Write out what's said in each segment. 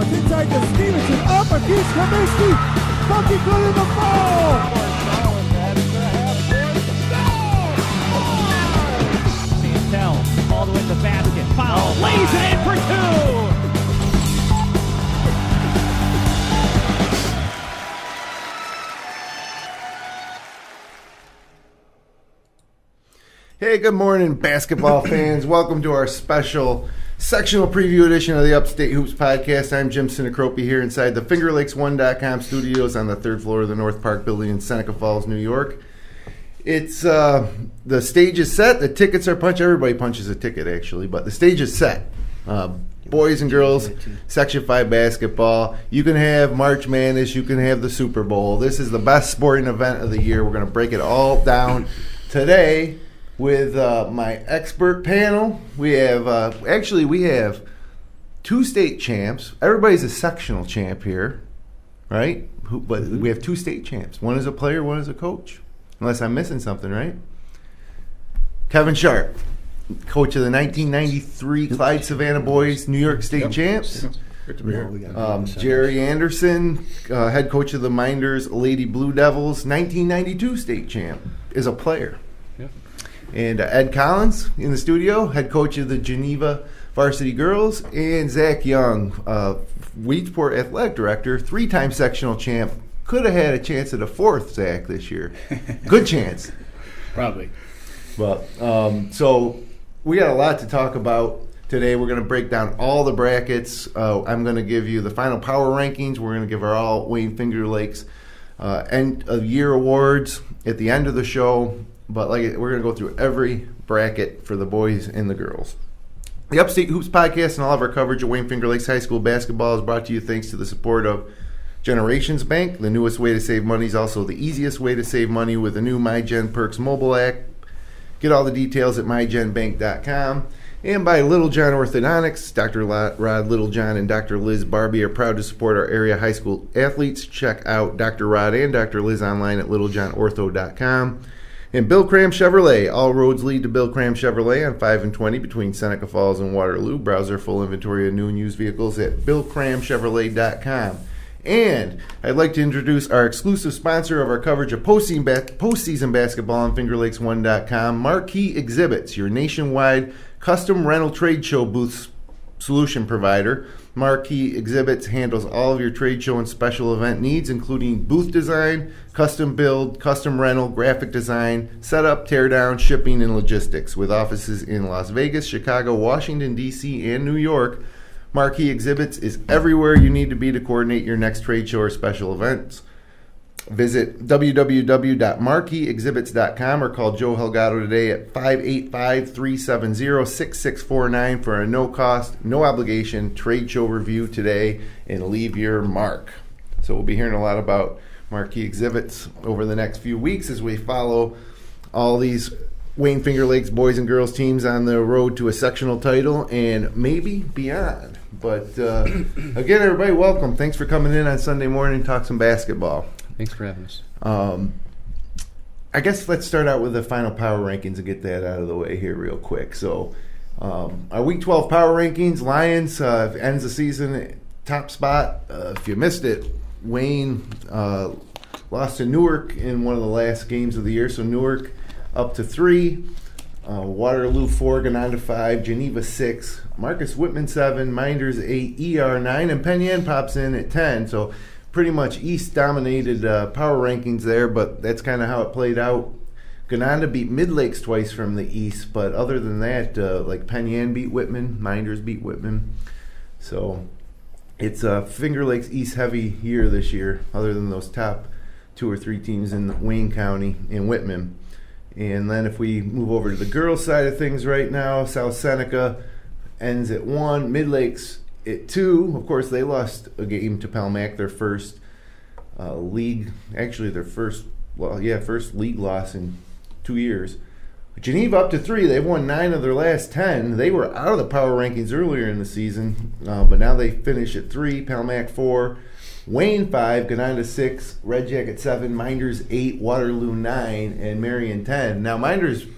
inbounds inside to Stevenson. Up against Kaminsky. Bucky good in the ball. Santel all the way to the basket. Foul. Lays it in for two. Hey, good morning, basketball fans. Welcome to our special sectional preview edition of the Upstate Hoops podcast. I'm Jim Sinicropi here inside the FingerLakes1.com studios on the third floor of the North Park building in Seneca Falls, New York. It's the stage is set. The tickets are punched. Everybody punches a ticket, actually, but the stage is set. Boys and girls, Section 5 basketball. You can have March Madness. You can have the Super Bowl. This is the best sporting event of the year. We're going to break it all down today with my expert panel. We have we have two state champs. Everybody's a sectional champ here, right? But we have two state champs. One is a player, one is a coach. Unless I'm missing something, right? Kevin Sharp, coach of the 1993 Clyde Savannah Boys New York State champs. Good to be here. Jerry Anderson, head coach of the Mynderse Lady Blue Devils, 1992 state champ, is a player. And Ed Collins in the studio, head coach of the Geneva varsity girls, and Zac Young, Weedsport athletic director, three-time sectional champ. Could have had a chance at a fourth, Zach, this year. Good chance. Probably. But so we got a lot to talk about today. We're going to break down all the brackets. I'm going to give you the final power rankings. We're going to give our all Wayne Finger Lakes end of year awards at the end of the show. But we're going to go through every bracket for the boys and the girls. The Upstate Hoops podcast and all of our coverage of Wayne Finger Lakes High School basketball is brought to you thanks to the support of Generations Bank. The newest way to save money is also the easiest way to save money with the new MyGen Perks mobile app. Get all the details at mygenbank.com. And by Little John Orthodontics, Dr. Rod Littlejohn and Dr. Liz Barbie are proud to support our area high school athletes. Check out Dr. Rod and Dr. Liz online at littlejohnortho.com. And Bill Cram Chevrolet. All roads lead to Bill Cram Chevrolet on 5 and 20 between Seneca Falls and Waterloo. Browse their full inventory of new and used vehicles at billcramchevrolet.com. And I'd like to introduce our exclusive sponsor of our coverage of postseason basketball on FingerLakes1.com, Marquee Exhibits, your nationwide custom rental trade show booth solution provider. Marquee Exhibits handles all of your trade show and special event needs, including booth design, custom build, custom rental, graphic design, setup, teardown, shipping, and logistics. With offices in Las Vegas, Chicago, Washington, D.C., and New York, Marquee Exhibits is everywhere you need to be to coordinate your next trade show or special events. Visit www.marqueeexhibits.com or call Joe Helgato today at 585-370-6649 for a no-cost, no-obligation trade show review today and leave your mark. So we'll be hearing a lot about Marquee Exhibits over the next few weeks as we follow all these Wayne Finger Lakes boys and girls teams on the road to a sectional title and maybe beyond. But again, everybody, welcome. Thanks for coming in on Sunday morning and talk some basketball. Thanks for having us. I guess let's start out with the final power rankings and get that out of the way here real quick. So our Week 12 power rankings, Lions ends the season top spot. If you missed it, Wayne lost to Newark in one of the last games of the year. So Newark up to 3, Waterloo 4, Geneva 5, Geneva 6, Marcus Whitman 7, Mynderse 8, ER 9, and Penn Yan pops in at 10. So pretty much East dominated power rankings there, but that's kind of how it played out. Geneva beat Mid-Lakes twice from the East, but other than that, Penn Yan beat Whitman, Mynderse beat Whitman. So it's a Finger Lakes East heavy year this year, other than those top 2 or 3 teams in Wayne County and Whitman. And then if we move over to the girls' side of things right now, South Seneca ends at 1, Mid-Lakes at 2. Of course, they lost a game to Palmac, their first first league loss in 2 years. Geneva up to 3. They've won 9 of their last 10. They were out of the power rankings earlier in the season, but now they finish at 3, Palmac 4, Wayne 5, Geneva 6, Red Jacket 7, Mynderse 8, Waterloo 9, and Marion 10. Now Mynderse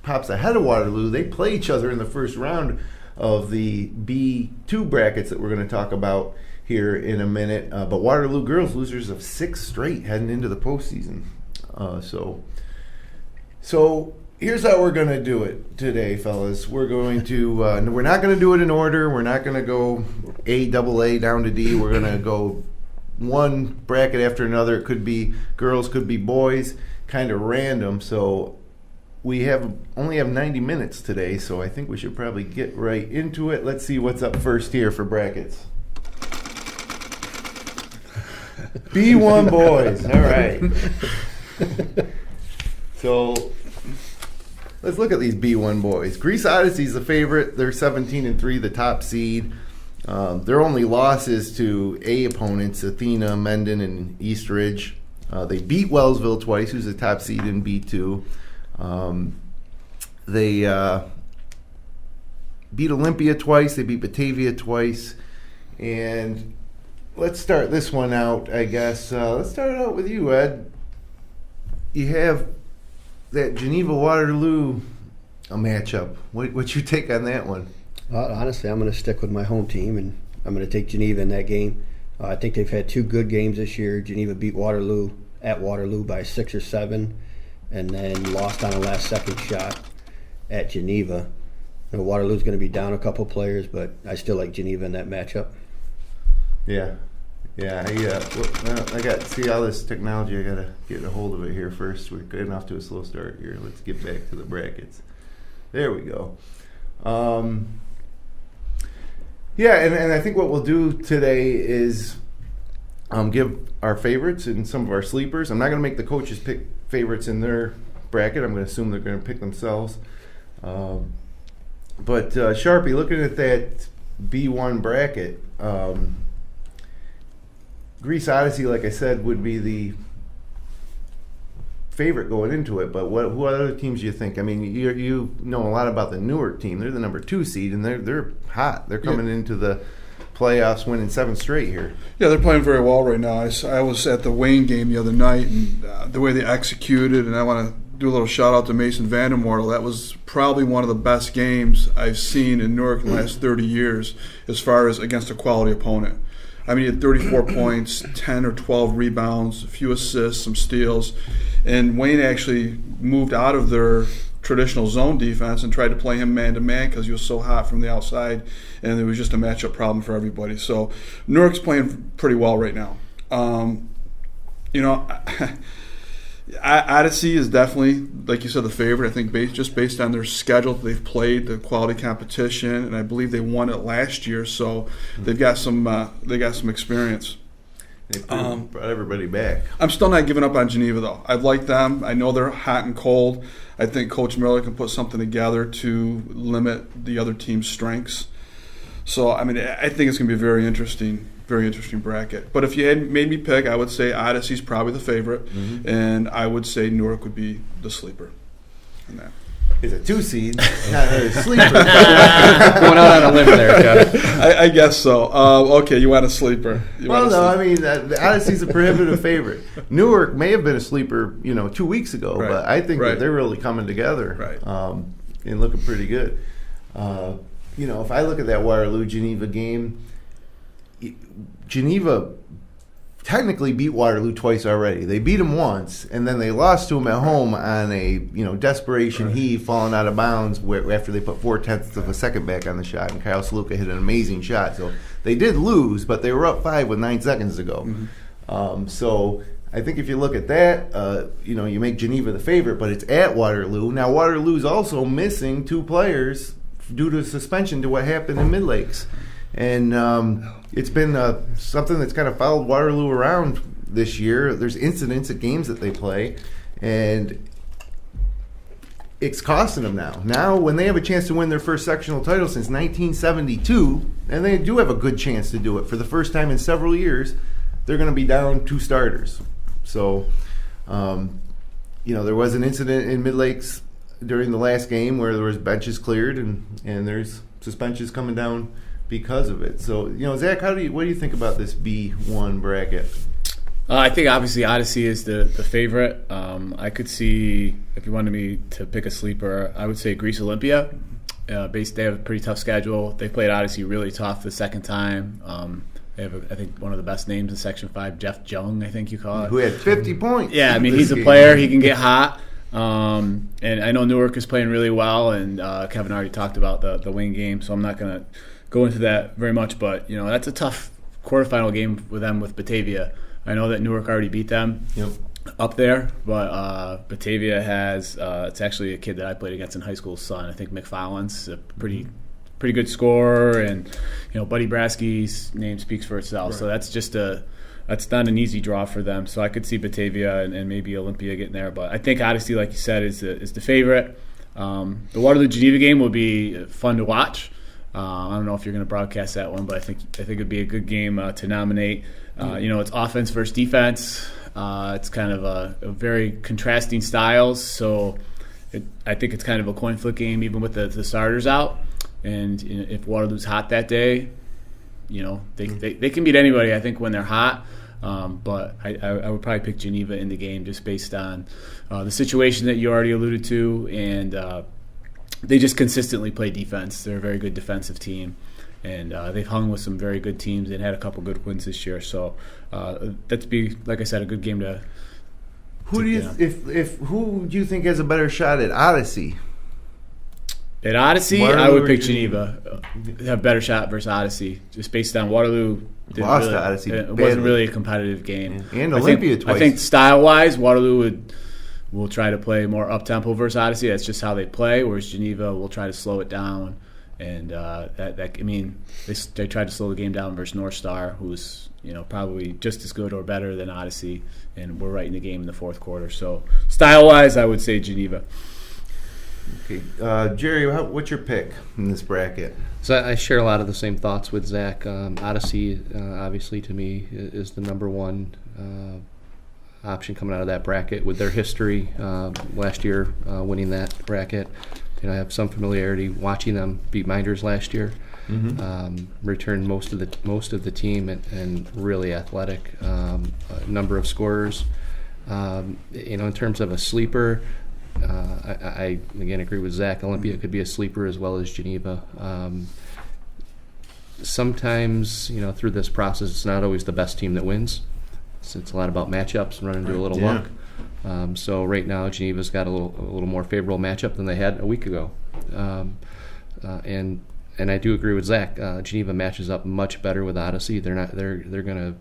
pops ahead of Waterloo. They play each other in the first round of the B2 brackets that we're going to talk about here in a minute. But Waterloo girls, losers of 6 straight heading into the postseason. So here's how we're going to do it today, fellas. We're going to we're not going to do it in order. We're not going to go A, double A, down to D. We're going to go one bracket after another. It could be girls, could be boys, kind of random. So we only have 90 minutes today, so I think we should probably get right into it. Let's see what's up first here for brackets. B1 boys. All right. So let's look at these B1 boys. Greece Odyssey's the favorite. They're 17-3, the top seed. Their only losses to A opponents, Athena, Mendon, and Eastridge. They beat Wellsville twice, who's the top seed in B2. They beat Olympia twice. They beat Batavia twice. And let's start this one out, I guess. Let's start it out with you, Ed. You have that Geneva-Waterloo matchup. What's your take on that one? Honestly, I'm going to stick with my home team, and I'm going to take Geneva in that game. I think they've had 2 good games this year. Geneva beat Waterloo at Waterloo by 6 or 7, and then lost on a last-second shot at Geneva. Waterloo's going to be down a couple players, but I still like Geneva in that matchup. Yeah. I got see all this technology. I got to get a hold of it here first. We're getting off to a slow start here. Let's get back to the brackets. There we go. Yeah, and I think what we'll do today is give our favorites and some of our sleepers. I'm not going to make the coaches pick favorites in their bracket. I'm going to assume they're going to pick themselves. But Sharpie, looking at that B1 bracket, Greece Odyssey, like I said, would be the favorite going into it. But what other teams do you think? I mean, you know a lot about the Newark team. They're the number 2 seed, and they're hot. They're coming into the playoffs, winning 7 straight here. Yeah, they're playing very well right now. I was at the Wayne game the other night, and the way they executed, and I want to do a little shout out to Mason Vandermortel. That was probably one of the best games I've seen in Newark in the last 30 years as far as against a quality opponent. I mean, he had 34 points, 10 or 12 rebounds, a few assists, some steals. And Wayne actually moved out of their traditional zone defense and tried to play him man-to-man because he was so hot from the outside, and it was just a matchup problem for everybody. So Newark's playing pretty well right now. Odyssey is definitely, like you said, the favorite. I think just based on their schedule, they've played the quality competition, and I believe they won it last year. So they've got some experience. They brought everybody back. I'm still not giving up on Geneva, though. I like them. I know they're hot and cold. I think Coach Miller can put something together to limit the other team's strengths. So, I mean, I think it's going to be a very interesting bracket. But if you had made me pick, I would say Odyssey's probably the favorite, and I would say Newark would be the sleeper in that. It's a 2 seed, not a sleeper. Going out on a limb there, Jeff. I guess so. Okay, you want a sleeper. I mean, the Odyssey's a prohibitive favorite. Newark may have been a sleeper, 2 weeks ago, Right. but I think that they're really coming together and looking pretty good. If I look at that Waterloo-Geneva game, Geneva technically beat Waterloo twice already. They beat them once, and then they lost to them at home on a desperation heave, falling out of bounds after they put 4/10 of a second back on the shot, and Kyle Saluka hit an amazing shot. So they did lose, but they were up 5 with 9 seconds to go. So I think if you look at that, you make Geneva the favorite, but it's at Waterloo. Now Waterloo's also missing 2 players due to suspension to what happened in Mid-Lakes. And it's been something that's kind of followed Waterloo around this year. There's incidents at games that they play, and it's costing them now. Now, when they have a chance to win their first sectional title since 1972, and they do have a good chance to do it for the first time in several years, they're going to be down 2 starters. So, there was an incident in Mid-Lakes during the last game where there was benches cleared, and there's suspensions coming down because of it. So, Zach, what do you think about this B1 bracket? I think obviously Odyssey is the favorite. I could see, if you wanted me to pick a sleeper, I would say Greece Olympia. They have a pretty tough schedule. They played Odyssey really tough the second time. They have, I think, one of the best names in Section 5, Zac Young, I think you call it. Who had 50 points. Yeah, I mean, he's a player. He can get hot. And I know Newark is playing really well, and Kevin already talked about the Wayne game, so I'm not going to go into that very much. But, that's a tough quarterfinal game with them with Batavia. I know that Newark already beat them up there, but Batavia has it's actually a kid that I played against in high school, son. I think McFarland's a pretty good scorer, and Buddy Brasky's name speaks for itself. Right. So that's not an easy draw for them. So I could see Batavia and maybe Olympia getting there, but I think Odyssey, like you said, is the favorite. The Waterloo Geneva game will be fun to watch. I don't know if you're going to broadcast that one, but I think it'd be a good game to nominate. It's offense versus defense. It's kind of a very contrasting styles, so I think it's kind of a coin flip game, even with the starters out. And if Waterloo's hot that day, they can beat anybody, I think, when they're hot. But I would probably pick Geneva in the game just based on the situation that you already alluded to, and they just consistently play defense. They're a very good defensive team, and they've hung with some very good teams and had a couple good wins this year. So that'd be, like I said, a good game to. Who do you think has a better shot at Odyssey? At Odyssey, Waterloo, I would pick Geneva. Have better shot versus Odyssey, just based on Waterloo. Lost to Odyssey. It wasn't really a competitive game. Yeah. And Olympia twice. I think style-wise, Waterloo will try to play more up-tempo versus Odyssey. That's just how they play, whereas Geneva will try to slow it down. And they tried to slow the game down versus North Star, who's probably just as good or better than Odyssey, and we're right in the game in the fourth quarter. So style-wise, I would say Geneva. Okay, Jerry, what's your pick in this bracket? So I share a lot of the same thoughts with Zach. Odyssey, obviously, to me, is the number one option coming out of that bracket with their history last year, winning that bracket. I have some familiarity watching them beat Mynderse last year. Returned most of the team and really athletic. Number of scorers. In terms of a sleeper. I again agree with Zach. Olympia could be a sleeper as well as Geneva. Sometimes, through this process, it's not always the best team that wins. It's a lot about matchups and running into a little luck. So right now, Geneva's got a little more favorable matchup than they had a week ago. And I do agree with Zach. Geneva matches up much better with Odyssey. They're going to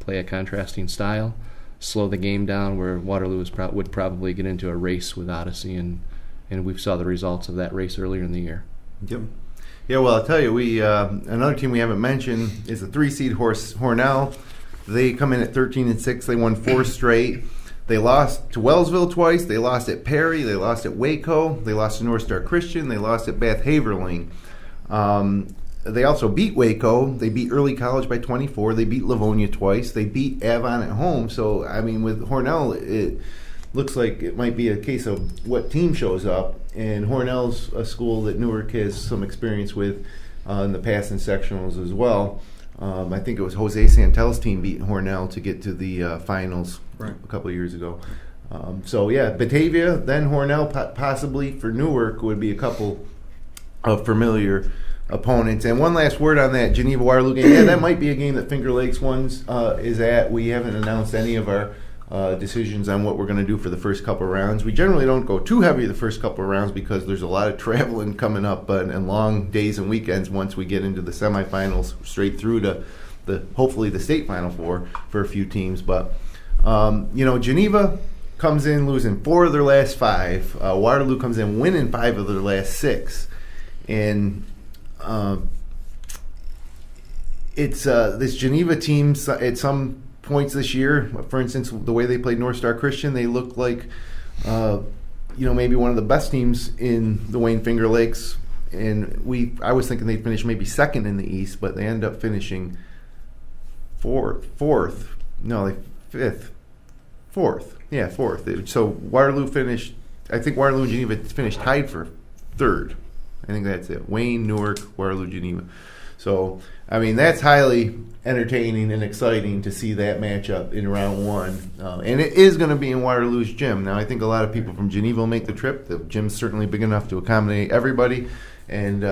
play a contrasting style. Slow the game down, where Waterloo would probably get into a race with Odyssey, and we saw the results of that race earlier in the year. Yep. Yeah, well, I'll tell you, we another team we haven't mentioned is the 3-seed Hornell. They come in at 13-6. They won 4 straight. They lost to Wellsville twice. They lost at Perry. They lost at Waco. They lost to North Star Christian. They lost at Bath Haverling. They also beat Waco. They beat Early College by 24. They beat Livonia twice. They beat Avon at home. So, I mean, with Hornell, it looks like it might be a case of what team shows up. And Hornell's a school that Newark has some experience with in the past in sectionals as well. I think it was Jose Santel's team beat Hornell to get to the finals a couple of years ago. Batavia, then Hornell, possibly for Newark would be a couple of familiar opponents. And one last word on that Geneva Waterloo game. Yeah, that might be a game that Finger Lakes is at. We haven't announced any of our decisions on what we're going to do for the first couple of rounds. We generally don't go too heavy the first couple of rounds because there's a lot of traveling coming up and long days and weekends once we get into the semifinals straight through to hopefully the state final for a few teams. But Geneva comes in losing 4 of their last 5. Waterloo comes in winning 5 of their last 6. And it's this Geneva team at some points this year, for instance, the way they played North Star Christian, they looked like maybe one of the best teams in the Wayne Finger Lakes. And I was thinking they'd finish maybe second in the East, but they end up finishing fourth. No, fifth. Fourth. Yeah, fourth. So Waterloo finished, I think Waterloo and Geneva finished tied for third. I think that's it. Wayne, Newark, Waterloo, Geneva. So, I mean, that's highly entertaining and exciting to see that matchup in round 1. And it is going to be in Waterloo's gym. Now, I think a lot of people from Geneva will make the trip. The gym's certainly big enough to accommodate everybody. And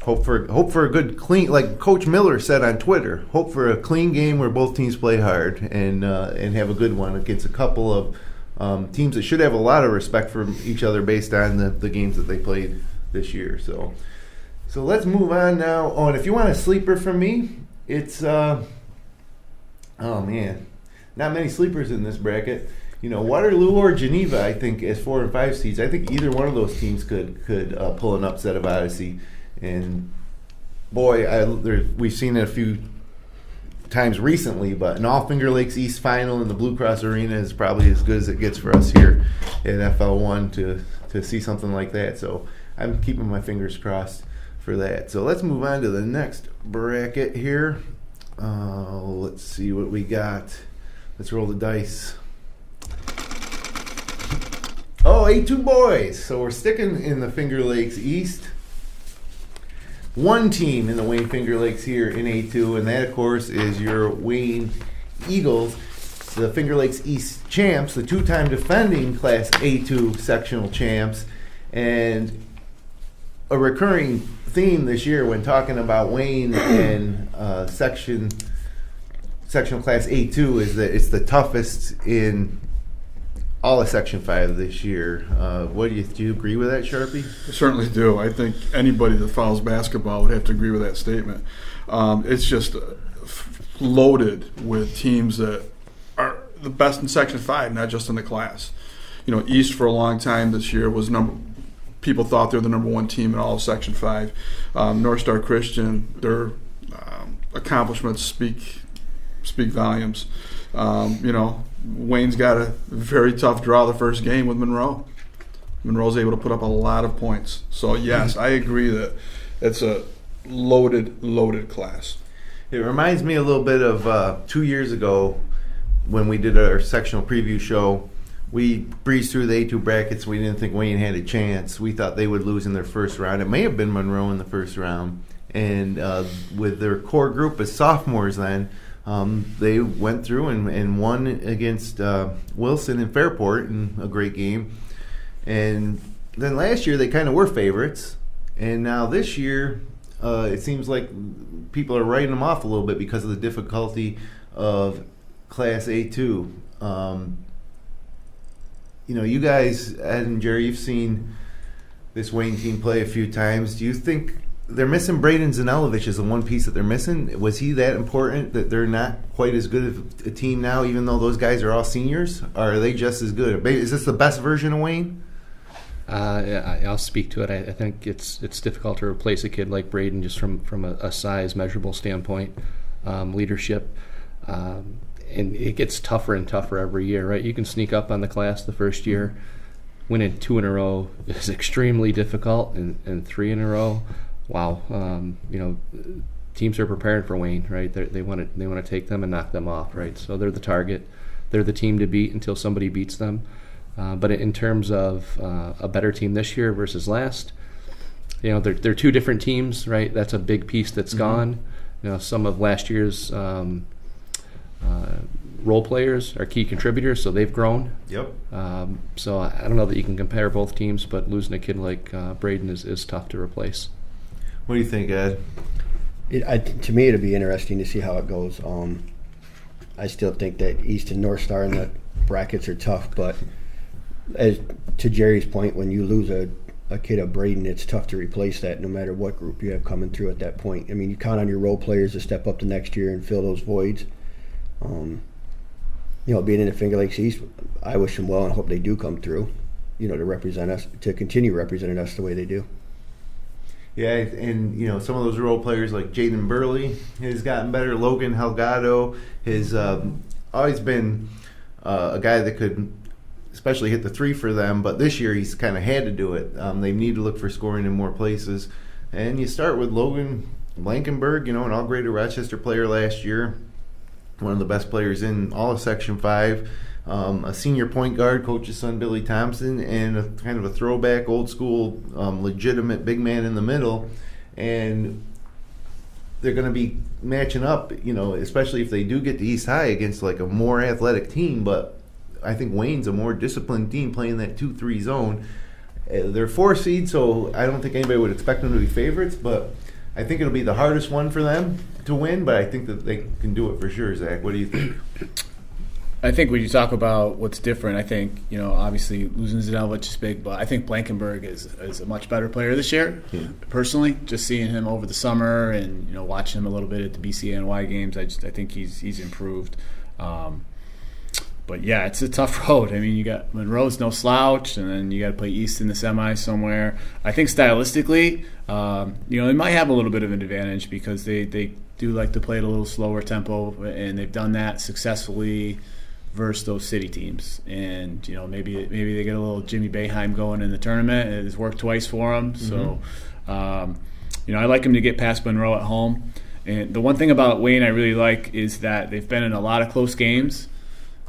hope for a good clean, like Coach Miller said on Twitter. Hope for a clean game where both teams play hard and have a good one against a couple of teams that should have a lot of respect for each other based on the games that they played this year. So let's move on now. Oh, and if you want a sleeper from me, it's oh man, not many sleepers in this bracket. Waterloo or Geneva, I think, as 4 and 5 seeds. I think either one of those teams could pull an upset of Odyssey. And boy, we've seen it a few times recently, but an all Finger Lakes East final in the Blue Cross Arena is probably as good as it gets for us here at FL1 to see something like that. So I'm keeping my fingers crossed for that. So let's move on to the next bracket here. Let's see what we got. Let's roll the dice. Oh, A2 boys. So we're sticking in the Finger Lakes East. One team in the Wayne Finger Lakes here in A2, and that, of course, is your Wayne Eagles, the Finger Lakes East champs, the 2-time defending Class A2 sectional champs. And a recurring theme this year when talking about Wayne and sectional Class A2 is that it's the toughest in all of Section 5 this year. Do you agree with that, Sharpie? I certainly do. I think anybody that follows basketball would have to agree with that statement. It's just loaded with teams that are the best in Section 5, not just in the class. East for a long time this year was people thought they were the number 1 team in all of Section 5. North Star Christian, their accomplishments speak volumes. Wayne's got a very tough draw the first game with Monroe. Monroe's able to put up a lot of points. So, yes, I agree that it's a loaded class. It reminds me a little bit of 2 years ago when we did our sectional preview show. We breezed through the A2 brackets. We didn't think Wayne had a chance. We thought they would lose in their first round. It may have been Monroe in the first round. And with their core group as sophomores then, they went through and won against Wilson and Fairport in a great game. And then last year they kind of were favorites. And now this year it seems like people are writing them off a little bit because of the difficulty of Class A2. You guys, Ed and Jerry, you've seen this Wayne team play a few times. Do you think they're missing Braden Zanelovich is the one piece that they're missing? Was he that important that they're not quite as good of a team now, even though those guys are all seniors? Or are they just as good? Is this the best version of Wayne? I'll speak to it. I think it's difficult to replace a kid like Braden just from a size measurable standpoint, leadership. And it gets tougher and tougher every year, right? You can sneak up on the class the first year. Winning 2 in a row is extremely difficult, and 3 in a row, wow. Teams are preparing for Wayne, right? They want to take them and knock them off, right? So they're the target. They're the team to beat until somebody beats them. But in terms of a better team this year versus last, they're 2 different teams, right? That's a big piece that's gone. Some of last year's role players are key contributors, so they've grown. Yep. So I don't know that you can compare both teams, but losing a kid like Braden is tough to replace. What do you think, Ed? To me, it'll be interesting to see how it goes. I still think that East and North Star in the brackets are tough, but to Jerry's point, when you lose a kid of Braden, it's tough to replace that no matter what group you have coming through at that point. I mean, you count on your role players to step up the next year and fill those voids. Being in the Finger Lakes East, I wish them well and hope they do come through, to represent us, to continue representing us the way they do. Yeah, and some of those role players like Jaden Burley has gotten better. Logan Helgado has always been a guy that could especially hit the 3 for them, but this year he's kind of had to do it. They need to look for scoring in more places. And you start with Logan Blankenberg, an all-graded Rochester player last year, one of the best players in all of Section 5, a senior point guard, coach's son Billy Thompson, and a kind of a throwback, old-school, legitimate big man in the middle. And they're going to be matching up, especially if they do get to East High against like a more athletic team. But I think Wayne's a more disciplined team playing that 2-3 zone. They're 4 seed, so I don't think anybody would expect them to be favorites, but I think it'll be the hardest one for them to win, but I think that they can do it for sure. Zach, what do you think? I think when you talk about what's different, I think, obviously losing Zdenovic is big, but I think Blankenberg is a much better player this year, personally. Just seeing him over the summer and, watching him a little bit at the BCNY games, I think he's improved. But, yeah, it's a tough road. I mean, you got Monroe's no slouch, and then you got to play East in the semis somewhere. I think stylistically, they might have a little bit of an advantage because they do like to play at a little slower tempo, and they've done that successfully versus those city teams. And maybe they get a little Jimmy Boeheim going in the tournament. It has worked twice for them. So I like them to get past Monroe at home. And the one thing about Wayne I really like is that they've been in a lot of close games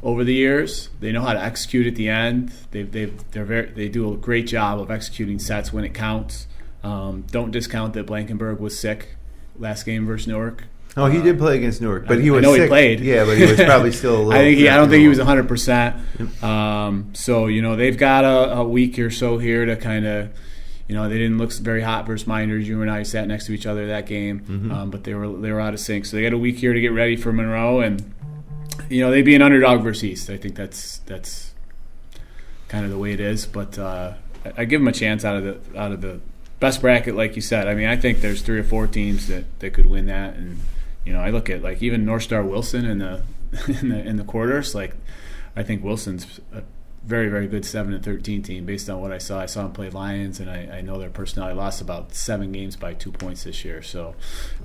over the years. They know how to execute at the end. They do a great job of executing sets when it counts. Don't discount that Blankenberg was sick last game versus Newark. Oh, he did play against Newark, but he was sick. He played. Yeah, but he was probably still a little. I don't think he was 100%. So they've got a week or so here to kind of, they didn't look very hot versus Mynderse. You and I sat next to each other that game, but they were out of sync. So they got a week here to get ready for Monroe, and they'd be an underdog versus East. I think that's kind of the way it is. But I give them a chance out of the best bracket, like you said. I mean, I think there's 3 or 4 teams that could win that, and I look at like even North Star Wilson in the quarters. Like, I think Wilson's a very, very good 7-13 team based on what I saw. I saw them play Lions, and I know their personality. Lost about 7 games by 2 points this year. So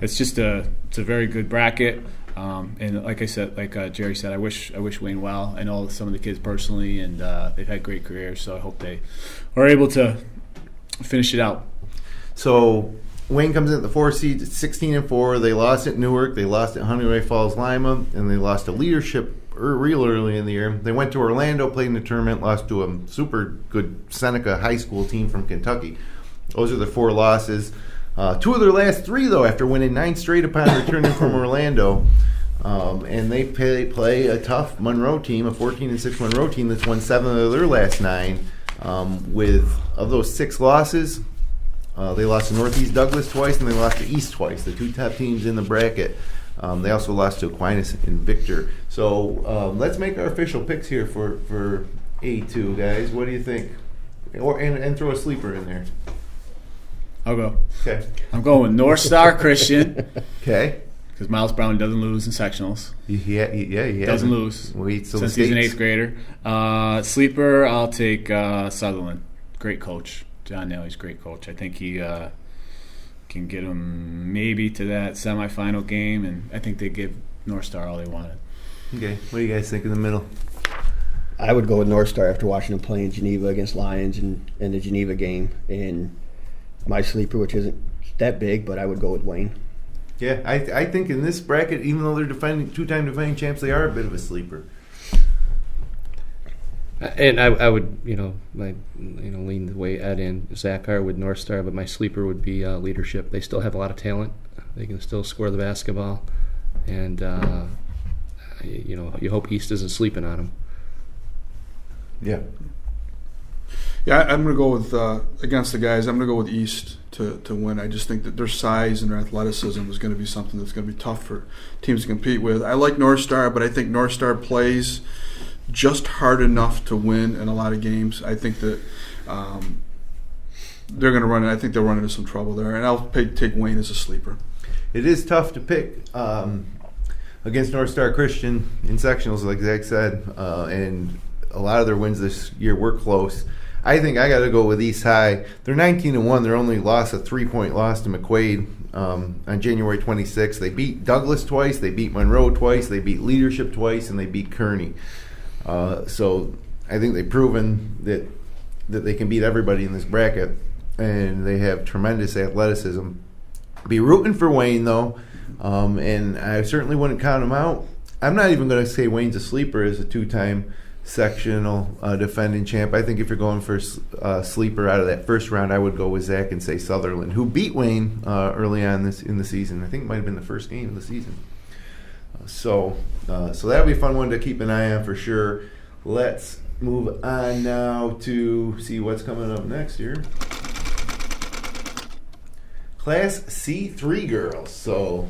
it's just it's a very good bracket. And like I said, like Jerry said, I wish Wayne well. I know some of the kids personally, and they've had great careers. So I hope they are able to finish it out. So Wayne comes in at the 4 seed, 16-4. They lost at Newark, they lost at Honey Falls Lima, and they lost to Leadership real early in the year. They went to Orlando, played in the tournament, lost to a super good Seneca High School team from Kentucky. Those are the 4 losses. 2 of their last 3, though, after winning 9 straight upon returning from Orlando. And they play a tough Monroe team, a 14-6 Monroe team that's won 7 of their last 9. Of those 6 losses, they lost to Northeast Douglas twice, and they lost to East twice, the 2 top teams in the bracket. They also lost to Aquinas and Victor. So let's make our official picks here for A2, guys. What do you think? And throw a sleeper in there. I'll go. Okay. I'm going with North Star Christian. Okay. Because Miles Brown doesn't lose in sectionals. Yeah, he doesn't lose since he's an 8th grader. Sleeper, I'll take Sutherland. Great coach. John Nally's great coach. I think he can get them maybe to that semifinal game, and I think they give North Star all they wanted. Okay. What do you guys think in the middle? I would go with North Star after watching them play in Geneva against Lions in the Geneva game. And my sleeper, which isn't that big, but I would go with Wayne. Yeah, I think in this bracket, even though they're 2-time defending champs, they are a bit of a sleeper. And I would, lean the way Ed and Zach are with North Star, but my sleeper would be Leadership. They still have a lot of talent. They can still score the basketball, and you hope East isn't sleeping on them. Yeah. Yeah, I'm going to go with against the guys. I'm going to go with East to win. I just think that their size and their athleticism is going to be something that's going to be tough for teams to compete with. I like North Star, but I think North Star plays just hard enough to win in a lot of games. I think that they're going to run. I think they'll run into some trouble there, and I'll take Wayne as a sleeper. It is tough to pick against North Star Christian in sectionals, like Zach said, and a lot of their wins this year were close. I think I got to go with East High. They're 19-1. They're only lost a 3-point loss to McQuaid on January 26th. They beat Douglas twice. They beat Monroe twice. They beat Leadership twice, and they beat Kearney. So I think they've proven that they can beat everybody in this bracket, and they have tremendous athleticism. Be rooting for Wayne, though, and I certainly wouldn't count him out. I'm not even going to say Wayne's a sleeper as a 2-time sectional defending champ. I think if you're going for a sleeper out of that first round, I would go with Zach and say Sutherland, who beat Wayne early on in the season. I think it might have been the first game of the season. So that'll be a fun one to keep an eye on for sure. Let's move on now to see what's coming up next here. Class C3 girls. So,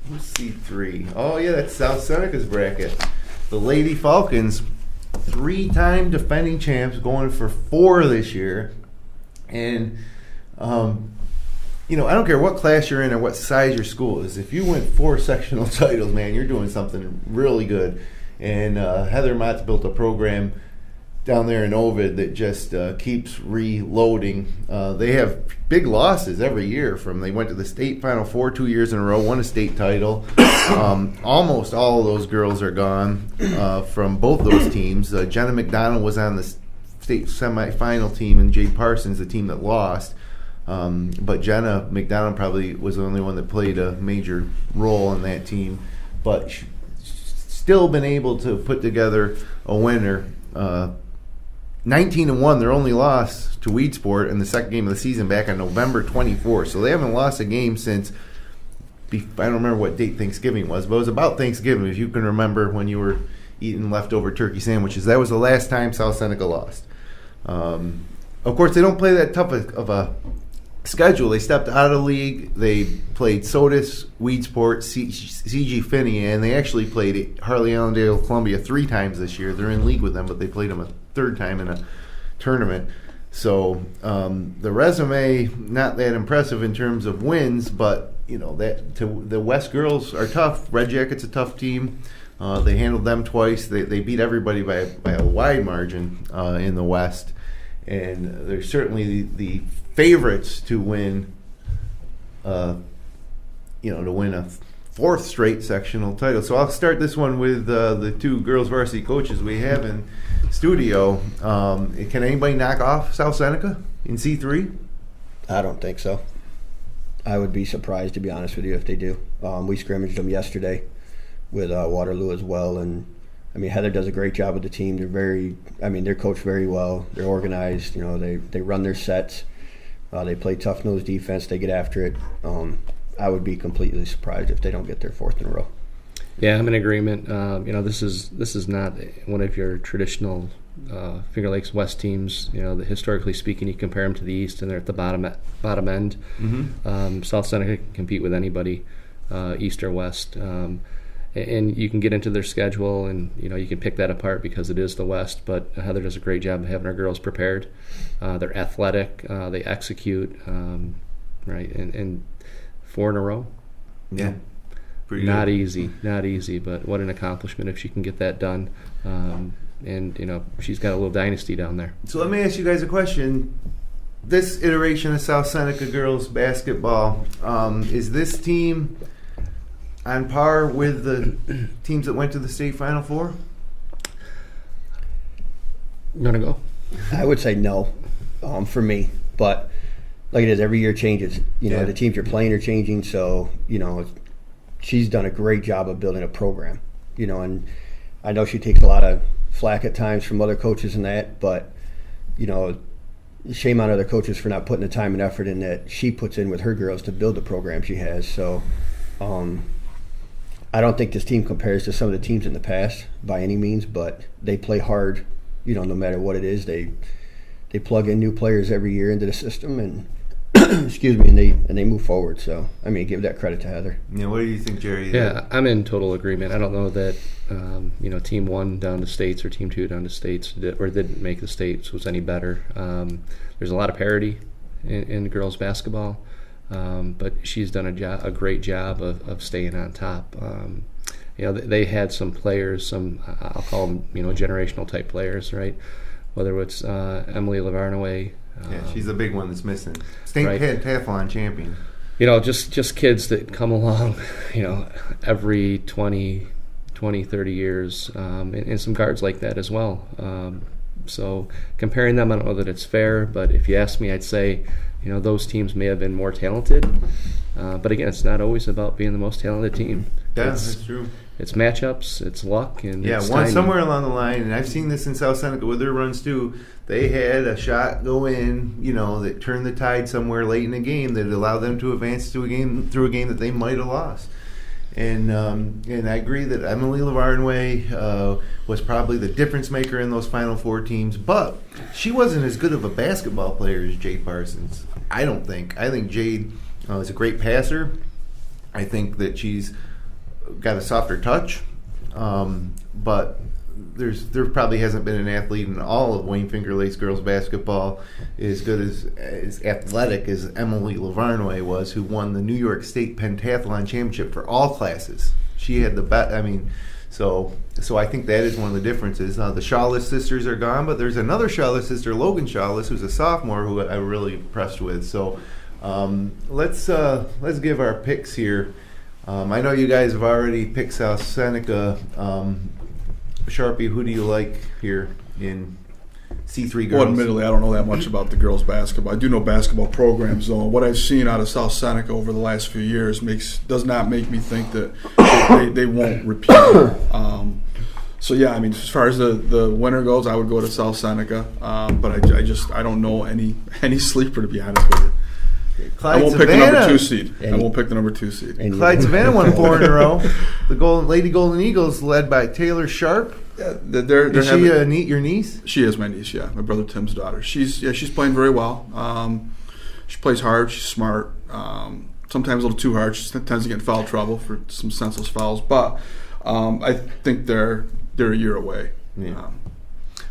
who's C3? Oh, yeah, that's South Seneca's bracket. The Lady Falcons, 3-time defending champs, going for 4 this year. And, I don't care what class you're in or what size your school is. If you win 4 sectional titles, man, you're doing something really good. And Heather Mott's built a program down there in Ovid that just keeps reloading. They have big losses every year. They went to the state Final Four 2 years in a row, won a state title. Almost all of those girls are gone from both those teams. Jenna McDonald was on the state semifinal team, and Jade Parsons, the team that lost. But Jenna McDonald probably was the only one that played a major role in that team. But still been able to put together a winner. 19-1, their only loss to Weedsport in the second game of the season back on November 24th. So they haven't lost a game since, I don't remember what date Thanksgiving was, but it was about Thanksgiving, if you can remember when you were eating leftover turkey sandwiches. That was the last time South Seneca lost. Of course, they don't play that tough of a schedule. They stepped out of the league. They played Sodus, Weedsport, CG Finney, and they actually played Harley Allendale Columbia 3 times this year. They're in league with them, but they played them a 3rd time in a tournament. So the resume, not that impressive in terms of wins, but the West girls are tough. Red Jackets a tough team. They handled them twice. They beat everybody by a wide margin in the West, and they're certainly the favorites to win. To win a 4th straight sectional title. So I'll start this one with the 2 girls varsity coaches we have in studio. Can anybody knock off South Seneca in C3? I don't think so. I would be surprised, to be honest with you, if they do. We scrimmaged them yesterday with Waterloo as well, and Heather does a great job with the team. They're coached very well. They're organized. They run their sets. They play tough-nosed defense. They get after it. I would be completely surprised if they don't get their 4th in a row. Yeah, I'm in agreement. This is not one of your traditional Finger Lakes West teams. Historically speaking, you compare them to the East, and they're at the bottom end. Mm-hmm. South Seneca can compete with anybody, East or West. And you can get into their schedule, and you can pick that apart because it is the West. But Heather does a great job of having our girls prepared. They're athletic. They execute, right? And 4 in a row. Yeah, pretty not good. Not easy. But what an accomplishment if she can get that done. And she's got a little dynasty down there. So let me ask you guys a question. This iteration of South Seneca girls basketball, is this team on par with the teams that went to the state Final Four? You want to go? I would say no, for me. But like it is, every year changes. The teams you're playing are changing. So she's done a great job of building a program. And I know she takes a lot of flack at times from other coaches and that. But shame on other coaches for not putting the time and effort in that she puts in with her girls to build the program she has. So. I don't think this team compares to some of the teams in the past by any means, but they play hard, no matter what it is. They plug in new players every year into the system, and excuse me, and they move forward. So give that credit to Heather. Yeah, what do you think, Jerry? Yeah, I'm in total agreement. I don't know that Team 1 down to states or Team 2 down to states didn't make the states was any better. There's a lot of parity in girls basketball. But she's done a great job of staying on top. They had some players, I'll call them generational type players, right? Whether it's Emily Lavarnoway. She's the big one that's missing. State Pentathlon champion. Just kids that come along, every 20, 30 years, and some guards like that as well. So comparing them, I don't know that it's fair, but if you ask me, I'd say those teams may have been more talented. But again, it's not always about being the most talented team. Yeah, that's true. It's matchups, it's luck, and it's one timing. Somewhere along the line, and I've seen this in South Seneca with their runs too. They had a shot go in, that turned the tide somewhere late in the game that allowed them to advance to a game that they might have lost. And I agree that Emily Lavarnway was probably the difference maker in those Final Four teams, but she wasn't as good of a basketball player as Jade Parsons. I don't think. I think Jade is a great passer. I think that she's got a softer touch, but there probably hasn't been an athlete in all of Wayne Finger Lakes girls basketball as good as athletic as Emily Lavarnway was, who won the New York State Pentathlon Championship for all classes. She had the best. I mean, so I think that is one of the differences. The Shawless sisters are gone, but there's another Shawless sister, Logan Shawless, who's a sophomore, who I'm really impressed with. So let's give our picks here. I know you guys have already picked South Seneca. Sharpie, who do you like here in C3 girls? Well, admittedly, I don't know that much about the girls' basketball. I do know basketball programs, though. What I've seen out of South Seneca over the last few years does not make me think that they won't repeat. So yeah, I mean, as far as the winner goes, I would go to South Seneca, but I don't know any sleeper, to be honest with you. Clyde I won't Savannah. pick the number 2 seed. I won't pick the number 2 seed. Clyde Savannah won 4 in a row. The Lady Golden Eagles, led by Taylor Sharp. Yeah, is she your niece? She is my niece. Yeah, my brother Tim's daughter. She's playing very well. She plays hard. She's smart. Sometimes a little too hard. She tends to get in foul trouble for some senseless fouls. But I think they're a year away. Yeah.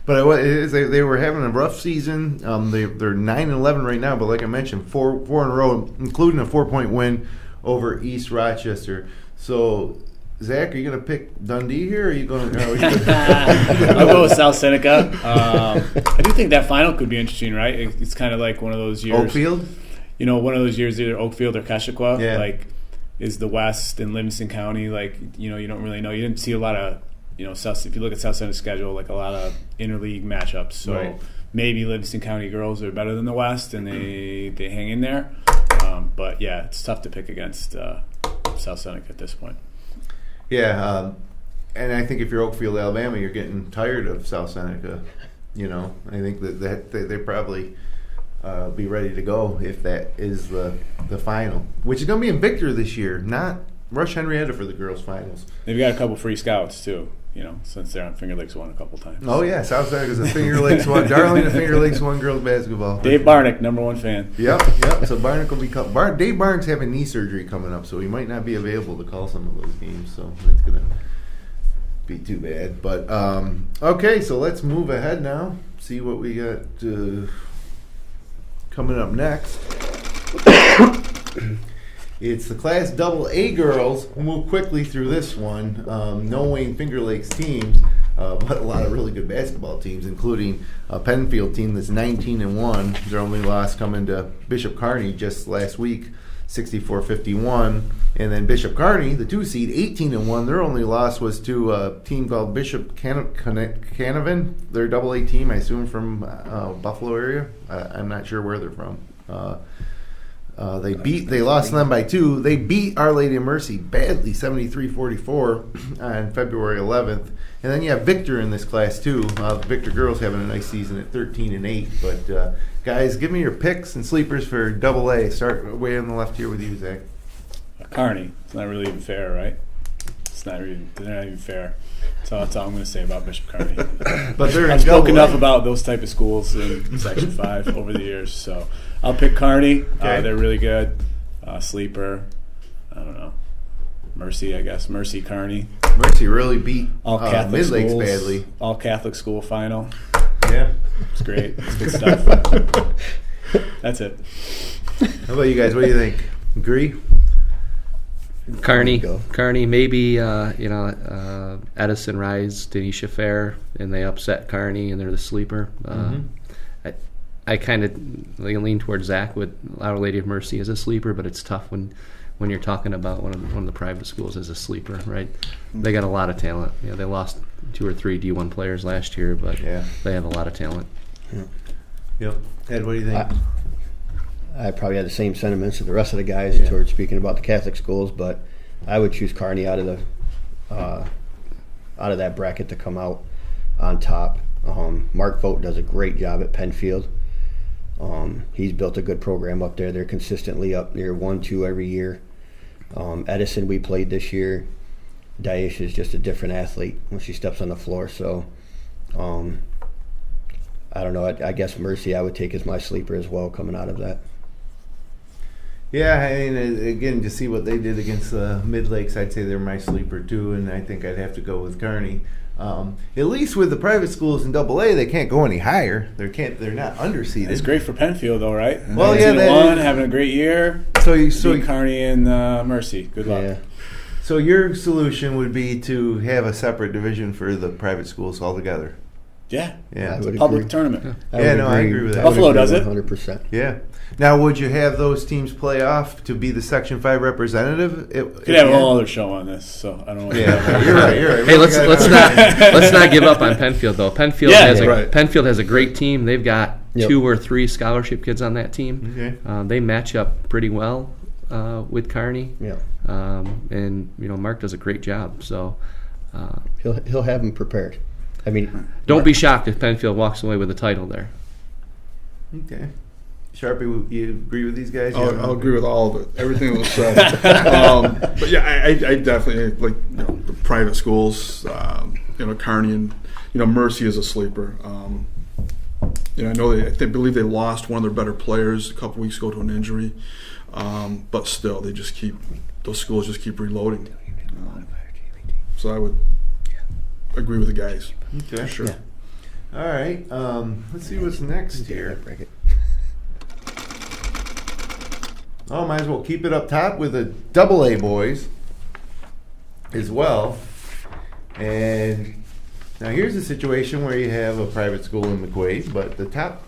But they were having a rough season. They're 9-11 right now, but like I mentioned, four in a row, including a 4-point win over East Rochester. So, Zach, are you going to pick Dundee here? Or are you going to? I'll go with South Seneca. I do think that final could be interesting, right? It's kind of like one of those years. Oakfield? One of those years, either Oakfield or Keshequa. Yeah. Like, is the West in Livingston County, like, you don't really know. You didn't see a lot of. If you look at South Seneca's schedule, like a lot of interleague matchups. So right. Maybe Livingston County girls are better than the West, and they hang in there. But yeah, it's tough to pick against South Seneca at this point. Yeah, and I think if you're Oakfield, Alabama, you're getting tired of South Seneca. I think that they probably be ready to go if that is the final, which is going to be in Victor this year, not Rush Henrietta for the girls' finals. They've got a couple free scouts too. Since they're on Finger Lakes 1 a couple times. Oh, yeah. South Seneca's a Finger Lakes 1. Darling, a Finger Lakes 1 girls basketball. Dave Barnick, #1 fan. Yep. So Barnick will be Dave Barnick's having knee surgery coming up, so he might not be available to call some of those games. So that's going to be too bad. But, okay, so let's move ahead now. See what we got coming up next. It's the Class AA girls. We'll move quickly through this one. No Wayne Finger Lakes teams, but a lot of really good basketball teams, including a Penfield team that's 19-1. Their only loss coming to Bishop Kearney just last week, 64-51. And then Bishop Kearney, the 2 seed, 18-1. Their only loss was to a team called Bishop Canavan. Their AA team, I assume from Buffalo area. I'm not sure where they're from. They lost them by 2. They beat Our Lady of Mercy badly, 73-44 on February 11th. And then you have Victor in this class too. The Victor girls having a nice season at 13-8. But guys, give me your picks and sleepers for AA. Start way on the left here with you, Zach. Kearney. It's not really even fair, right? They're not even fair. So that's all I'm going to say about Bishop Kearney. But they're I've spoken enough about those type of schools in Section 5 over the years. So I'll pick Kearney. Okay. They're really good. Sleeper. I don't know. Mercy, I guess. Mercy Kearney. Mercy really beat All Catholic Mid-Lakes schools. badly. All Catholic school final. Yeah. It's great. It's good stuff. That's it. How about you guys? What do you think? Agree? Kearney, maybe Edison Rise, Denisha Fair, and they upset Kearney, and they're the sleeper. I kind of lean towards Zach with Our Lady of Mercy as a sleeper, but it's tough when you're talking about one of the private schools as a sleeper, right? They got a lot of talent. They lost 2 or 3 D1 players last year, but they have a lot of talent. Yep. Ed, what do you think? I probably had the same sentiments as the rest of the guys towards speaking about the Catholic schools, but I would choose Kearney out of that bracket to come out on top. Mark Vogt does a great job at Penfield. He's built a good program up there. They're consistently up near 1-2 every year. Edison, we played this year. Daesh is just a different athlete when she steps on the floor. So, I don't know. I guess Mercy I would take as my sleeper as well coming out of that. Yeah, I mean, again, to see what they did against the Mid Lakes, I'd say they're my sleeper too, and I think I'd have to go with Kearney. At least with the private schools in AA, they can't go any higher. They're not underseeded. It's great for Penfield, though, right? Well, yeah, having a great year. So Kearney and Mercy. Good luck. Yeah. So your solution would be to have a separate division for the private schools altogether. Yeah. Yeah. I would Public agree. tournament. I agree with that. Buffalo does it. 100%. Yeah. Now, would you have those teams play off to be the Section 5 representative? Could have a whole other show on this, so I don't know. Yeah, you're right. Hey, let's not give up on Penfield though. Penfield has a great team. They've got 2 or 3 scholarship kids on that team. Okay. They match up pretty well with Kearney. Yeah. And Mark does a great job. So He'll have them prepared. I mean, don't be shocked if Penfield walks away with a title there. Okay. Sharpie, you agree with these guys? I'll agree with all of it, everything that was said. But yeah, I definitely like the private schools. Kearney and Mercy is a sleeper. I know I believe they lost one of their better players a couple weeks ago to an injury, but still those schools just keep reloading. So I would agree with the guys. Okay. Sure. Yeah. All right. Let's see what's next here. Oh, might as well keep it up top with the AA boys as well. And now here's a situation where you have a private school in McQuaid, but the top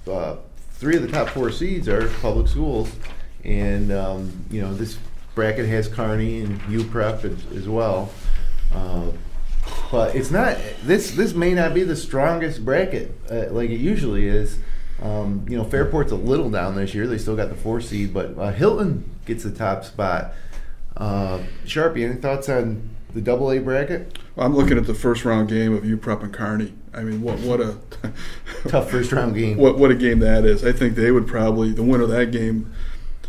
3 of the top 4 seeds are public schools. And, this bracket has Kearney and UPrep as well. But it's not. This may not be the strongest bracket like it usually is. Fairport's a little down this year. They still got the 4 seed, but Hilton gets the top spot. Sharpie, any thoughts on the AA bracket? Well, I'm looking at the first round game of UPrep and Kearney. I mean, what a tough first round game. What a game that is. I think they would probably the winner of that game.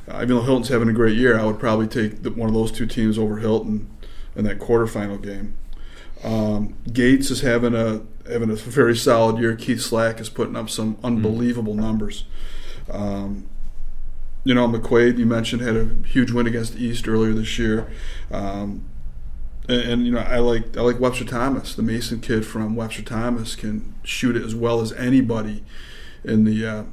Even though Hilton's having a great year, I would probably take one of those 2 teams over Hilton in that quarterfinal game. Gates is having a very solid year. Keith Slack is putting up some unbelievable numbers. McQuaid, you mentioned, had a huge win against East earlier this year. I like Webster Thomas. The Mason kid from Webster Thomas can shoot it as well as anybody in the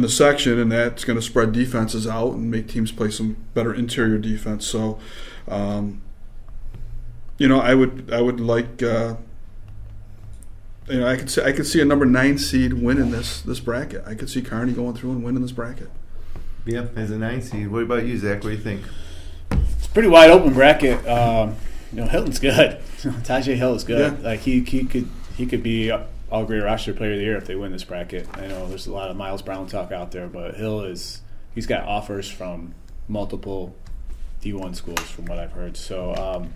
section, and that's going to spread defenses out and make teams play some better interior defense. So. I would like. I could see a number 9 seed winning this bracket. I could see Kearney going through and winning this bracket. Yep, as a 9 seed. What about you, Zach? What do you think? It's a pretty wide open bracket. Hilton's good. Tajay Hill is good. Yeah. Like he could be all Greater Rochester Player of the Year if they win this bracket. I know there's a lot of Miles Brown talk out there, but he's got offers from multiple D1 schools from what I've heard. So.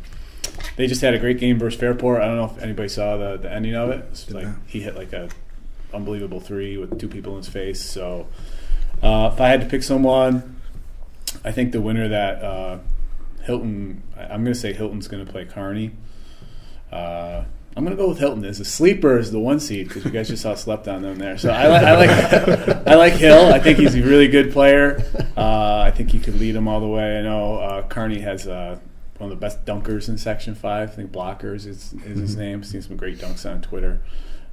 They just had a great game versus Fairport. I don't know if anybody saw the ending of it. It's he hit like a unbelievable 3 with 2 people in his face. So if I had to pick someone, I think the winner that Hilton. I'm going to say Hilton's going to play Kearney. I'm going to go with Hilton as a sleeper as the 1 seed because you guys just saw slept on them there. So I like Hill. I think he's a really good player. I think he could lead them all the way. I know Kearney has one of the best dunkers in Section 5. I think Blockers is his name. Seen some great dunks on Twitter.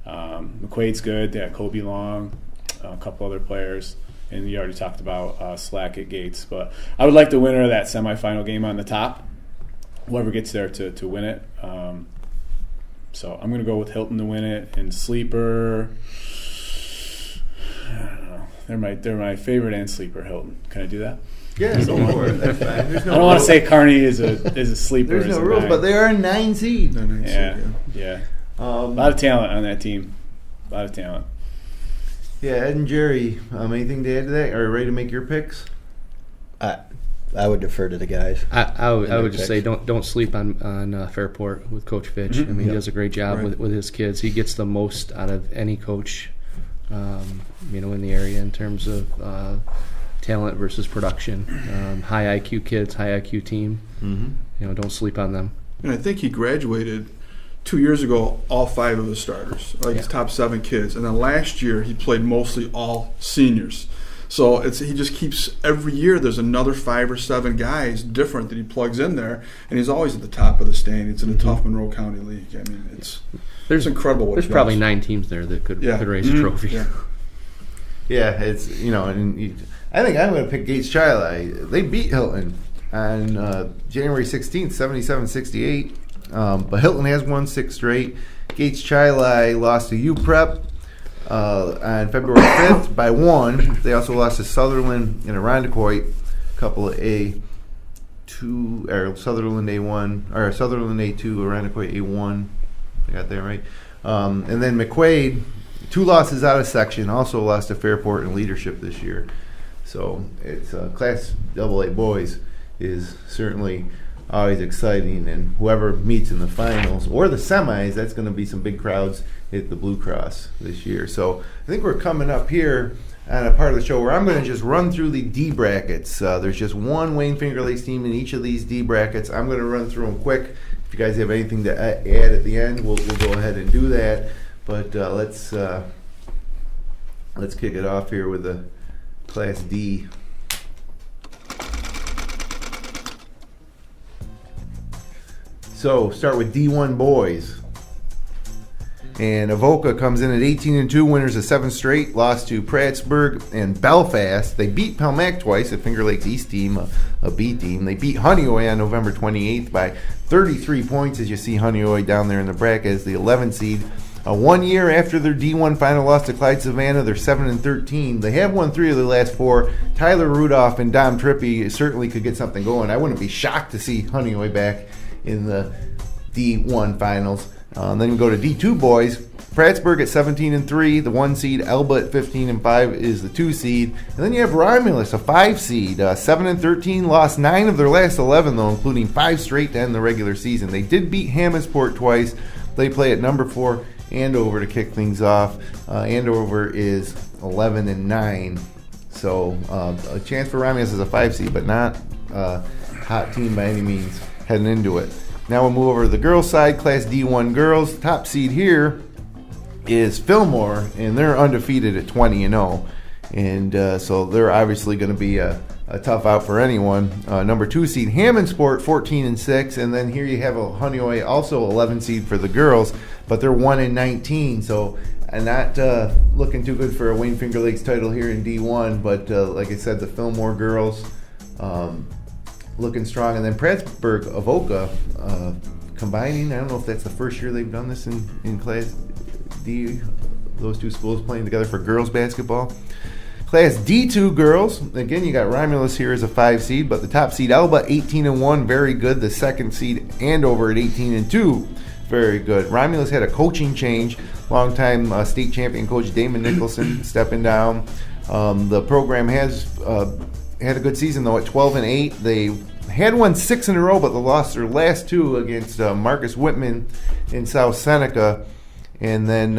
McQuaid's good. They got Kobe Long, a couple other players. And you already talked about Slack at Gates. But I would like the winner of that semifinal game on the top, whoever gets there to win it. So I'm going to go with Hilton to win it. And sleeper, I don't know. They're my favorite and sleeper, Hilton. Can I do that? Yeah, go for it. That's fine. I don't want to say Kearney is a sleeper. There's no rules, but they are a 9 seed. Yeah. A lot of talent on that team. A lot of talent. Yeah, Ed and Jerry, anything to add to that? Are you ready to make your picks? I would defer to the guys. I would just say don't sleep on Fairport with Coach Fitch. Mm-hmm. I mean, he does a great job with his kids. He gets the most out of any coach, in the area in terms of talent versus production. High IQ kids, high IQ team. Mm-hmm. Don't sleep on them. And I think he graduated 2 years ago, all 5 of his starters, his top 7 kids. And then last year, he played mostly all seniors. So he just keeps, every year there's another 5 or 7 guys different that he plugs in there, and he's always at the top of the standings in the tough Monroe County League. I mean, it's incredible what there's he probably does. 9 teams there that could raise a trophy. Yeah, it's, I think I'm going to pick Gates Chili. They beat Hilton on January 16th, 77-68. But Hilton has won 6 straight. Gates Chili lost to UPrep on February 5th by 1. They also lost to Sutherland and Irondequoit, a couple of A2 or Sutherland A1 or Sutherland A2, Irondequoit A1. I got that right. And then McQuaid, 2 losses out of section, also lost to Fairport in leadership this year. So it's Class AA boys is certainly always exciting, and whoever meets in the finals or the semis, that's going to be some big crowds at the Blue Cross this year. So I think we're coming up here on a part of the show where I'm going to just run through the D brackets. There's just one Wayne Finger Lakes team in each of these D brackets. I'm going to run through them quick. If you guys have anything to add at the end, we'll go ahead and do that. But let's kick it off here with the Class D. So start with D1 boys. And Avoca comes in at 18-2, winners of 7 straight, lost to Prattsburg and Belfast. They beat Pelmac twice, a Finger Lakes East team, a B team. They beat Honeoye on November 28th by 33 points, as you see Honeoye down there in the bracket as the 11 seed. 1 year after their D1 final loss to Clyde Savannah, they're 7-13. They have won 3 of their last 4. Tyler Rudolph and Dom Trippi certainly could get something going. I wouldn't be shocked to see Honeoye back in the D1 finals. Then we go to D2 boys. Prattsburg at 17-3, the 1 seed. Elba at 15-5 is the 2 seed. And then you have Romulus, a 5 seed, 7-13, lost 9 of their last 11 though, including 5 straight to end the regular season. They did beat Hammondsport twice. They play at number 4, Andover, to kick things off. Andover is 11-9, so a chance for Romulus as a 5 seed, but not a hot team by any means heading into it. Now we'll move over to the girls' side, Class D1 girls. Top seed here is Fillmore, and they're undefeated at 20-0. And so they're obviously going to be a tough out for anyone. Number 2 seed, Hammondsport, 14-6. And then here you have a Honeoye, also 11 seed for the girls, but they're 1-19. So not looking too good for a Wayne Finger Lakes title here in D1. But like I said, the Fillmore girls looking strong. And then Prattsburg, Avoca combining. I don't know if that's the first year they've done this in Class D, those 2 schools playing together for girls basketball. Class D2 girls, again, you got Romulus here as a 5 seed, but the top seed, Elba, 18-1, very good. The 2nd seed, Andover at 18-2, very good. Romulus had a coaching change. Longtime state champion coach Damon Nicholson stepping down. The program has had a good season, though, at 12-8. They had won 6 in a row, but they lost their last 2 against Marcus Whitman in South Seneca. And then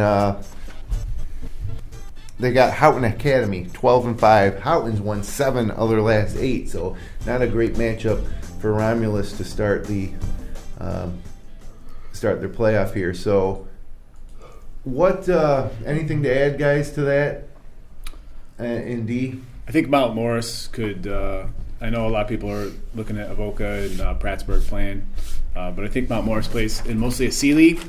they got Houghton Academy, 12-5. Houghton's won 7 of their last 8, so not a great matchup for Romulus to start their playoff here. So, what anything to add, guys, to that in D? I think Mount Morris could. I know a lot of people are looking at Avoca and Prattsburg playing, but I think Mount Morris plays in mostly a C league,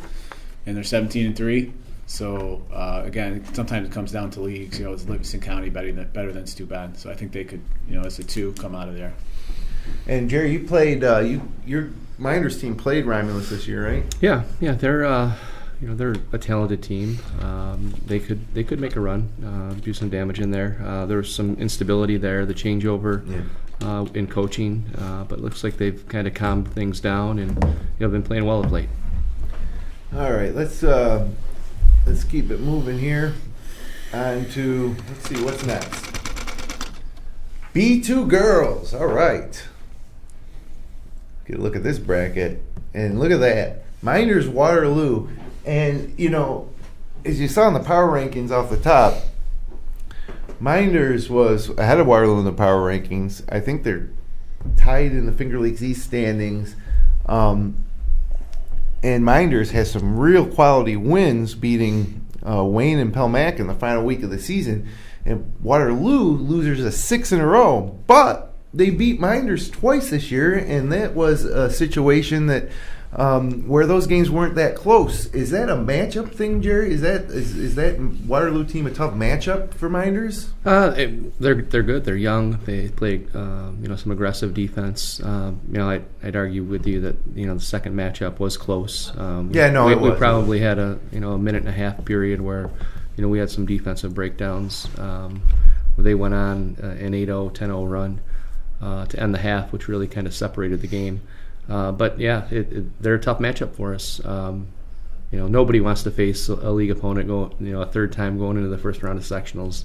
and they're 17-3. So again, sometimes it comes down to leagues. It's Livingston County better than Steuben. So I think they could, as a 2, come out of there. And Jerry, you played. Your Mynderse team played Romulus this year, right? Yeah. They're they're a talented team. They could make a run, do some damage in there. There was some instability there, the changeover in coaching, but it looks like they've kind of calmed things down and been playing well of late. All right, let's keep it moving here. On to, let's see, what's next? B2 girls. All right. Get a look at this bracket, and look at that. Mynderse Waterloo. And, as you saw in the power rankings off the top, Mynderse was ahead of Waterloo in the power rankings. I think they're tied in the Finger Lakes East standings. And Mynderse has some real quality wins, beating Wayne and Pelmac in the final week of the season. And Waterloo, losers of 6 in a row. But they beat Mynderse twice this year, and that was a situation that where those games weren't that close. Is that a matchup thing, Jerry? Is that Waterloo team a tough matchup for Mynderse? They're good. They're young. They play some aggressive defense. I'd argue with you that the second matchup was close. We probably had a minute and a half period where we had some defensive breakdowns. Where they went on an 8-0, 10-0 run to end the half, which really kind of separated the game. They're a tough matchup for us. Nobody wants to face a league opponent a third time going into the first round of sectionals.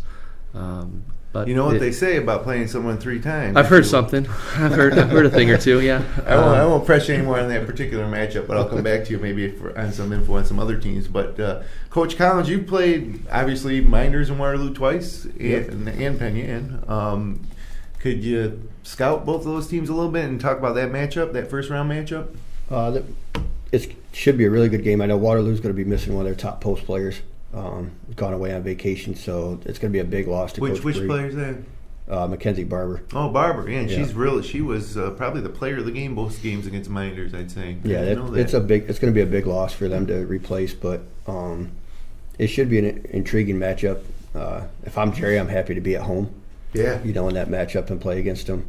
But you know what they say about playing someone 3 times. I've heard something. I've heard a thing or two. Yeah. I won't press you anymore on that particular matchup, but I'll come back to you maybe on some info on some other teams. But Coach Collins, you played obviously Mynderse and Waterloo twice, and Penn. Could you scout both of those teams a little bit and talk about that matchup, that first round matchup? It should be a really good game. I know Waterloo's going to be missing one of their top post players. Gone away on vacation, so it's going to be a big loss to Coach Which Bree. player's that? Mackenzie Barber. Oh, Barber, yeah, and she was probably the player of the game both games against Mynderse, I'd say. Yeah, it's going to be a big loss for them to replace, but it should be an intriguing matchup. If I'm Jerry, I'm happy to be at home. Yeah, in that matchup and play against them.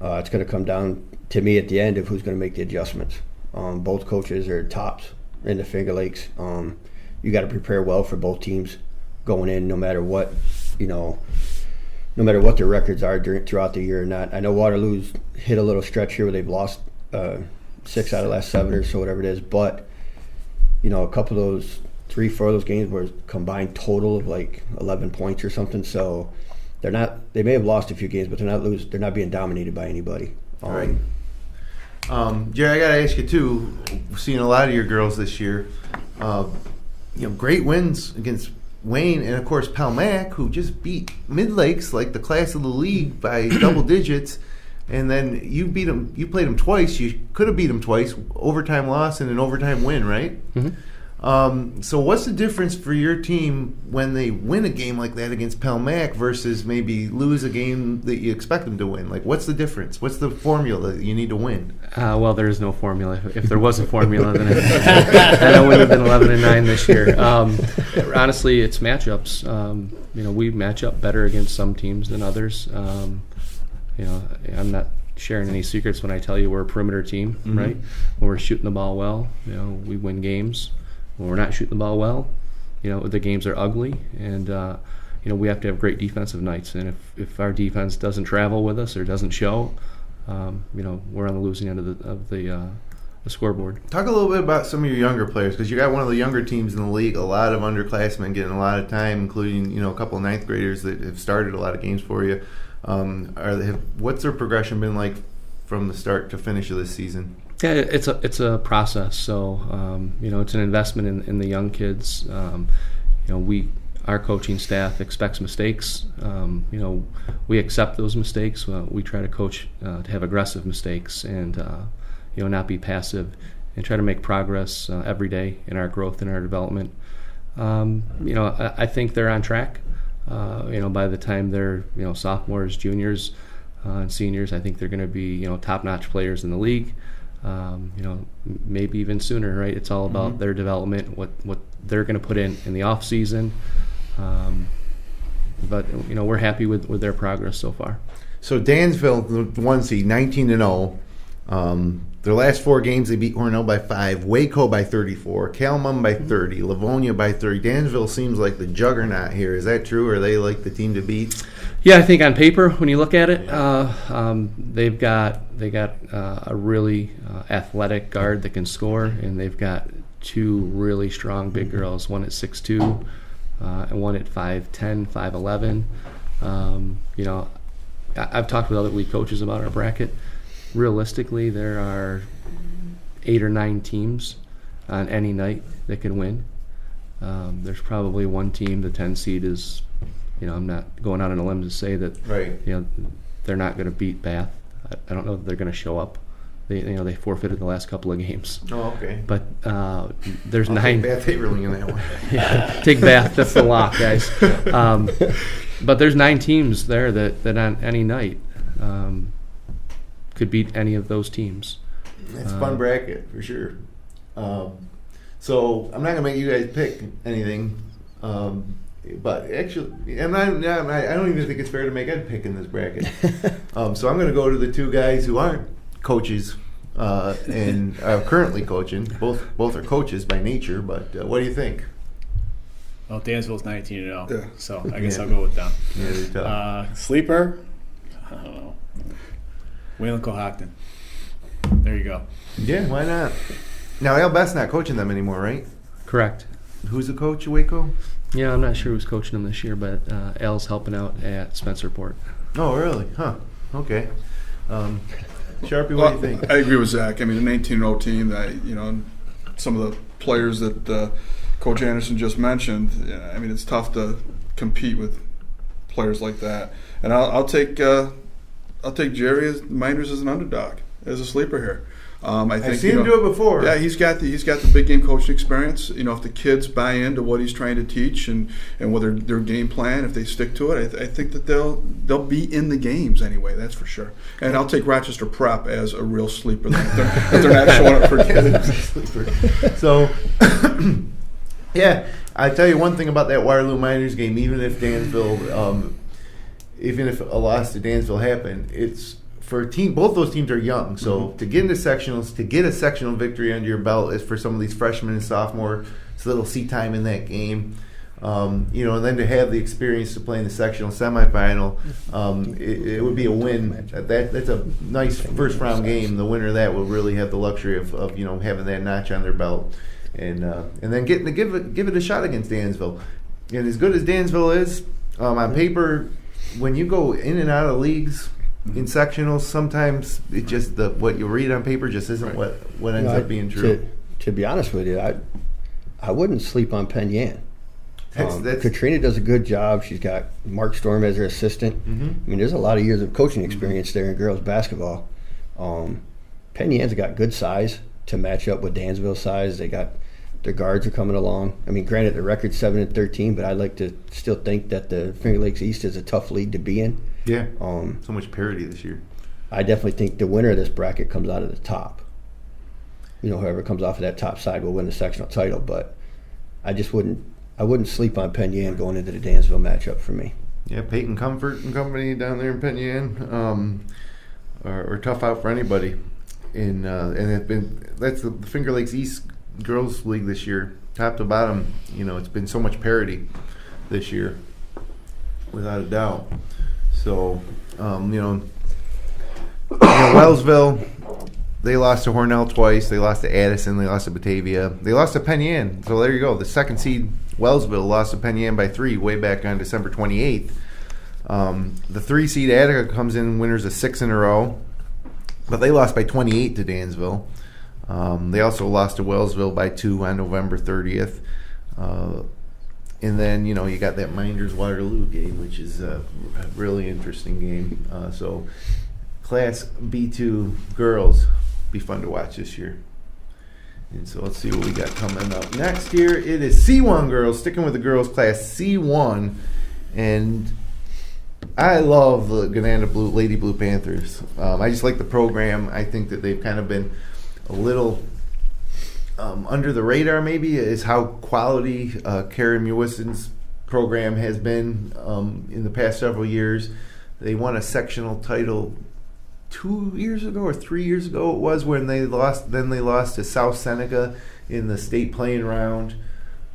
It's going to come down to me at the end of who's going to make the adjustments. Both coaches are tops in the Finger Lakes. You got to prepare well for both teams going in, no matter what their records are throughout the year or not. I know Waterloo's hit a little stretch here where they've lost 6 out of the last 7 or so, whatever it is. But a couple of those 3-4 of those games were combined total of like 11 points or something. So they may have lost a few games, but they're not being dominated by anybody. All right. Jerry, I got to ask you too. We're seeing a lot of your girls this year. Great wins against Wayne and of course Pelmac, who just beat Mid Lakes, like the class of the league, by double digits. And then you beat them. You played them twice. You could have beat them twice. Overtime loss and an overtime win, right? Mm-hmm. So what's the difference for your team when they win a game like that against Pelmac versus maybe lose a game that you expect them to win? Like, what's the difference? What's the formula that you need to win? Well, there is no formula. If there was a formula, then I would have been 11-9 this year. Honestly, it's matchups. We match up better against some teams than others. I'm not sharing any secrets when I tell you we're a perimeter team, mm-hmm. right? When we're shooting the ball well, we win games. When we're not shooting the ball well, the games are ugly, and we have to have great defensive nights. And if our defense doesn't travel with us or doesn't show, we're on the losing end of the scoreboard. Talk a little bit about some of your younger players, because you got one of the younger teams in the league. A lot of underclassmen getting a lot of time, including a couple of ninth graders that have started a lot of games for you. What's their progression been like from the start to finish of this season? Yeah, it's a process. So it's an investment in the young kids. Our coaching staff expects mistakes. We accept those mistakes. We try to coach to have aggressive mistakes and not be passive, and try to make progress every day in our growth and our development. I think they're on track. By the time they're sophomores, juniors, and seniors, I think they're going to be top-notch players in the league. Maybe even sooner, right? It's all about mm-hmm. their development, what they're going to put in the off season. But we're happy with their progress so far. So Dansville, the 1 seed, 19-0. Their last 4 games, they beat Hornell by 5, Waco by 34, Calamum by 30, Livonia by 30. Dansville seems like the juggernaut here. Is that true? Are they like the team to beat? Yeah, I think on paper, when you look at it, they got a really athletic guard that can score, and they've got 2 really strong big girls, one at 6'2", and one at 5'10", 5'11". I've talked with other league coaches about our bracket. Realistically, there are 8 or 9 teams on any night that can win. There's probably one team, the 10 seed, is I'm not going out on a limb to say that Right. they're not going to beat Bath. I don't know that they're going to show up. They forfeited the last couple of games. Oh, okay. But there's I'll 9. take Bath Haverling in that one. Yeah, take Bath. That's the lock, guys. But there's 9 teams there that on any night could beat any of those teams. It's a fun bracket for sure. So I'm not gonna make you guys pick anything, but actually, and I don't even think it's fair to make Ed pick in this bracket. So I'm gonna go to the 2 guys who aren't coaches and are currently coaching. Both are coaches by nature, but what do you think? Well, Dansville's 19-0, Yeah. so I guess I'll go with them. Yeah, they're tough. Sleeper, I don't know. Wayland Cohocton. There you go. Yeah, why not? Now Al Best's not coaching them anymore, right? Correct. Who's the coach at Waco? Yeah, I'm not sure who's coaching them this year, but Al's helping out at Spencerport. Oh, really? Huh. Okay. Sharpie, what Well, do you think? I agree with Zach. I mean, the 19-0 team, some of the players that Coach Anderson just mentioned, I mean, it's tough to compete with players like that. And I'll take Jerry Mynderse as an underdog, as a sleeper here. I think, I've seen him do it before. Yeah, he's got the big game coaching experience. If the kids buy into what he's trying to teach and whether their game plan, if they stick to it, I think that they'll be in the games anyway. That's for sure. And I'll take Rochester Prep as a real sleeper. If they're not showing up for games. So, yeah, I tell you one thing about that Waterloo Miners game. Even if a loss to Dansville happened, it's for a team. Both those teams are young, so to get into sectionals, to get a sectional victory under your belt is for some of these freshmen and sophomores. So they'll see time in that game, and then to have the experience to play in the sectional semifinal, it would be a win. That's a nice first round game. The winner of that will really have the luxury of having that notch on their belt, and then getting to give it a shot against Dansville. And as good as Dansville is on paper, when you go in and out of leagues in sectionals, sometimes it just what you read on paper just isn't what ends up being true. To be honest with you, I wouldn't sleep on Penn Yan. That's Katrina does a good job. She's got Mark Storm as her assistant. I mean, there's a lot of years of coaching experience there in girls basketball. Penn Yan's got good size to match up with Dansville's size. They got their guards are coming along. I mean, granted, the record's 7-13, but I'd like to still think that the Finger Lakes East is a tough league to be in. Yeah. So much parity this year. I definitely think the winner of this bracket comes out of the top. Whoever comes off of that top side will win the sectional title. But I wouldn't sleep on Penn Yan going into the Dansville matchup for me. Yeah, Peyton Comfort and company down there in Penn Yan are tough out for anybody. And that's the Finger Lakes East Girls League this year, top to bottom. It's been so much parity this year, without a doubt. So, Wellsville, they lost to Hornell twice. They lost to Addison. They lost to Batavia. They lost to Penn Yan. So there you go. The second seed Wellsville lost to Penn Yan by 3 way back on December 28th. The 3 seed Attica comes in winners of 6 in a row, but they lost by 28 to Dansville. They also lost to Wellsville by 2 on November 30th. And then, you got that Mynderse Waterloo game, which is a really interesting game. So Class B2 girls be fun to watch this year. And so let's see what we got coming up next here. It is C1 girls, sticking with the girls class C1. And I love the Gananda Lady Blue Panthers. I just like the program. I think that they've kind of been a little under the radar, maybe, is how quality Karen Mewison's program has been in the past several years. They won a sectional title 2 years ago or 3 years ago it was, when they lost. Then they lost to South Seneca in the state playing round.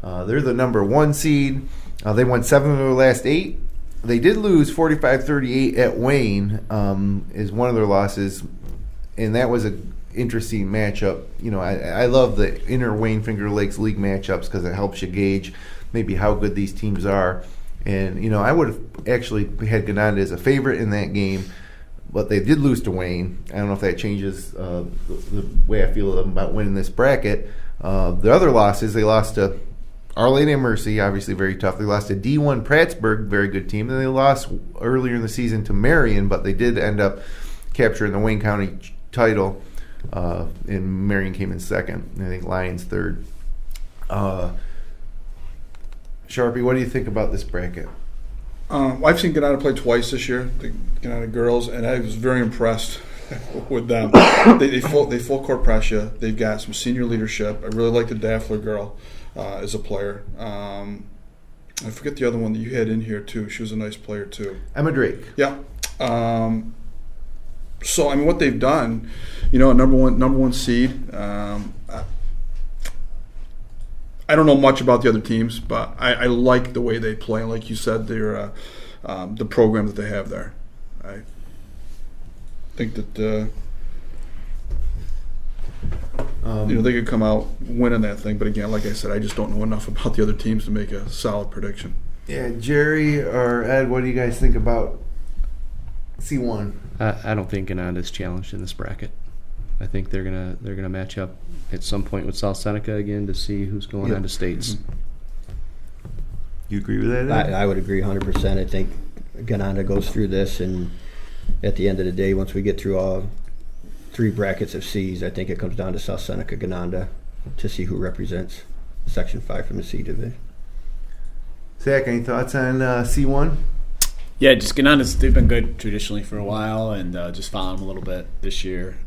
They're the number 1 seed. They won 7 of their last 8. They did lose 45-38 at Wayne, is one of their losses, and that was a interesting matchup. I love the inner Wayne Finger Lakes League matchups because it helps you gauge maybe how good these teams are. And I would have actually had Gananda as a favorite in that game, but they did lose to Wayne. I don't know if that changes the way I feel about winning this bracket. The other losses, they lost to Our Lady of Mercy, obviously very tough. They lost to D1 Prattsburgh, very good team. And they lost earlier in the season to Marion, but they did end up capturing the Wayne County title. And Marion came in second. I think Lions third. Sharpie, what do you think about this bracket? I've seen Geneva play twice this year, the Geneva girls, and I was very impressed with them. They full court press you. They've got some senior leadership. I really like the Daffler girl as a player. I forget the other one that you had in here too. She was a nice player too. Emma Drake. Yeah. So I mean, what they've done, number one seed. I don't know much about the other teams, but I like the way they play. And like you said, they're the program that they have there. I think that they could come out winning that thing. But again, like I said, I just don't know enough about the other teams to make a solid prediction. Yeah, Jerry or Ed, what do you guys think about C1? I don't think Geneva is challenged in this bracket. I think they're gonna match up at some point with South Seneca again to see who's going on to states. Mm-hmm. You agree with that, Ed? I would agree 100%. I think Geneva goes through this, and at the end of the day, once we get through all 3 brackets of C's, I think it comes down to South Seneca, Geneva to see who represents Section 5 from the C division. Zac, any thoughts on C1? Yeah, just Geneva's, they've been good traditionally for a while, and just following them a little bit this year.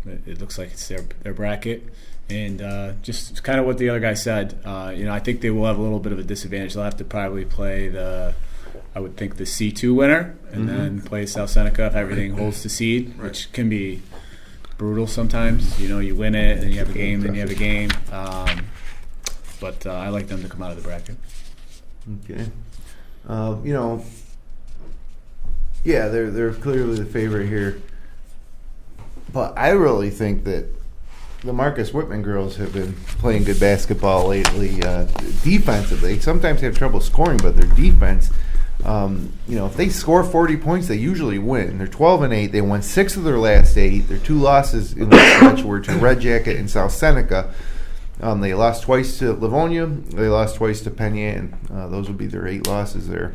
It looks like it's their bracket. And just kind of what the other guy said, I think they will have a little bit of a disadvantage. They'll have to probably play the C2 winner and then play South Seneca if everything holds to seed, which can be brutal sometimes. You win it, and you have a game, then you have a game. But I like them to come out of the bracket. Okay. Yeah, they're clearly the favorite here. But I really think that the Marcus Whitman girls have been playing good basketball lately. Defensively, sometimes they have trouble scoring, but their defense, if they score 40 points, they usually win. They're 12-8. They won 6 of their last 8. Their 2 losses in the stretch were to Red Jacket and South Seneca. They lost twice to Livonia. They lost twice to Penn. Those would be their 8 losses there.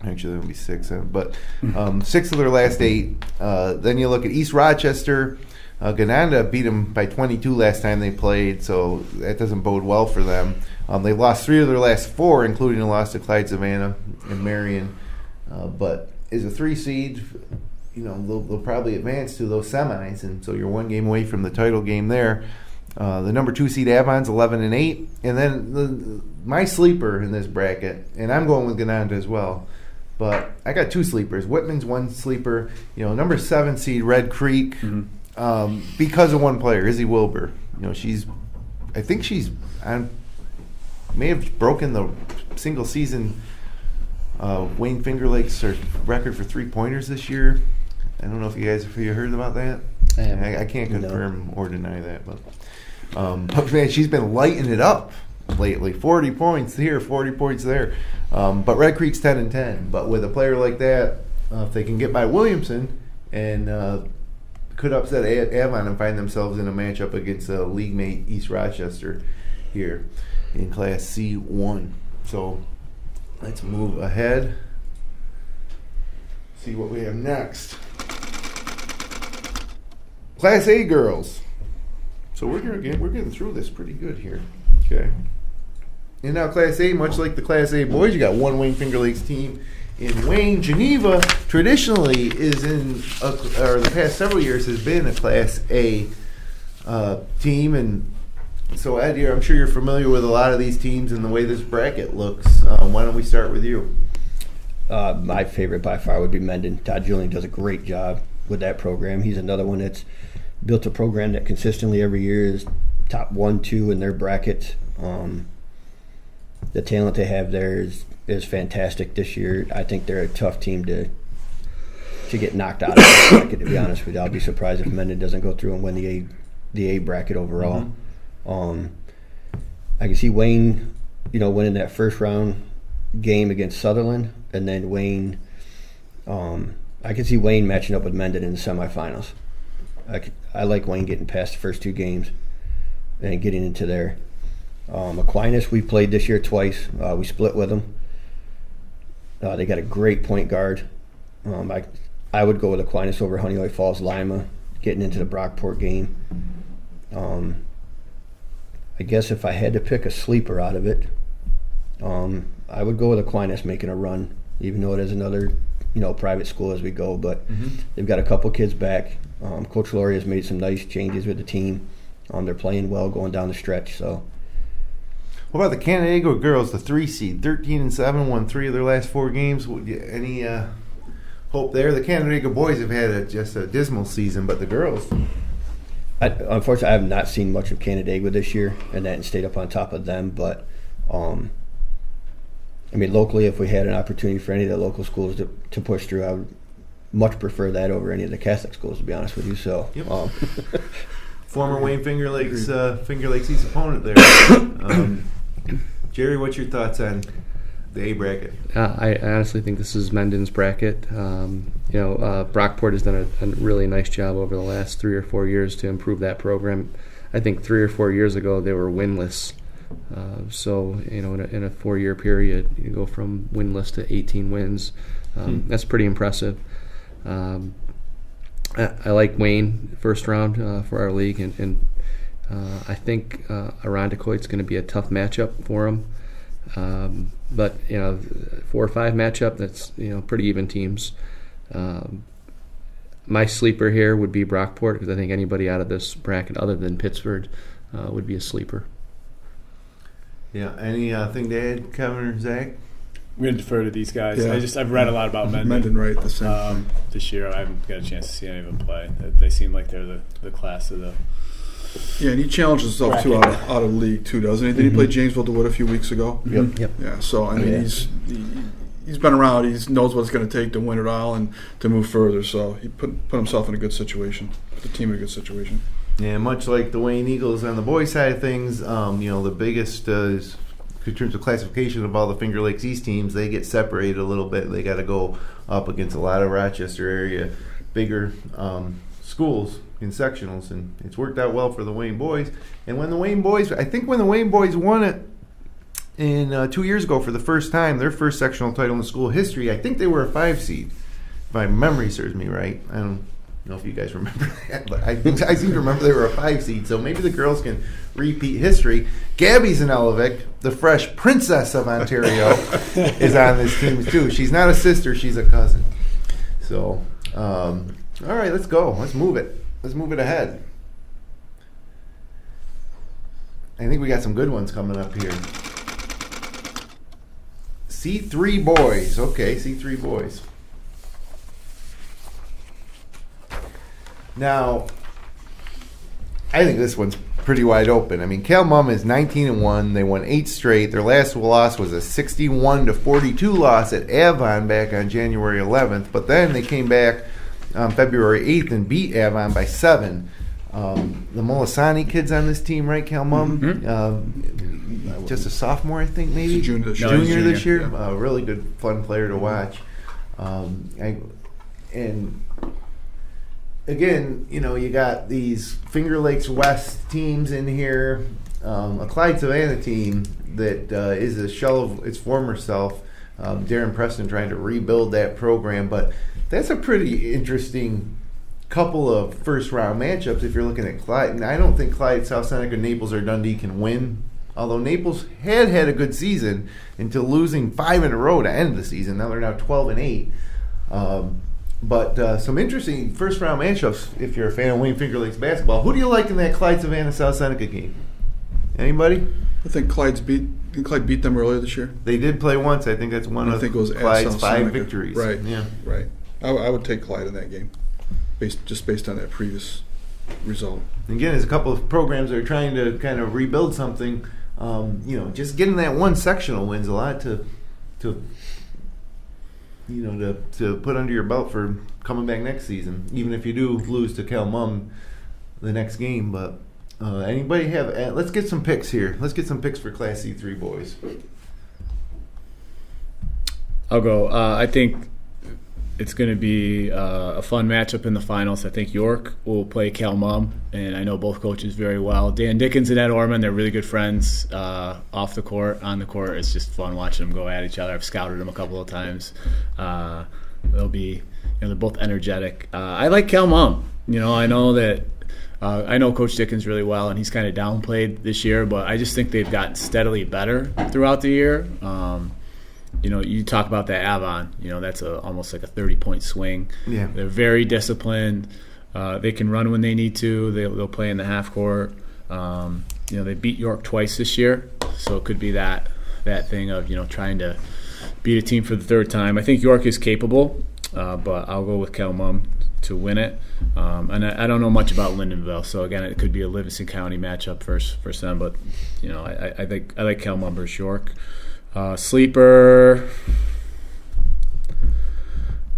Actually, there would be 6, but 6 of their last 8. Then you look at East Rochester. Geneva beat them by 22 last time they played, so that doesn't bode well for them. They lost 3 of their last 4, including a loss to Clyde Savannah and Marion. But as a 3 seed, they'll probably advance to those semis, and so you're 1 game away from the title game there. The number 2 seed Avon's 11-8, and then my sleeper in this bracket, and I'm going with Geneva as well. But I got 2 sleepers. Whitman's 1 sleeper. Number 7 seed Red Creek, because of 1 player, Izzy Wilbur. I think she's may have broken the single season Wayne Finger Lakes record for 3-pointers this year. I don't know if you guys have heard about that. I can't confirm or deny that, but man, she's been lighting it up lately. 40 points here, 40 points there. But Red Creek's 10-10. But with a player like that, if they can get by Williamson and could upset Avon and find themselves in a matchup against a league mate East Rochester here in Class C1. So let's move ahead. See what we have next. Class A girls. So we're getting through this pretty good here. Okay. And now Class A, much like the Class A boys, you got 1 Wayne Finger Lakes team in Wayne. Geneva traditionally is or the past several years has been a Class A team. And so Ed, I'm sure you're familiar with a lot of these teams and the way this bracket looks. Why don't we start with you? My favorite by far would be Mendon. Todd Julian does a great job with that program. He's another one that's built a program that consistently every year is top 1, 2 in their bracket. The talent they have there is fantastic this year. I think they're a tough team to get knocked out of the bracket, to be honest with you. I'll be surprised if Mendon doesn't go through and win the A bracket overall. I can see Wayne, winning that first round game against Sutherland, and then Wayne, I can see Wayne matching up with Mendon in the semifinals. I like Wayne getting past the first 2 games and getting into there. Aquinas, we played this year twice. We split with them. They got a great point guard. I would go with Aquinas over Honeoye Falls Lima, getting into the Brockport game. I guess if I had to pick a sleeper out of it, I would go with Aquinas making a run, even though it is another, private school as we go. But they've got a couple kids back. Coach Laurie has made some nice changes with the team. They're playing well going down the stretch. So, what about the Canandaigua girls, the 3 seed, 13-7, won 3 of their last 4 games? Any hope there? The Canandaigua boys have had just a dismal season, but the girls. Unfortunately, I have not seen much of Canandaigua this year, and that stayed up on top of them. But locally, if we had an opportunity for any of the local schools to push through, I would much prefer that over any of the Catholic schools, to be honest with you. So, yep. Former Wayne Finger Lakes East opponent there. Jerry, what's your thoughts on the A bracket? I honestly think this is Menden's bracket. Brockport has done a really nice job over the last 3 or 4 years to improve that program. I think 3 or 4 years ago they were winless. In a 4-year period, you go from winless to 18 wins. That's pretty impressive. I like Wayne first round for our league, and I think Irondequoit's going to be a tough matchup for him. But 4 or 5 matchup, that's pretty even teams. My sleeper here would be Brockport, because I think anybody out of this bracket other than Pittsford would be a sleeper. Yeah. Anything to add, Kevin or Zach? I'm going to defer to these guys. Yeah. I've read a lot about Menden. Menden, right? The same. This year, I haven't got a chance to see any of them play. They seem like they're the class of the. Yeah, and he challenges himself too out of league too, doesn't he? Did he play Jamesville DeWitt a few weeks ago? Yep. Yeah. So he's been around. He knows what it's going to take to win it all and to move further. So he put himself in a good situation. Put the team in a good situation. Yeah, much like the Wayne Eagles on the boys' side of things, the biggest is in terms of classification of all the Finger Lakes East teams, they get separated a little bit. They got to go up against a lot of Rochester area bigger schools in sectionals, and it's worked out well for the Wayne boys. And when the Wayne boys won it in 2 years ago for the first time, their first sectional title in school history, I think they were a 5 seed, if my memory serves me right. I don't know if you guys remember that, but I seem to remember they were a 5 seed, so maybe the girls can repeat history. Gabby Zanelovic, the fresh princess of Ontario, is on this team too. She's not a sister, she's a cousin. So, all right, let's go. Let's move it. Let's move it ahead. I think we got some good ones coming up here. C3 boys. Okay, C3 boys. Now, I think this one's pretty wide open. I mean, Cal Mum is 19-1. They won 8 straight. Their last loss was a 61-42 loss at Avon back on January 11th. But then they came back on February 8th and beat Avon by 7. The Molisani kids on this team, right, Cal Mum? Mm-hmm. Just a sophomore, I think, maybe? Junior this year. Yeah. Really good, fun player to watch. Again, you got these Finger Lakes West teams in here, a Clyde Savannah team that is a shell of its former self. Darren Preston trying to rebuild that program, but that's a pretty interesting couple of first-round matchups if you're looking at Clyde. And I don't think Clyde, South Seneca, Naples, or Dundee can win, although Naples had a good season until losing 5 in a row to end the season. Now they're 12-8. But some interesting first-round matchups if you're a fan of Wayne Finger Lakes basketball. Who do you like in that Clyde Savannah South Seneca game? Anybody? I think Clyde beat them earlier this year. They did play once. I think that's one of Clyde's 5 victories. Right. Yeah. Right. I would take Clyde in that game, based on that previous result. Again, there's a couple of programs that are trying to kind of rebuild something. Just getting that one sectional wins a lot to put under your belt for coming back next season, even if you do lose to Cal Mum the next game. But anybody have? Let's get some picks here. Let's get some picks for Class C3 boys. I'll go. I think it's going to be a fun matchup in the finals. I think York will play Cal Mum, and I know both coaches very well. Dan Dickens and Ed Orman, they're really good friends off the court. On the court, it's just fun watching them go at each other. I've scouted them a couple of times. They'll be, they're both energetic. I like Cal Mum. I know that I know Coach Dickens really well, and he's kind of downplayed this year, but I just think they've gotten steadily better throughout the year. You talk about that Avon. That's almost like a 30-point swing. Yeah. They're very disciplined. They can run when they need to. They'll play in the half court. They beat York twice this year, so it could be that thing of trying to beat a team for the third time. I think York is capable, but I'll go with Cal Mum to win it. And I don't know much about Lyndonville, so again, it could be a Livingston County matchup for them. But I think I like Cal Mum versus York. Sleeper,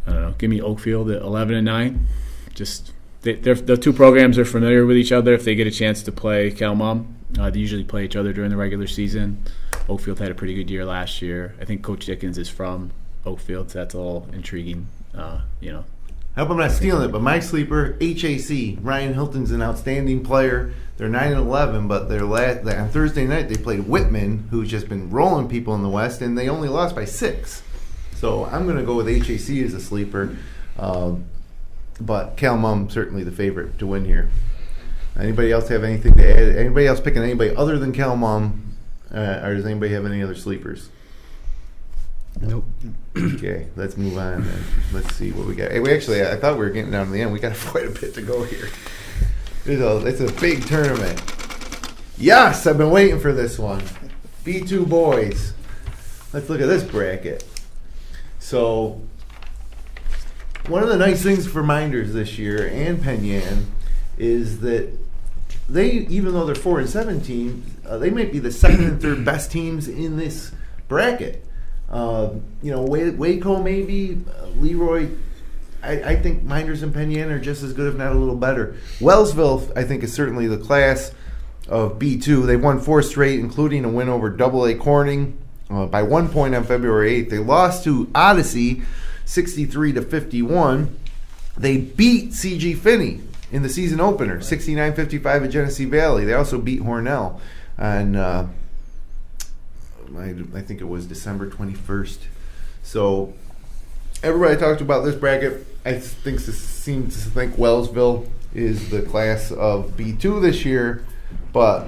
I don't know. Give me Oakfield at 11-9. Just the two programs are familiar with each other. If they get a chance to play Cal Mum, they usually play each other during the regular season. Oakfield had a pretty good year last year. I think Coach Dickens is from Oakfield, so that's a little intriguing. I hope I'm not stealing it, but my sleeper, HAC. Ryan Hilton's an outstanding player. They're 9-11, but on Thursday night they played Whitman, who's just been rolling people in the West, and they only lost by 6. So I'm going to go with HAC as a sleeper. But Cal Mum certainly the favorite to win here. Anybody else have anything to add? Anybody else picking anybody other than Cal Mum? Or does anybody have any other sleepers? Nope. Okay, let's move on then. Let's see what we got. Hey, I thought we were getting down to the end. We got quite a bit to go here. It's a big tournament. Yes, I've been waiting for this one. B2 boys. Let's look at this bracket. So, one of the nice things for Mynderse this year and Penn Yan is that they, even though they're 4-7 teams, they might be the second and third best teams in this bracket. Waco maybe, Leroy. I think Mynderse and Penn Yan are just as good, if not a little better. Wellsville, I think, is certainly the class of B2. They won 4 straight, including a win over AA Corning by 1 point on February 8th. They lost to Odyssey 63-51. They beat CG Finney in the season opener, 69-55 at Genesee Valley. They also beat Hornell on I think it was December 21st. So everybody talked about this bracket. I seem to think Wellsville is the class of B2 this year, but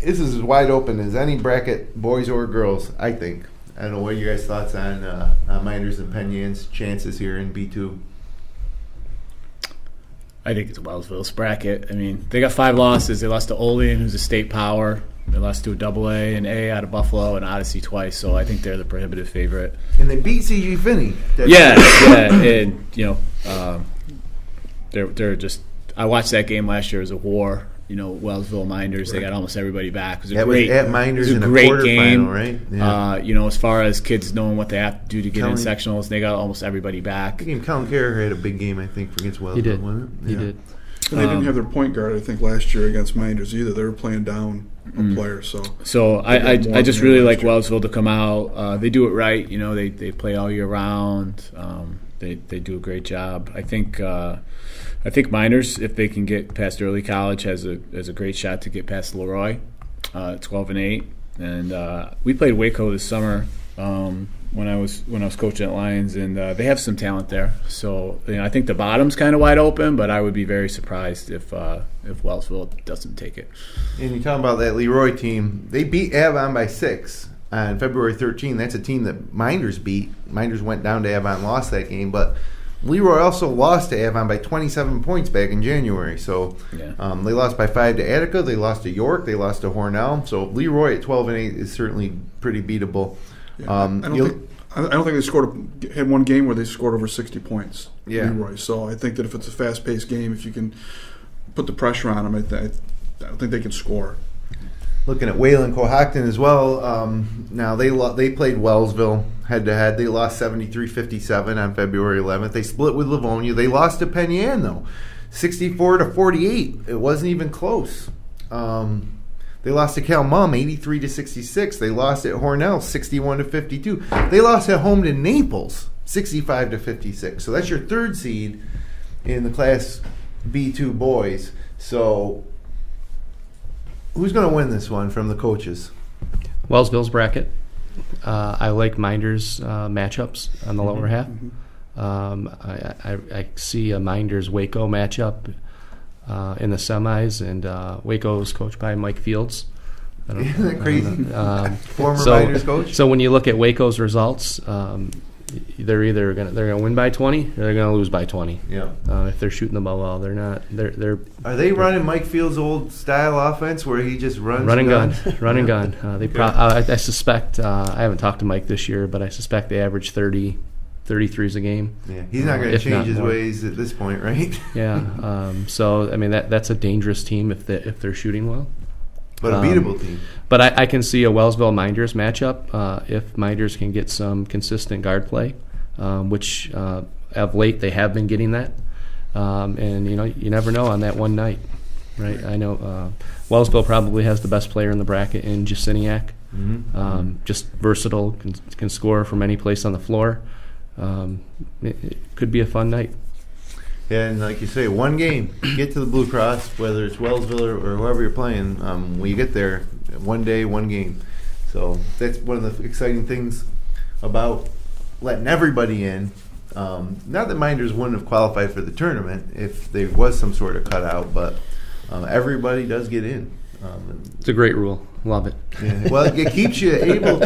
this is as wide open as any bracket, boys or girls, I think. I don't know, what are your guys' thoughts on Mynderse and Penn Yan's chances here in B2? I think it's Wellsville's bracket. I mean, they got 5 losses. They lost to Olean, who's a state power. They lost to a AA and A out of Buffalo and Odyssey twice, so I think they're the prohibitive favorite. And they beat CG Finney. And they're just. I watched that game last year as a war. Wellsville Mynderse, right. They got almost everybody back. It was a great at Mynderse in a great quarterfinal, game, right? Yeah. As far as kids knowing what they have to do to get in sectionals, they got almost everybody back. I think Colin Carrer had a big game, I think, against Wellsville. He did. Wasn't it? He did. And they didn't have their point guard, I think, last year against Mynderse either. They were playing down a player. So I just really like Wellsville to come out. They do it right. They play all year round. They do a great job. I think Mynderse, if they can get past early college, has a great shot to get past Leroy, 12-8. And we played Waco this summer when I was coaching at Lions, and they have some talent there. So I think the bottom's kind of wide open, but I would be very surprised if Wellsville doesn't take it. And you talking about that Leroy team? They beat Avon by 6 on February 13th. That's a team that Mynderse beat. Mynderse went down to Avon, lost that game, but Leroy also lost to Avon by 27 points back in January. So yeah. They lost by 5 to Attica. They lost to York. They lost to Hornell. So Leroy at 12-8 is certainly pretty beatable. Yeah, I don't think they had one game where they scored over 60 points. Yeah. Leroy. So I think that if it's a fast-paced game, if you can put the pressure on them, I don't think they can score. Looking at Wayland Cohocton as well. Now they played Wellsville head-to-head. They lost 73-57 on February 11th. They split with Livonia. They lost to Penn Yan, though, 64-48. It wasn't even close. They lost to Cal Mum 83-66. They lost at Hornell 61-52. They lost at home to Naples 65-56. So that's your third seed in the Class B2 boys. So who's going to win this one from the coaches? Wellsville's bracket. I like Mynderse matchups on the lower half. I see a Mynderse-Waco matchup in the semis, and Waco's coached by Mike Fields. Isn't that crazy? Former so, Mynderse coach? So when you look at Waco's results, they're either gonna win by 20 or they're gonna lose by 20. Yeah. If they're shooting the ball well, they're not. Are they running Mike Fields' old style offense where he just runs? Run and gun. I suspect. I haven't talked to Mike this year, but I suspect they average 33s a game. Yeah, he's not going to change his ways at this point, right? Yeah. So I mean that's a dangerous team if they're shooting well. But a beatable team. But I can see a Wellsville-Mynderse matchup if Mynderse can get some consistent guard play, which of late they have been getting that. And you never know on that one night, right? I know Wellsville probably has the best player in the bracket in Sinicropi. Just versatile, can score from any place on the floor. It could be a fun night. And like you say, one game, get to the Blue Cross, whether it's Wellsville or whoever you're playing. When you get there, one day, one game. So that's one of the exciting things about letting everybody in. Not that Mynderse wouldn't have qualified for the tournament if there was some sort of cutout, but everybody does get in. It's a great rule. Love it. Yeah. Well, it keeps you able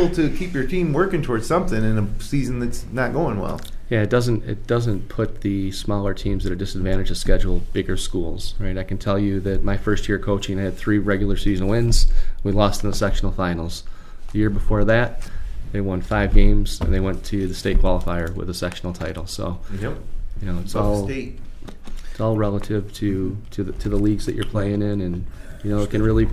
to keep your team working towards something in a season that's not going well. Yeah, it doesn't put the smaller teams at a disadvantage to schedule bigger schools, right? I can tell you that my first year coaching, I had 3 regular season wins. We lost in the sectional finals. The year before that, they won 5 games and they went to the state qualifier with a sectional title. So, it's all relative to the leagues that you're playing in, and it can really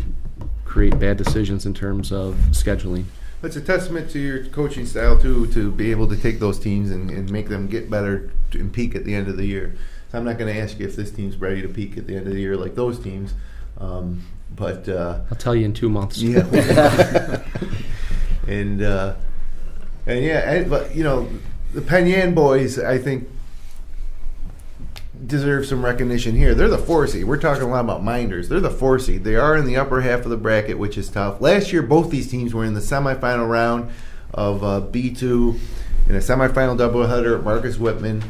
create bad decisions in terms of scheduling. It's a testament to your coaching style, too, to be able to take those teams and make them get better and peak at the end of the year. So I'm not going to ask you if this team's ready to peak at the end of the year like those teams. But I'll tell you in 2 months. Yeah. But the Penyan boys, I think, deserve some recognition here. They're the 4 seed. We're talking a lot about Mynderse. They're the 4 seed. They are in the upper half of the bracket, which is tough. Last year, both these teams were in the semifinal round of B2 in a semifinal doubleheader at Marcus Whitman.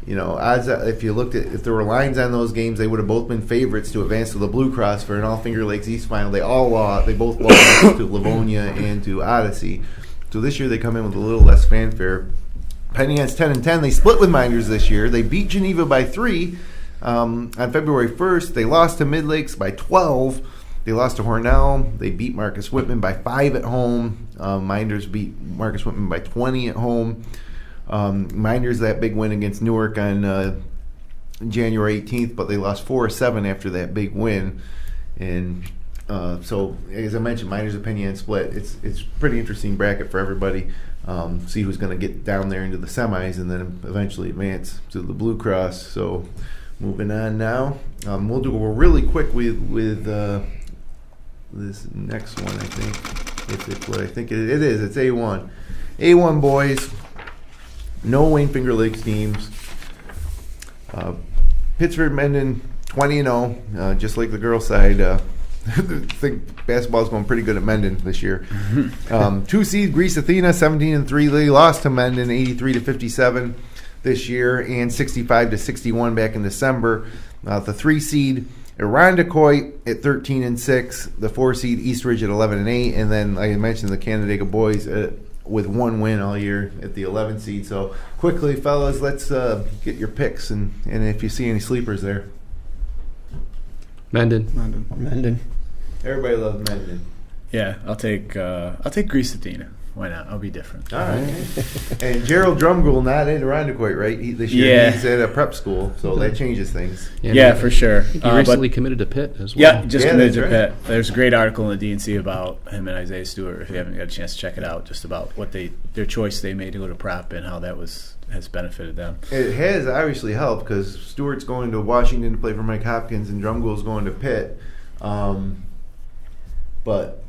Odds if there were lines on those games, they would have both been favorites to advance to the Blue Cross for an All Finger Lakes East final. They both lost to Livonia and to Odyssey. So this year they come in with a little less fanfare. Penyan's 10-10. They split with Mynderse this year. They beat Geneva by 3 on February 1st. They lost to Mid-Lakes by 12. They lost to Hornell. They beat Marcus Whitman by 5 at home. Mynderse beat Marcus Whitman by 20 at home. Mynderse that big win against Newark on January 18th, but they lost 4-7 after that big win. And so, as I mentioned, Mynderse and Penyan split. It's a pretty interesting bracket for everybody. See who's going to get down there into the semis and then eventually advance to the Blue Cross. So moving on now. We'll do really quick with this next one, I think. If it's what I think it is. It's A1. A1 boys. No Wayne Finger Lakes teams. Pittsford Mendon 20-0, just like the girls' side. I think basketball's going pretty good at Mendon this year. 2 seed Greece Athena 17-3. They lost to Mendon 83-57 this year and 65-61 back in December. The 3 seed Irondequoit at 13-6. The 4 seed Eastridge at 11-8, and then like I mentioned the Canandaigua boys with 1 win all year at the 11 seed. So quickly, fellas, let's get your picks and if you see any sleepers there. Mendon. Everybody loves Mendon. Yeah, I'll take Greece Athena. Why not? I'll be different. All right. And Gerald Drumgoole not at Irondequoit, right? This year he's at a prep school, so that changes things. Yeah, for sure. He recently committed to Pitt as well. Yeah, just committed to Pitt. There's a great article in the DNC about him and Isaiah Stewart. If you haven't got a chance to check it out, just about what their choice they made to go to prep and how that has benefited them. It has obviously helped because Stewart's going to Washington to play for Mike Hopkins and Drumgoole's going to Pitt. But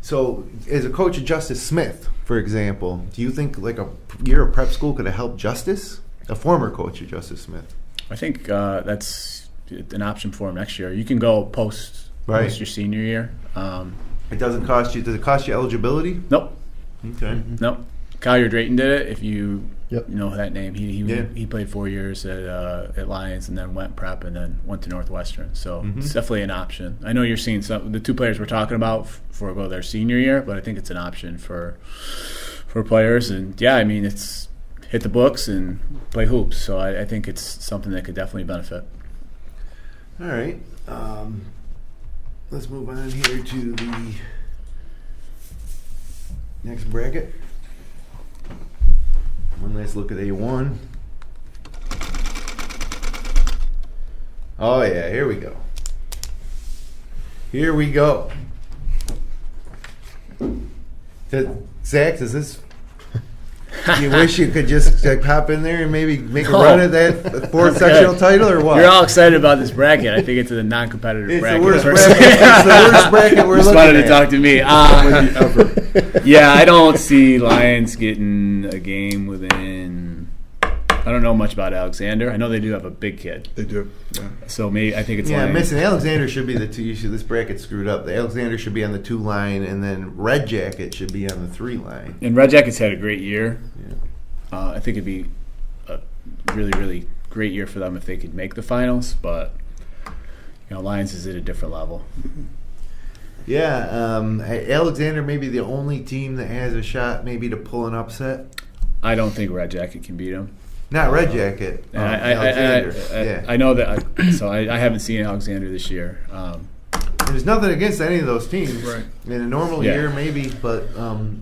So, as a coach of Justice Smith, for example, do you think like a year of prep school could have helped Justice? A former coach of Justice Smith. I think that's an option for him next year. You can go post your senior year. It doesn't cost you. Does it cost you eligibility? Nope. Okay. Nope. Kyle Drayton did it. If you Yep. know that name, he played 4 years at Lions and then went prep and then went to Northwestern. So it's definitely an option. I know you're seeing the two players we're talking about forego their senior year, but I think it's an option for players. And yeah, I mean it's hit the books and play hoops. So I think it's something that could definitely benefit. All right. Let's move on here to the next bracket. One last look at A1. Oh, yeah, here we go. Here we go. Zach, does this... You wish you could just hop in there and maybe make a run at that fourth sectional title, or what? You're all excited about this bracket. I think it's a non-competitive bracket. It's the worst bracket we're just looking wanted at. to talk to me. Yeah, I don't see Lions getting a game within. I don't know much about Alexander. I know they do have a big kid. They do. Yeah. So maybe I think it's Yeah, Lions. missing Alexander should be the 2. This bracket's screwed up. The Alexander should be on the 2 line, and then Red Jacket should be on the 3 line. And Red Jackets had a great year. Yeah. I think it'd be a really, really great year for them if they could make the finals. But Lions is at a different level. Yeah, Alexander may be the only team that has a shot maybe to pull an upset. I don't think Red Jacket can beat them. Not Red Jacket. Alexander. I know that. I haven't seen Alexander this year. There's nothing against any of those teams. Right. In a normal year, maybe, but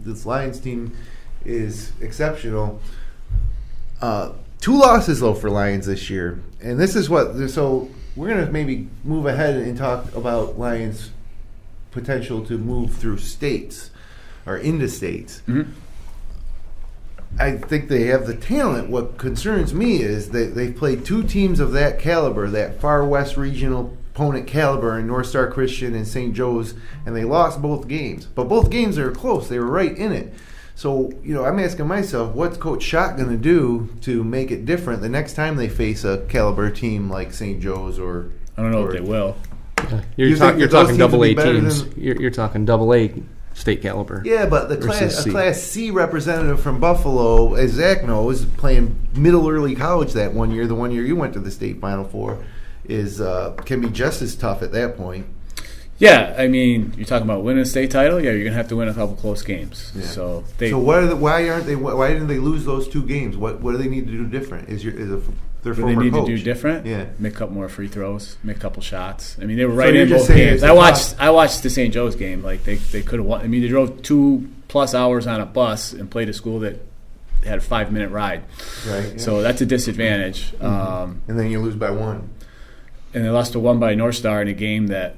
this Lions team is exceptional. 2 losses, though, for Lions this year. And this is what... So we're going to maybe move ahead and talk about Lions' potential to move through states or into states. Mm-hmm. I think they have the talent. What concerns me is that they've played 2 teams of that caliber, that far west regional opponent caliber in North Star Christian and St. Joe's, and they lost both games. But both games are close. They were right in it. So, I'm asking myself, what's Coach Schott going to do to make it different the next time they face a caliber team like St. Joe's or... I don't know if they will. You're talking double A teams. You're talking double A state caliber. Yeah, but a Class C representative from Buffalo, as Zach knows, playing middle early college that 1 year, the 1 year you went to the state final for, can be just as tough at that point. Yeah, I mean, you're talking about winning a state title. Yeah, you're gonna have to win a couple close games. Yeah. So why didn't they lose those 2 games? What do they need to do different? Their what former they need coach. to do different? Yeah, make a couple more free throws, make a couple shots. I mean, they were right in both games. I watched the St. Joe's game. Like they could have won. I mean, they drove 2+ hours on a bus and played a school that had a 5-minute ride. Right. Yeah. So that's a disadvantage. Mm-hmm. And then you lose by 1. And they lost to 1 by North Star in a game that,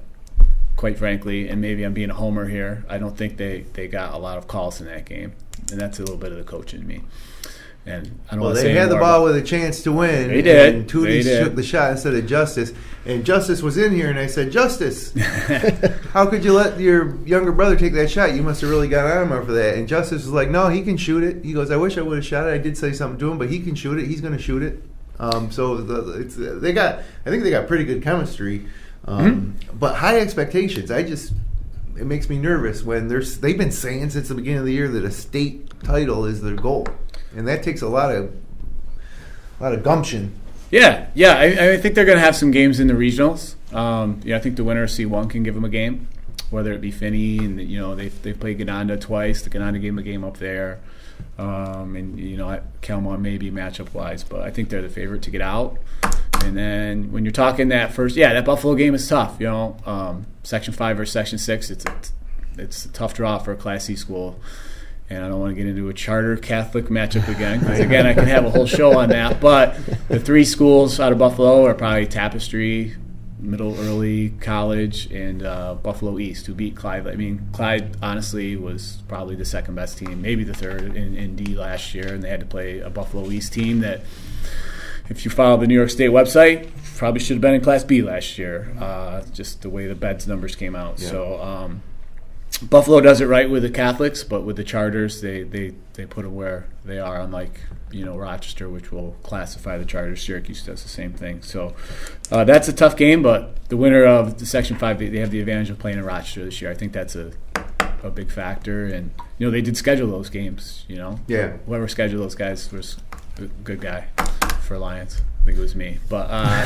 quite frankly, and maybe I'm being a homer here, I don't think they got a lot of calls in that game, and that's a little bit of the coach in me. And I don't want to say they had anymore, the ball with a chance to win. They did. And Tootie took the shot instead of Justice. And Justice was in here, and I said, Justice, how could you let your younger brother take that shot? You must have really got on him for that. And Justice was like, no, he can shoot it. He goes, I wish I would have shot it. I did say something to him, but he can shoot it. He's going to shoot it. I think they got pretty good chemistry. But high expectations. It makes me nervous when they've been saying since the beginning of the year that a state title is their goal, and that takes a lot of gumption. Yeah. I think they're going to have some games in the regionals. I think the winner of C1 can give them a game, whether it be Finney and they played Geneva twice. The Geneva gave them a game up there, and Calmont maybe matchup wise, but I think they're the favorite to get out. And then when you're talking that Buffalo game is tough. Section 5 or Section 6, it's a tough draw for a Class C school. And I don't want to get into a charter Catholic matchup again, because again I can have a whole show on that. But the 3 schools out of Buffalo are probably Tapestry, Middle Early College, and Buffalo East, who beat Clyde. I mean, Clyde honestly was probably the second best team, maybe the third in D last year, and they had to play a Buffalo East team that, if you follow the New York State website, probably should have been in Class B last year, just the way the beds numbers came out. Yeah. So Buffalo does it right with the Catholics, but with the Charters, they put them where they are, unlike Rochester, which will classify the Charters. Syracuse does the same thing. So that's a tough game, but the winner of the Section 5, they have the advantage of playing in Rochester this year. I think that's a big factor, and they did schedule those games. Yeah. Whoever scheduled those guys was a good guy for Lions. I think it was me, but I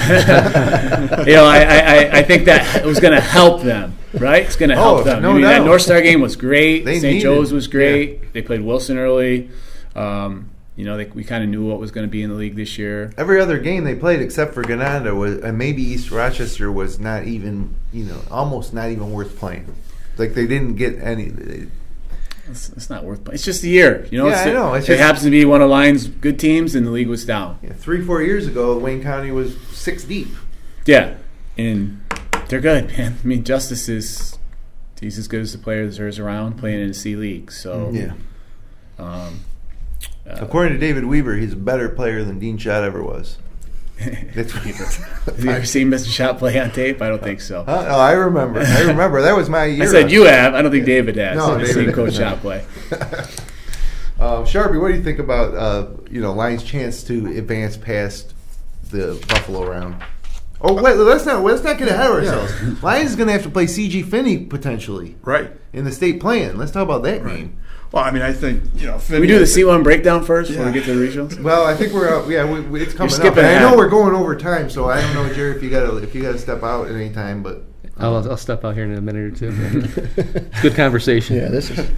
think that it was going to help them, right? It's going to help them. No doubt. That North Star game was great. St. Joe's was great. Yeah. They played Wilson early. We kind of knew what was going to be in the league this year. Every other game they played except for Geneva was, and maybe East Rochester was not even, almost not even worth playing. Like they didn't get any. It's not worth playing. It's just a year, Yeah, I know. It happens to be one of Lions' good teams, and the league was down. Yeah, 3-4 years ago, Wayne County was 6 deep. Yeah, and they're good, man. I mean, Justice he's as good as the players there is around playing in the C League. So yeah. According to David Weaver, he's a better player than Dean Schott ever was. That's what Have you ever seen Mr. Schott play on tape? I don't think so. No, I remember. That was my year. I said you have. I don't think David has. No, I've seen Coach Schott play. Sharpie, what do you think about Lions' chance to advance past the Buffalo round? Oh, wait, let's not get ahead of ourselves. Yeah. Lions is going to have to play C.G. Finney potentially, right, in the state plan. Let's talk about that game. Well, I mean, I think Finney, we do the C1 breakdown first before we get to the regionals. Well, I think we're up. Yeah, it's coming up. And I know we're going over time, so I don't know, Jerry, if you got to step out at any time, but I'll step out here in a minute or two. Good conversation. Yeah, this is.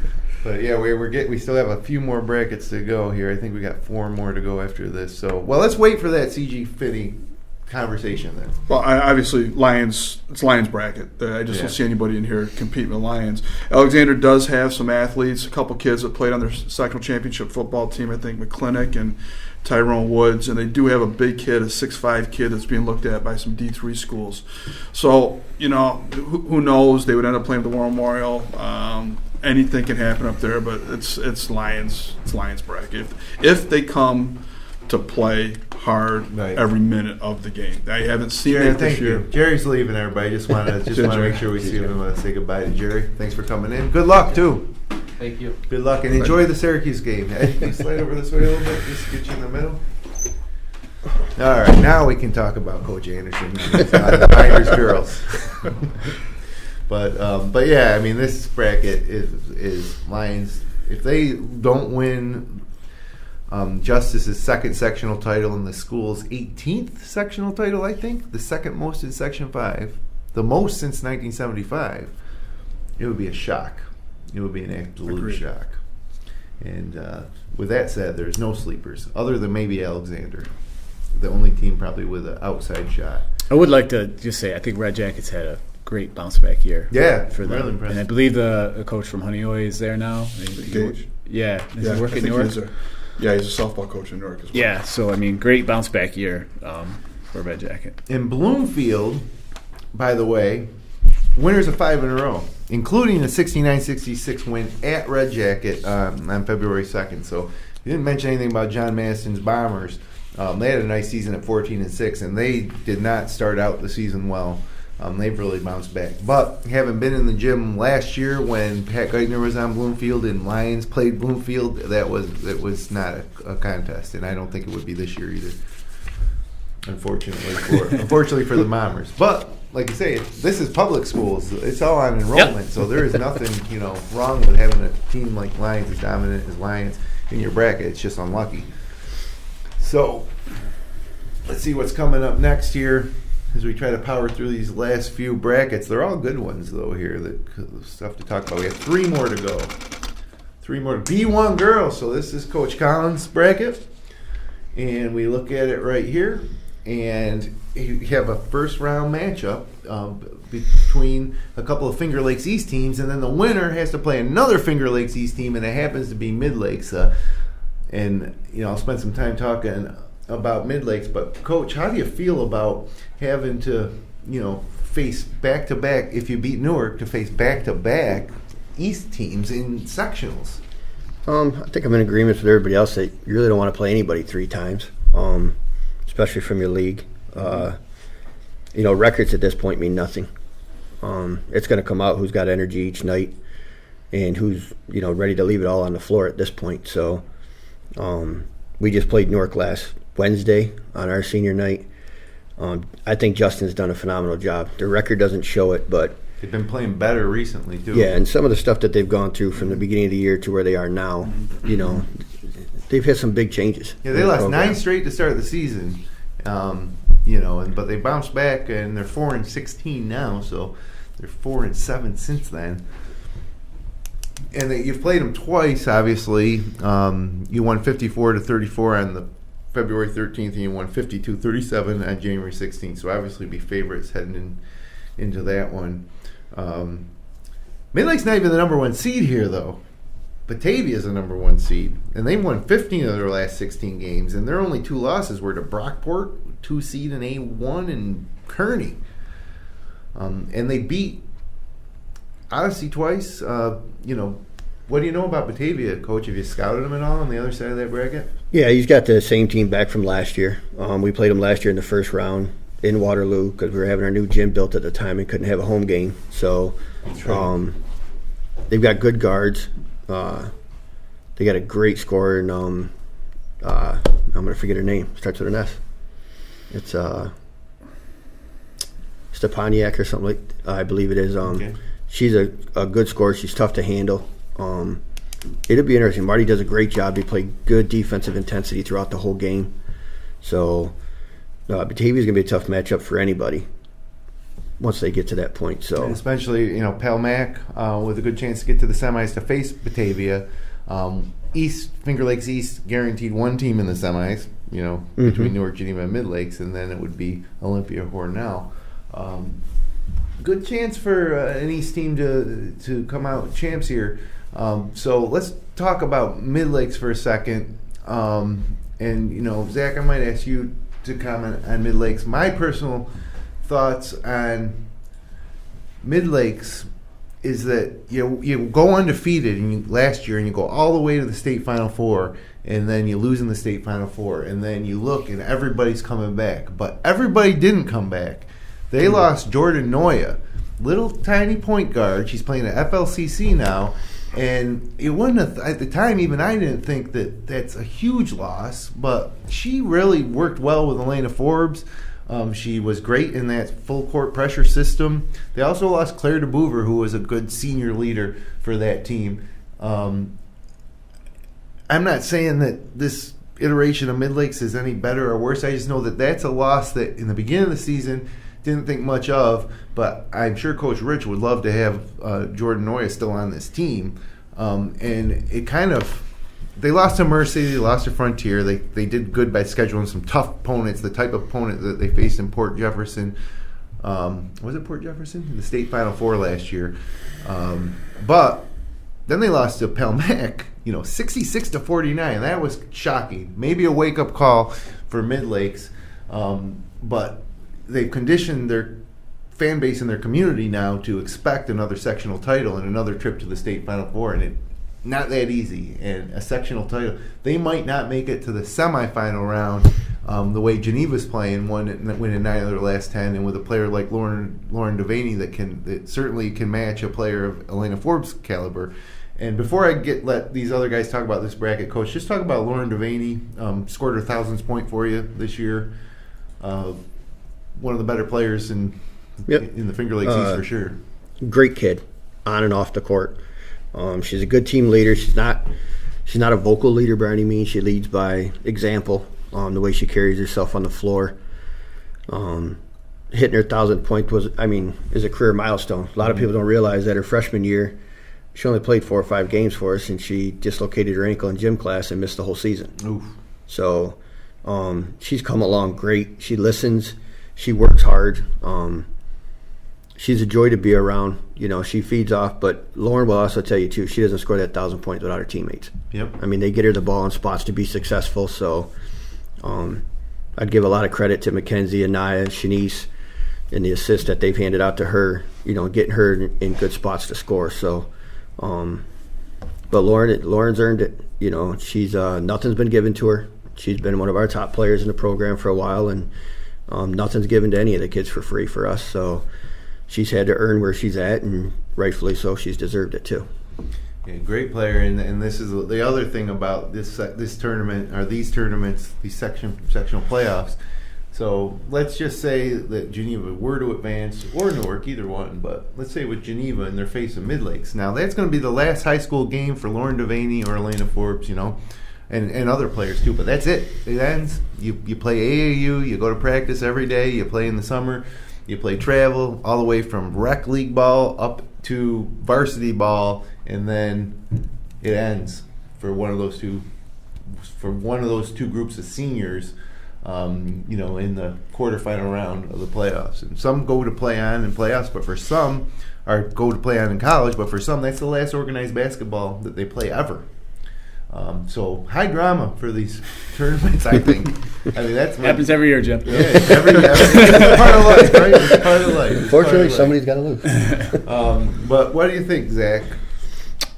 But yeah, we still have a few more brackets to go here. I think we got 4 more to go after this. So, well, let's wait for that C.G. Finney conversation then. Well, obviously, it's Lions bracket. I just don't see anybody in here competing with Lions. Alexander does have some athletes, a couple kids that played on their sectional championship football team, I think McClintock and Tyrone Woods, and they do have a big kid, a 6'5" kid that's being looked at by some D3 schools. So, who knows? They would end up playing at the War Memorial. Anything can happen up there, but it's Lions bracket. If they come to play hard every minute of the game. I haven't seen it this year. Jerry's leaving, everybody. Just want to make sure we see him and say goodbye to Jerry. Thanks for coming in. Good luck, too. Thank you. Good luck, and enjoy the Syracuse game. Ed, can you slide over this way a little bit? Just get you in the middle. All right, now we can talk about Coach Anderson and the Mynderse girls. But yeah, I mean, this bracket is Lions. If they don't win Justice's second sectional title and the school's 18th sectional title, I think, the second most in Section 5, the most since 1975, it would be a shock. It would be an absolute shock. And with that said, there's no sleepers, other than maybe Alexander, the only team probably with an outside shot. I would like to just say I think Red Jackets had a great bounce back year. Yeah, for them. Really impressive. And I believe the coach from Honeoye is there now. Gage? Yeah. Does he work at Newark? Yeah, he's a softball coach in Newark as well. Yeah, so I mean, great bounce back year for Red Jacket. In Bloomfield, by the way, winners of 5 in a row, including a 69-66 win at Red Jacket on February 2nd. So you didn't mention anything about John Madison's Bombers. They had a nice season at 14-6, and they did not start out the season well. They've really bounced back. But having been in the gym last year when Pat Geithner was on Bloomfield and Lions played Bloomfield, it was not a contest, and I don't think it would be this year either. Unfortunately for the Bombers. But like you say, this is public schools. It's all on enrollment, so there is nothing wrong with having a team like Lions as dominant as Lions in your bracket. It's just unlucky. So let's see what's coming up next year as we try to power through these last few brackets. They're all good ones, though, here. The stuff to talk about. We have 3 more to go. 3 more. B1 girls. So this is Coach Collins' bracket. And we look at it right here. And you have a first-round matchup between a couple of Finger Lakes East teams. And then the winner has to play another Finger Lakes East team, and it happens to be Mid Lakes. And I'll spend some time talking about Mid Lakes, but Coach, how do you feel about having to, face back-to-back, if you beat Newark, to face back-to-back East teams in sectionals? I think I'm in agreement with everybody else that you really don't want to play anybody 3 times, especially from your league. Records at this point mean nothing. It's going to come out who's got energy each night. and who's ready to leave it all on the floor at this point. So we just played Newark last Wednesday on our senior night. I think Justin's done a phenomenal job. Their record doesn't show it, but they've been playing better recently too. Yeah, and some of the stuff that they've gone through from the beginning of the year to where they are now, they've had some big changes. Yeah, they lost 9 straight to start the season, but they bounced back and they're 4-16 now, so they're 4-7 since then. And you've played them twice, obviously. You won 54-34 on the February 13th, and you won 52-37 on January 16th. So obviously, be favorites heading into that one. Mid-Lake's not even the number 1 seed here, though. Batavia's the number 1 seed, and they've won 15 of their last 16 games, and their only 2 losses were to Brockport, 2 seed in A1, and Kearney. And they beat Odyssey twice. What do you know about Batavia, Coach? Have you scouted them at all on the other side of that bracket? Yeah, he's got the same team back from last year. We played them last year in the first round in Waterloo because we were having our new gym built at the time and couldn't have a home game. So they've got good guards. They got a great scorer, and I'm going to forget her name. Starts with an S. It's Stepaniak or something I believe it is. Okay. She's a good scorer. She's tough to handle. It'll be interesting. Marty does a great job. He played good defensive intensity throughout the whole game. So Batavia's going to be a tough matchup for anybody once they get to that point. So and especially, Palmac with a good chance to get to the semis to face Batavia. Finger Lakes East guaranteed 1 team in the semis, between Newark, Geneva, and Mid-Lakes, and then it would be Olympia Hornell. Good chance for an East team to come out champs here. So let's talk about Mid-Lakes for a second. Zach, I might ask you to comment on Mid-Lakes. My personal thoughts on Mid-Lakes is that you go undefeated last year and you go all the way to the state Final Four, and then you lose in the state Final Four, and then you look and everybody's coming back. But everybody didn't come back. They lost Jordan Noya, little tiny point guard. She's playing at FLCC now, and it wasn't at the time. Even I didn't think that that's a huge loss, but she really worked well with Elena Forbes. She was great in that full court pressure system. They also lost Claire DeBouver, who was a good senior leader for that team. I'm not saying that this iteration of Mid-Lakes is any better or worse. I just know that that's a loss that in the beginning of the season didn't think much of, but I'm sure Coach Rich would love to have Jordan Noya still on this team. And it kind of, they lost to Mercy, they lost to Frontier. They did good by scheduling some tough opponents, the type of opponent that they faced in Port Jefferson. Was it Port Jefferson? The state Final Four last year. But then they lost to Palmac, 66-49. That was shocking. Maybe a wake-up call for Mid-Lakes. But they've conditioned their fan base and their community now to expect another sectional title and another trip to the state Final Four, and it's not that easy. And a sectional title, they might not make it to the semifinal round the way Geneva's playing, winning 9 of their last 10, and with a player like Lauren Devaney that certainly can match a player of Elena Forbes' caliber. And before I let these other guys talk about this bracket, Coach, just talk about Lauren Devaney. Scored her 1,000th point for you this year. One of the better players in the Finger Lakes East for sure. Great kid, on and off the court. She's a good team leader. She's not a vocal leader by any means. She leads by example. The way she carries herself on the floor. Hitting her 1,000th point is a career milestone. A lot of people don't realize that her freshman year, she only played 4 or 5 games for us, and she dislocated her ankle in gym class and missed the whole season. Oof. So she's come along great. She listens. She works hard. She's a joy to be around. She feeds off. But Lauren will also tell you, too, she doesn't score that 1,000 points without her teammates. Yep. They get her the ball in spots to be successful. So I'd give a lot of credit to Mackenzie, Anaya, Shanice, and the assist that they've handed out to her, getting her in good spots to score. So, but Lauren's earned it. She's nothing's been given to her. She's been one of our top players in the program for a while, and nothing's given to any of the kids for free for us. So she's had to earn where she's at, and rightfully so. She's deserved it too. Yeah, great player, and this is the other thing about this tournament, or these tournaments, these sectional playoffs. So let's just say that Geneva were to advance, or Newark, either one, but let's say with Geneva and they're facing Mid-Lakes. Now that's going to be the last high school game for Lauren Devaney or Elena Forbes, and other players too. But that's it. It ends. You play AAU, you go to practice every day, you play in the summer, you play travel, all the way from rec league ball up to varsity ball, and then it ends for one of those two groups of seniors. In the quarterfinal round of the playoffs. And some go to play on in playoffs, but for some, or go to play on in college, but for some, that's the last organized basketball that they play ever. So high drama for these tournaments, I think. I mean, that's happens every year, Jim. Yeah, every it's part of life, right? It's part of life. Unfortunately, somebody's got to lose. But what do you think, Zach?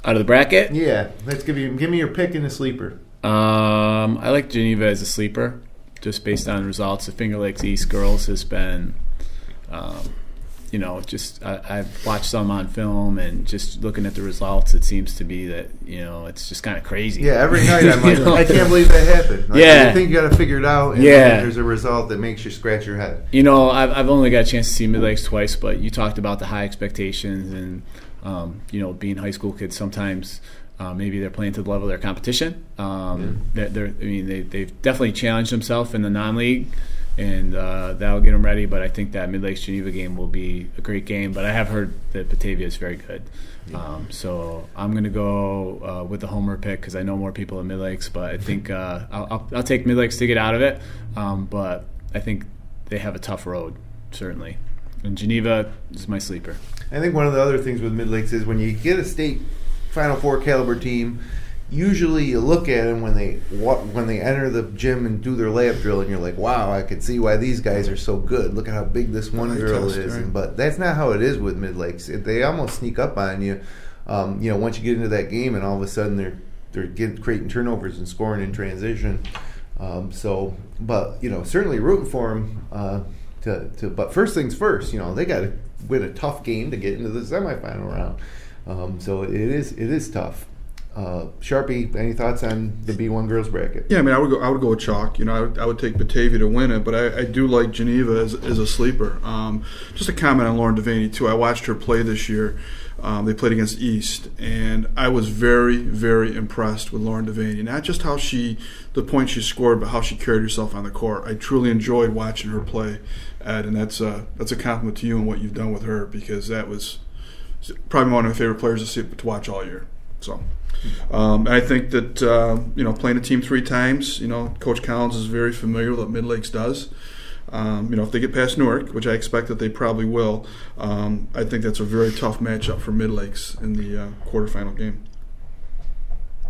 Out of the bracket? Yeah, let's give me your pick in the sleeper. I like Geneva as a sleeper, just based on results. The Finger Lakes East girls has been, I've watched some on film, and just looking at the results, it seems to be that, it's just kind of crazy. Yeah, every night I'm like, I can't believe that happened. Like, yeah. I think you got to figure it out, and then there's a result that makes you scratch your head. I've only got a chance to see Mid-Lakes twice, but you talked about the high expectations and, being high school kids sometimes. Maybe they're playing to the level of their competition. They've definitely challenged themselves in the non-league, and that'll get them ready. But I think that Mid-Lakes Geneva game will be a great game. But I have heard that Batavia is very good. So I'm going to go with the homer pick because I know more people in Mid-Lakes. But I think I'll take Mid-Lakes to get out of it. But I think they have a tough road, certainly. And Geneva is my sleeper. I think one of the other things with Mid-Lakes is when you get a state Final Four caliber team, usually you look at them when they enter the gym and do their layup drill, and you're like, wow, I could see why these guys are so good. Look at how big this one girl is. Right. But that's not how it is with Mid-Lakes. They almost sneak up on you. Once you get into that game, and all of a sudden they're creating turnovers and scoring in transition. Certainly rooting for them. But first things first, they got to win a tough game to get into the semifinal round. So it is tough. Sharpie, any thoughts on the B1 girls bracket? Yeah, I mean, I would go with chalk. I would take Batavia to win it, but I do like Geneva as a sleeper. Just a comment on Lauren Devaney too. I watched her play this year. They played against East, and I was very, very impressed with Lauren Devaney. Not just the points she scored, but how she carried herself on the court. I truly enjoyed watching her play, Ed, and that's a compliment to you and what you've done with her, because that was probably one of my favorite players to watch all year. So, and I think that playing a team 3 times, Coach Collins is very familiar with what Mid-Lakes does. If they get past Newark, which I expect that they probably will, I think that's a very tough matchup for Mid-Lakes in the quarterfinal game.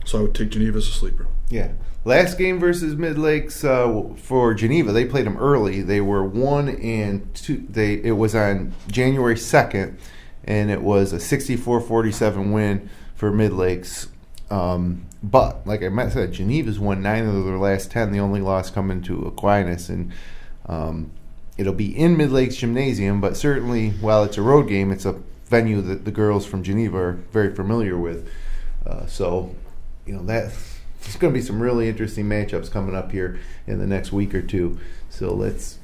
So I would take Geneva as a sleeper. Yeah. Last game versus Mid-Lakes for Geneva, they played them early. They were 1-2. It was on January 2nd, and it was a 64-47 win for Mid-Lakes. But, like I said, Geneva's won 9 of their last 10. The only loss coming to Aquinas. And it'll be in Mid-Lakes Gymnasium, but certainly, while it's a road game, it's a venue that the girls from Geneva are very familiar with. There's going to be some really interesting matchups coming up here in the next week or two. So let's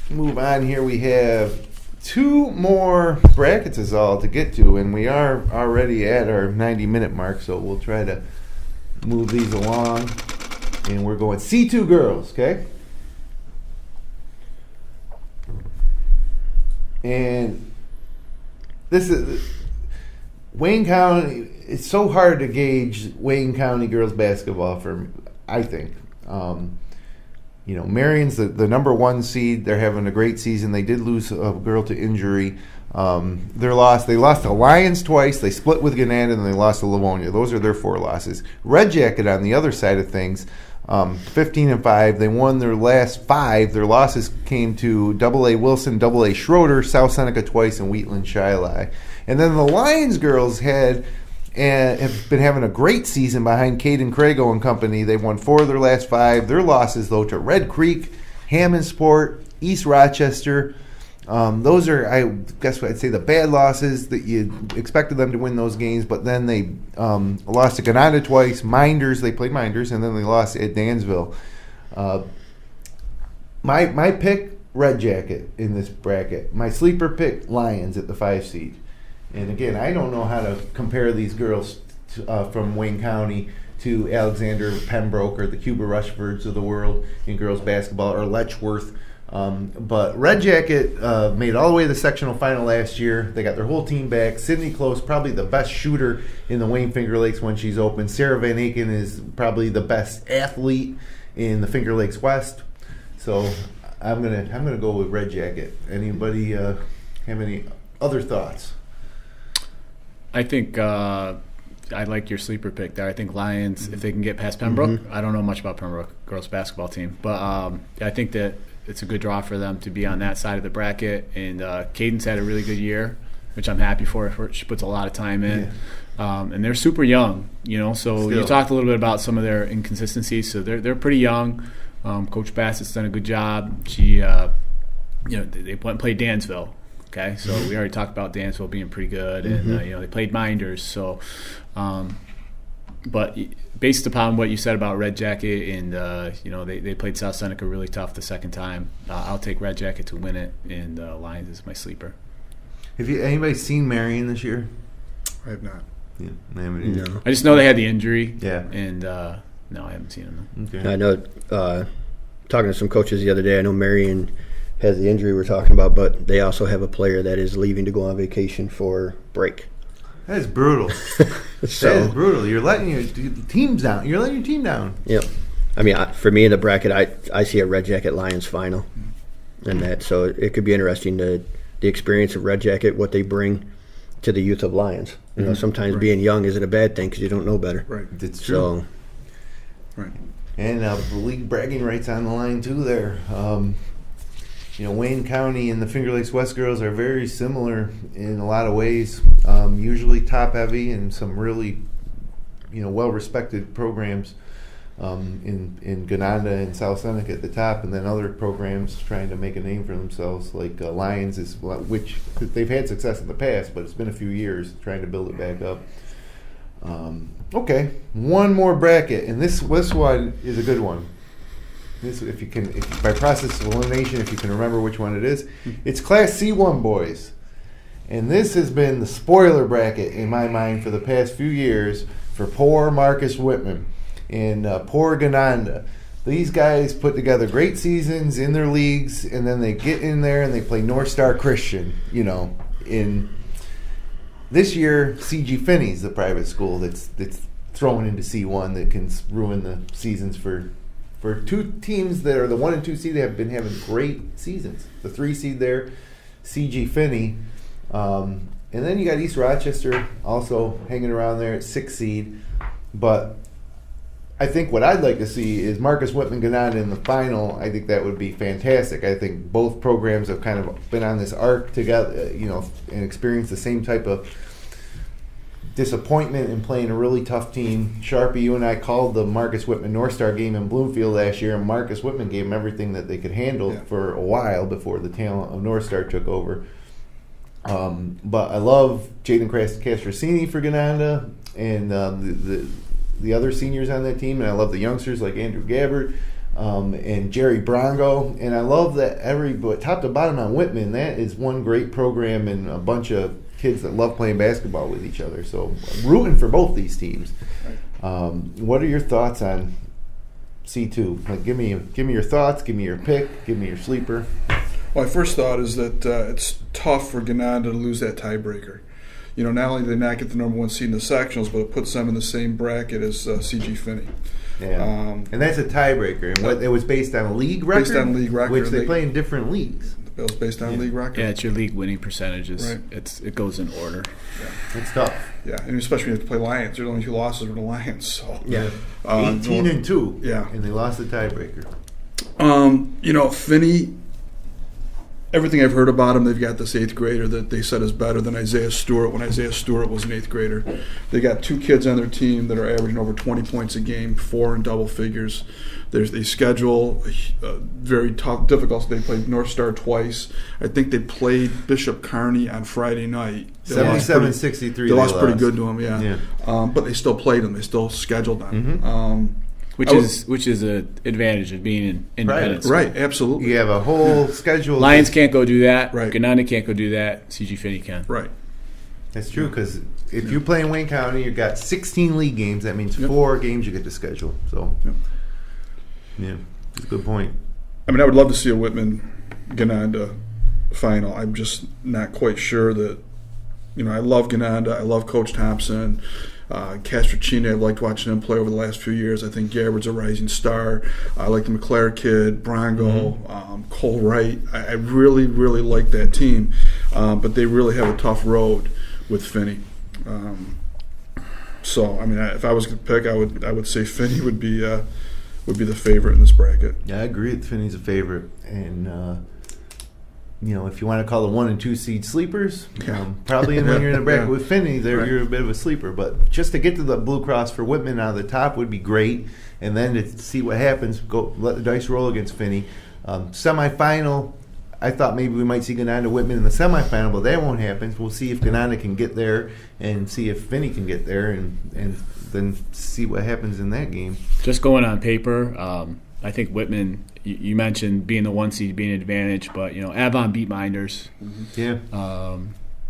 move on here. We have 2 more brackets is all to get to, and we are already at our 90-minute mark, so we'll try to move these along. And we're going C2 girls, okay? And this is Wayne County. It's so hard to gauge Wayne County girls basketball I think. Marion's the number 1 seed. They're having a great season. They did lose a girl to injury. They lost to Lions twice. They split with Gannett, and they lost to Livonia. Those are their 4 losses. Red Jacket on the other side of things, 15-5. They won their last 5. Their losses came to AA Wilson, AA Schroeder, South Seneca twice, and Wheatland Shiloh. And then the Lions girls have been having a great season behind Caden Crago and company. They've won 4 of their last 5. Their losses, though, to Red Creek, Hammondsport, East Rochester, Those are, I guess what I'd say, the bad losses that you expected them to win those games, but then they lost to Geneva twice. Mynderse, they played Mynderse, and then they lost at Dansville. My pick, Red Jacket in this bracket. My sleeper pick, Lions at the 5 seed. And again, I don't know how to compare these girls from Wayne County to Alexander Pembroke or the Cuba Rushfords of the world in girls basketball, or Letchworth. But Red Jacket made it all the way to the sectional final last year. They got their whole team back. Sydney Close, probably the best shooter in the Wayne Finger Lakes when she's open. Sarah Van Aken is probably the best athlete in the Finger Lakes West. So I'm gonna go with Red Jacket. Anybody have any other thoughts? I think I like your sleeper pick there. I think Lions, if they can get past Pembroke, I don't know much about Pembroke girls basketball team, but I think that it's a good draw for them to be on that side of the bracket. And Cadence had a really good year, which I'm happy for her. She puts a lot of time in. Yeah. And they're super young, so still. You talked a little bit about some of their inconsistencies. So they're pretty young. Coach Bassett's done a good job. She, they played Dansville. Okay, so we already talked about Dansville being pretty good, and they played Mynderse. So, but based upon what you said about Red Jacket, and they played South Seneca really tough the second time, I'll take Red Jacket to win it, and Lions is my sleeper. Have anybody seen Marion this year? I have not. Yeah, I haven't either. No. I just know they had the injury. Yeah, and no, I haven't seen them. Okay. I know. Talking to some coaches the other day, I know Marion has the injury we're talking about, but they also have a player that is leaving to go on vacation for break. That is brutal. So, that is brutal. You're letting your teams down. You're letting your team down. Yep. I mean, for me in the bracket, I see a Red Jacket Lions final, and that so it could be interesting the experience of Red Jacket, what they bring to the youth of Lions. Sometimes being young isn't a bad thing because you don't know better. Right. It's true. Right. And the league bragging rights on the line too. There. Wayne County and the Finger Lakes West girls are very similar in a lot of ways. Usually top heavy and some really, well respected programs in Geneva and South Seneca at the top, and then other programs trying to make a name for themselves, like Lions which they've had success in the past, but it's been a few years trying to build it back up. Okay, one more bracket, and this one is a good one. This, if by process of elimination, if you can remember which one it is, it's Class C1 boys, and this has been the spoiler bracket in my mind for the past few years for poor Marcus Whitman and poor Geneva. These guys put together great seasons in their leagues, and then they get in there and they play North Star Christian. In this year, CG Finney's the private school that's thrown into C1 that can ruin the seasons for two teams that are the 1 and 2 seed that have been having great seasons. The 3 seed there, CG Finney. And then you got East Rochester also hanging around there at 6 seed. But I think what I'd like to see is Marcus Whitman Geneva in the final. I think that would be fantastic. I think both programs have kind of been on this arc together, and experienced the same type of disappointment in playing a really tough team. Sharpie, you and I called the Marcus Whitman North Star game in Bloomfield last year, and Marcus Whitman gave them everything that they could handle for a while before the talent of North Star took over. But I love Jaden Castrosini for Geneva and the other seniors on that team, and I love the youngsters like Andrew Gabbard and Jerry Brongo, and I love that top to bottom on Whitman, that is one great program and a bunch of kids that love playing basketball with each other. So I'm rooting for both these teams. What are your thoughts on C2? Like, give me your thoughts, give me your pick, give me your sleeper. Well, my first thought is that it's tough for Geneva to lose that tiebreaker. Not only did they not get the number 1 seed in the sectionals, but it puts them in the same bracket as CG Finney. Yeah, and that's a tiebreaker. And what it was based on a league record? Based on league record. Which they play in different leagues. It was based on league record. Yeah, it's your league winning percentages. Right. It goes in order. Yeah. It's tough. Yeah, and especially when you have to play Lions. There's only 2 losses with the Lions. So 18-2. Yeah. And they lost the tiebreaker. Finney, everything I've heard about them, they've got this 8th grader that they said is better than Isaiah Stewart when Isaiah Stewart was an 8th grader. They got 2 kids on their team that are averaging over 20 points a game, 4 in double figures. They schedule very tough, difficult. They played North Star twice. I think they played Bishop Kearney on Friday night. 77-63. They lost pretty good to them, yeah. But they still played them. They still scheduled them. Which is an advantage of being in independent. Right, absolutely. You have a whole schedule. Lions can't go do that. Right. Gananda can't go do that. CG Finney can. Right. That's true, because if you play in Wayne County, you've got 16 league games. That means 4 games you get to schedule. So, yeah, it's a good point. I mean, I would love to see a Whitman-Gananda final. I'm just not quite sure that, I love Gananda. I love Coach Thompson. Castrocini, I've liked watching him play over the last few years. I think Gabbard's a rising star. I like the McClare kid, Brongo, Cole Wright. I really, really like that team. But they really have a tough road with Finney. So, I mean, if I was going to pick, I would say Finney would be the favorite in this bracket. Yeah, I agree that Finney's a favorite. And, if you want to call the 1 and 2 seed sleepers, probably when you're in a bracket with Finney, you're a bit of a sleeper. But just to get to the Blue Cross for Whitman out of the top would be great. And then to see what happens, let the dice roll against Finney. Semifinal, I thought maybe we might see Gananda Whitman in the semifinal, but that won't happen. We'll see if Gananda can get there and see if Finney can get there and then see what happens in that game. Just going on paper, I think Whitman, you mentioned being the 1 seed being an advantage, but Avon beat Mynderse. Yeah.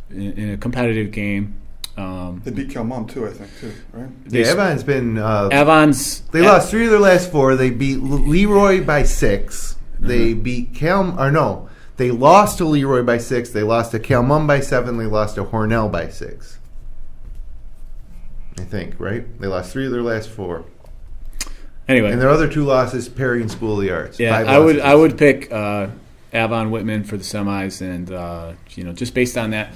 In a competitive game. They beat Kelmum too, I think, right? Avon's been. They lost 3 of their last 4. They beat Leroy by 6. They beat they lost to Leroy by 6. They lost to Kelmum by 7. They lost to Hornell by 6. I think, right? They lost 3 of their last 4. Anyway, and their other 2 losses, Perry and School of the Arts. Yeah, I would pick Avon Whitman for the semis, and just based on that,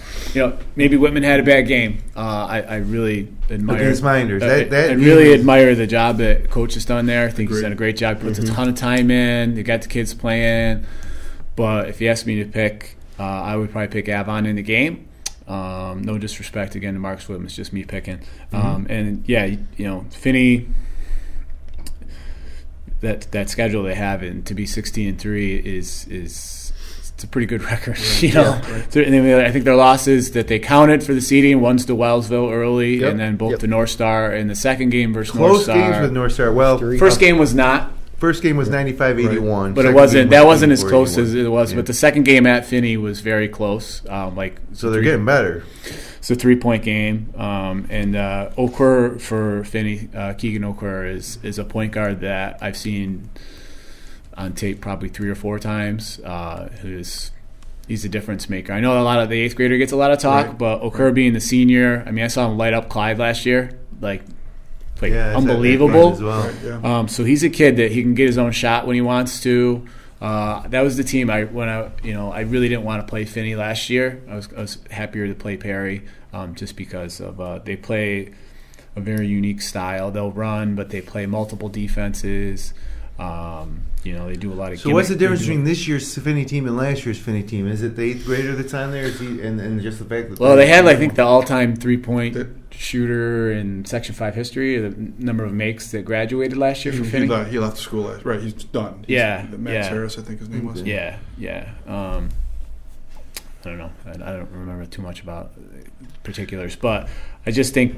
maybe Whitman had a bad game. I really admire against Mynderse. I really admire the job that coach has done there. I think he's done a great job. Puts a ton of time in. They got the kids playing. But if you ask me to pick, I would probably pick Avon in the game. No disrespect again to Marcus Whitman. It's just me picking. And yeah, Finney. That schedule they have, and to be 16-3 is it's a pretty good record. I think their losses that they counted for the seeding, one's to Wellsville early, and then both to North Star in the second game versus North Star. Close games with North Star. Well, first game was not. First game was 95-81, but it wasn't. That wasn't as close as it was. Yeah. But the second game at Finney was very close. So they're getting better. It's a 3-point game, and Okur for Finney, Keegan Okur is a point guard that I've seen on tape probably 3 or 4 times. He's a difference maker. I know a lot of the 8th grader gets a lot of talk, but Okur being the senior, I mean, I saw him light up Clyde last year, unbelievable. As well. So he's a kid that he can get his own shot when he wants to. That was the team I really didn't want to play Finney last year. I was happier to play Perry just because of they play a very unique style. They'll run, but they play multiple defenses. They do a lot of. So what's the difference between this year's Finney team and last year's Finney team? Is it the 8th grader that's on there, and just the fact that? Well, they had I think the all-time 3-point shooter in Section 5 history. The number of makes that graduated last year for Finney. He left the school last. Right, he's done. Max Harris, I think his name was. Yeah. I don't know. I don't remember too much about particulars, but I just think.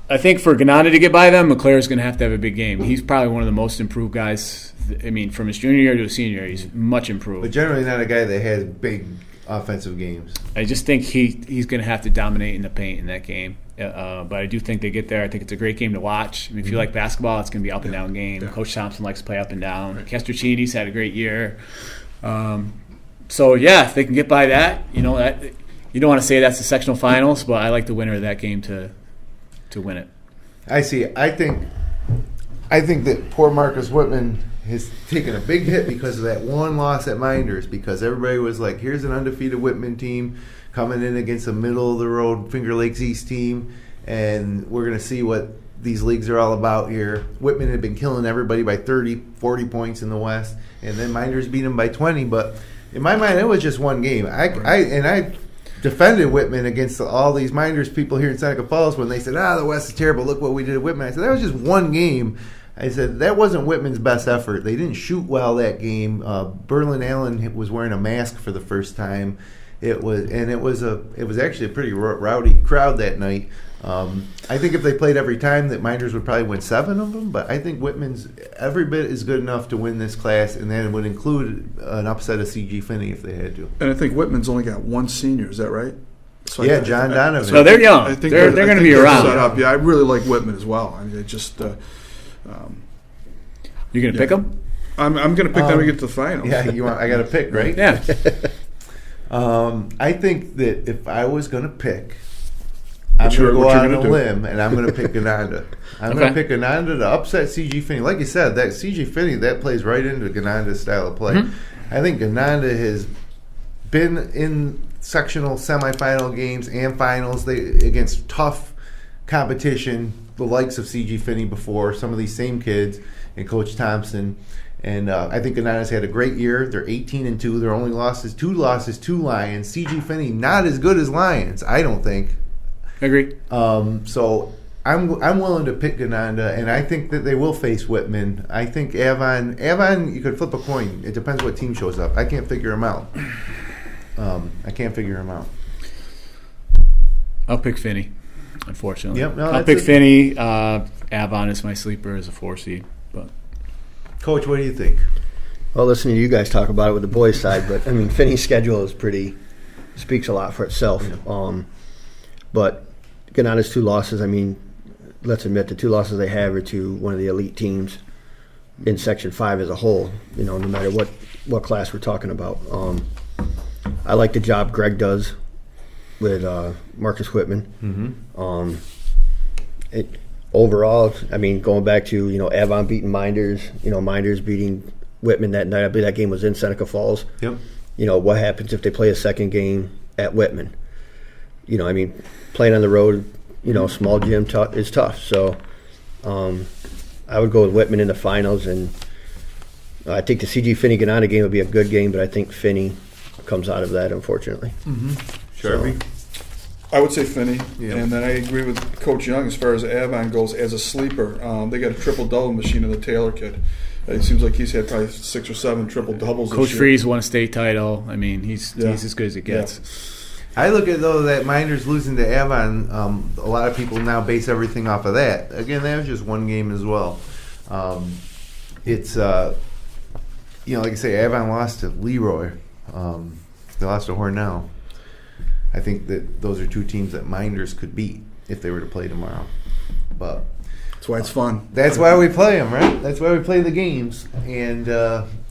I think for Gananda to get by them, McClare's going to have a big game. He's probably one of the most improved guys. I mean, from his junior year to his senior year, he's much improved. But generally not a guy that has big offensive games. I just think he's going to have to dominate in the paint in that game. But I do think they get there. I think it's a great game to watch. I mean, if you like basketball, it's going to be up and down game. Yeah. Coach Thompson likes to play up and down. Right. Castrocini's had a great year. If they can get by that, you don't want to say that's the sectional finals, but I like the winner of that game to win it. I see. I think that poor Marcus Whitman has taken a big hit because of that one loss at Mynderse, because everybody was like, here's an undefeated Whitman team coming in against a middle-of-the-road Finger Lakes East team, and we're going to see what these leagues are all about here. Whitman had been killing everybody by 30, 40 points in the West, and then Mynderse beat them by 20, but in my mind, it was just one game. I defended Whitman against all these Mynderse people here in Seneca Falls when they said, the West is terrible. Look what we did at Whitman. I said, that was just one game. I said, that wasn't Whitman's best effort. They didn't shoot well that game. Berlin Allen was wearing a mask for the first time. It was actually a pretty rowdy crowd that night. I think if they played every time, that Mynderse would probably win 7 of them. But I think Whitman's every bit is good enough to win this class, and then it would include an upset of C.G. Finney if they had to. And I think Whitman's only got one senior. Is that right? So yeah, John Donovan. So they're young. I think they're going to be around. Set up. Yeah, I really like Whitman as well. I mean, they just. You're going to pick them? I'm going to pick them to get to the finals. Yeah, I got to pick, right? Yeah. I think that if I was going to pick, I'm going to go out on a limb, and I'm going to pick Gananda. I'm going to pick Gananda to upset C.G. Finney. Like you said, that C.G. Finney, that plays right into Gananda's style of play. Mm-hmm. I think Gananda has been in sectional semifinal games and finals against tough competition, the likes of C.G. Finney before, some of these same kids, and Coach Thompson. And I think Gananda's had a great year. They're 18-2. Their only two losses to Lions. C.G. Finney, not as good as Lions, I don't think. Agree. So I'm willing to pick Gananda, and I think that they will face Whitman. I think Avon, you could flip a coin. It depends what team shows up. I can't figure him out. I'll pick Finney, unfortunately. Yep, I'll pick Finney. Avon is my sleeper as a 4 seed. But Coach, what do you think? Well, listening to you guys talk about it with the boys' side, but I mean, Finney's schedule is speaks a lot for itself. Yeah. But Gananda's 2 losses, I mean, let's admit the 2 losses they have are to one of the elite teams in Section 5 as a whole, no matter what class we're talking about. I like the job Greg does with Marcus Whitman. Mm-hmm. Overall, I mean, going back to, Avon beating Mynderse, Mynderse beating Whitman that night. I believe that game was in Seneca Falls. Yep. What happens if they play a second game at Whitman? I mean, playing on the road, small gym is tough. So I would go with Whitman in the finals. And I think the C.G. Finney-Gananda game would be a good game, but I think Finney comes out of that, unfortunately. Mm-hmm. Sure. I would say Finney, and then I agree with Coach Young as far as Avon goes as a sleeper. They got a triple-double machine in the Taylor kid. It seems like he's had probably 6 or 7 triple-doubles Coach Freeze won a state title. I mean, he's as good as it gets. Yeah. I look at, though, that Mynderse losing to Avon, a lot of people now base everything off of that. Again, that was just one game as well. It's, like I say, Avon lost to Leroy. They lost to Hornell. I think that those are 2 teams that Mynderse could beat if they were to play tomorrow. But that's why it's fun. That's why we play them, right? That's why we play the games. And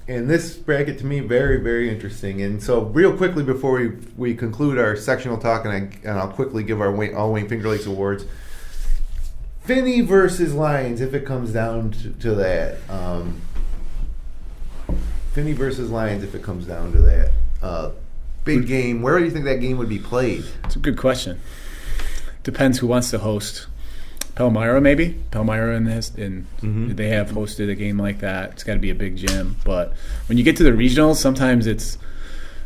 this bracket, to me, very, very interesting. And so real quickly before we conclude our sectional talk, and I'll quickly give our all Wayne Finger Lakes awards. Finney versus Lions, if it comes down to that. Finney versus Lions, if it comes down to that. Big game. Where do you think that game would be played? It's a good question. Depends who wants to host. Palmyra, maybe. Palmyra they have hosted a game like that. It's got to be a big gym. But when you get to the regionals, sometimes it's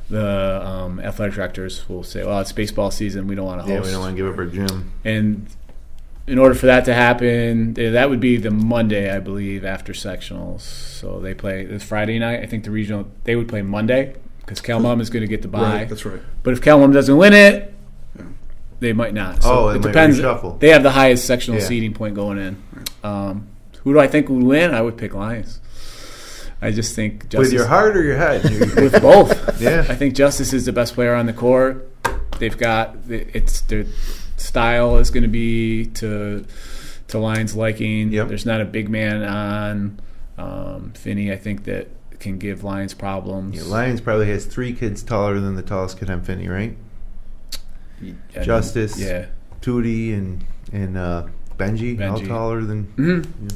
the athletic directors will say, "Well, it's baseball season. We don't want to host. Yeah, we don't want to give up our gym." And in order for that to happen, that would be the Monday, I believe, after sectionals. So they play this Friday night. I think the regional they would play Monday because Calmum is going to get the bye. Right, that's right. But if Calmum doesn't win it, they might not. So it depends. They have the highest sectional seeding point going in. Who do I think would win? I would pick Lions. I just think Justice. With your heart or your head? With both. Yeah. I think Justice is the best player on the court. They've got their style is going to be to Lions' liking. Yep. There's not a big man on Finney. I think that can give Lions problems. Yeah, Lions probably has 3 kids taller than the tallest kid on Finney, right? Justice, Tootie, and Benji, all taller than. Mm-hmm. Yeah.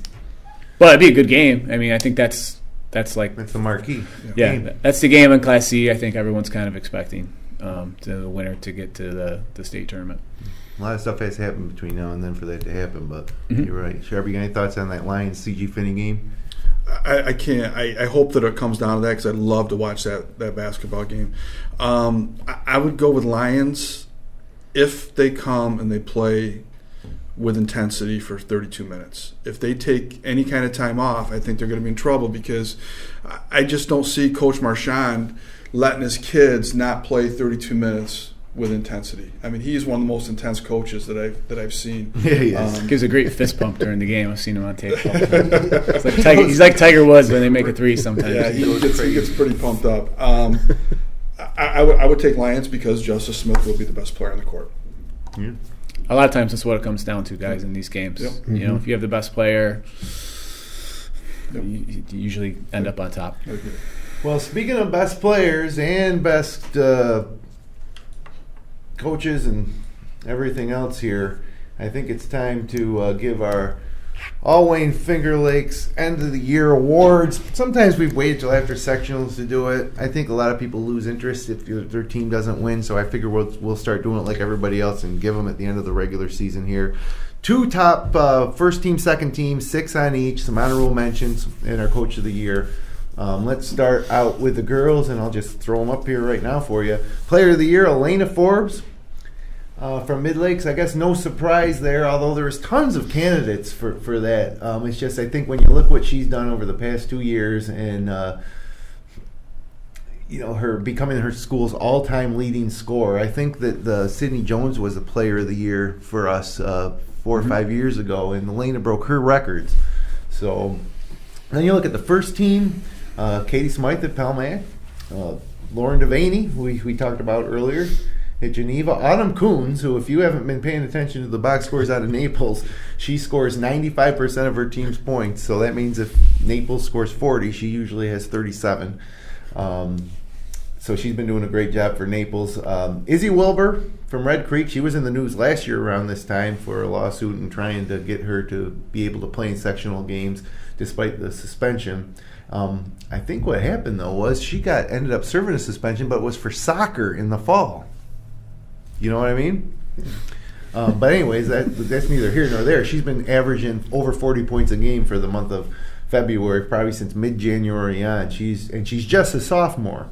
Well, it'd be a good game. I mean, I think that's the marquee. Yeah, that's the game in Class C. I think everyone's kind of expecting the winner to get to the state tournament. A lot of stuff has to happen between now and then for that to happen, but you're right. Sharpie, you got any thoughts on that Lions CG Finney game? I can't. I hope that it comes down to that because I'd love to watch that basketball game. I would go with Lions if they come and they play with intensity for 32 minutes. If they take any kind of time off, I think they're going to be in trouble because I just don't see Coach Marchand letting his kids not play 32 minutes with intensity. I mean, he's one of the most intense coaches that I've seen. Yeah, he is. Gives a great fist pump during the game. I've seen him on tape. It's like he's like Tiger Woods when they make a three sometimes. Yeah, he gets pretty pumped up. I would take Lions because Justice Smith will be the best player on the court. Yeah. A lot of times that's what it comes down to, guys, in these games. Yep. You know, if you have the best player, you usually end up on top. Okay. Well, speaking of best players and best coaches and everything else here, I think it's time to give our All Wayne Finger Lakes End of the Year awards. Sometimes we've waited till after sectionals to do it. I think a lot of people lose interest if their team doesn't win, so I figure we'll start doing it like everybody else and give them at the end of the regular season here. 2 top first team, second team, 6 on each, some honorable mentions, and our Coach of the Year. Let's start out with the girls, and I'll just throw them up here right now for you. Player of the Year, Elena Forbes. From Mid-Lakes, I guess no surprise there, although there's tons of candidates for that. It's just, I think when you look what she's done over the past 2 years and, her becoming her school's all-time leading scorer, I think that Sydney Jones was the player of the year for us 4 or 5 years ago, and Elena broke her records. So then you look at the first team, Katie Smythe at Palmac, Lauren Devaney, who we talked about earlier, at Geneva. Autumn Coons, who if you haven't been paying attention to the box scores out of Naples, she scores 95% of her team's points. So that means if Naples scores 40, she usually has 37. So she's been doing a great job for Naples. Izzy Wilbur from Red Creek, she was in the news last year around this time for a lawsuit and trying to get her to be able to play in sectional games despite the suspension. I think what happened, though, was she ended up serving a suspension, but it was for soccer in the fall. You know what I mean? But anyways, that's neither here nor there. She's been averaging over 40 points a game for the month of February, probably since mid-January on. She's just a sophomore.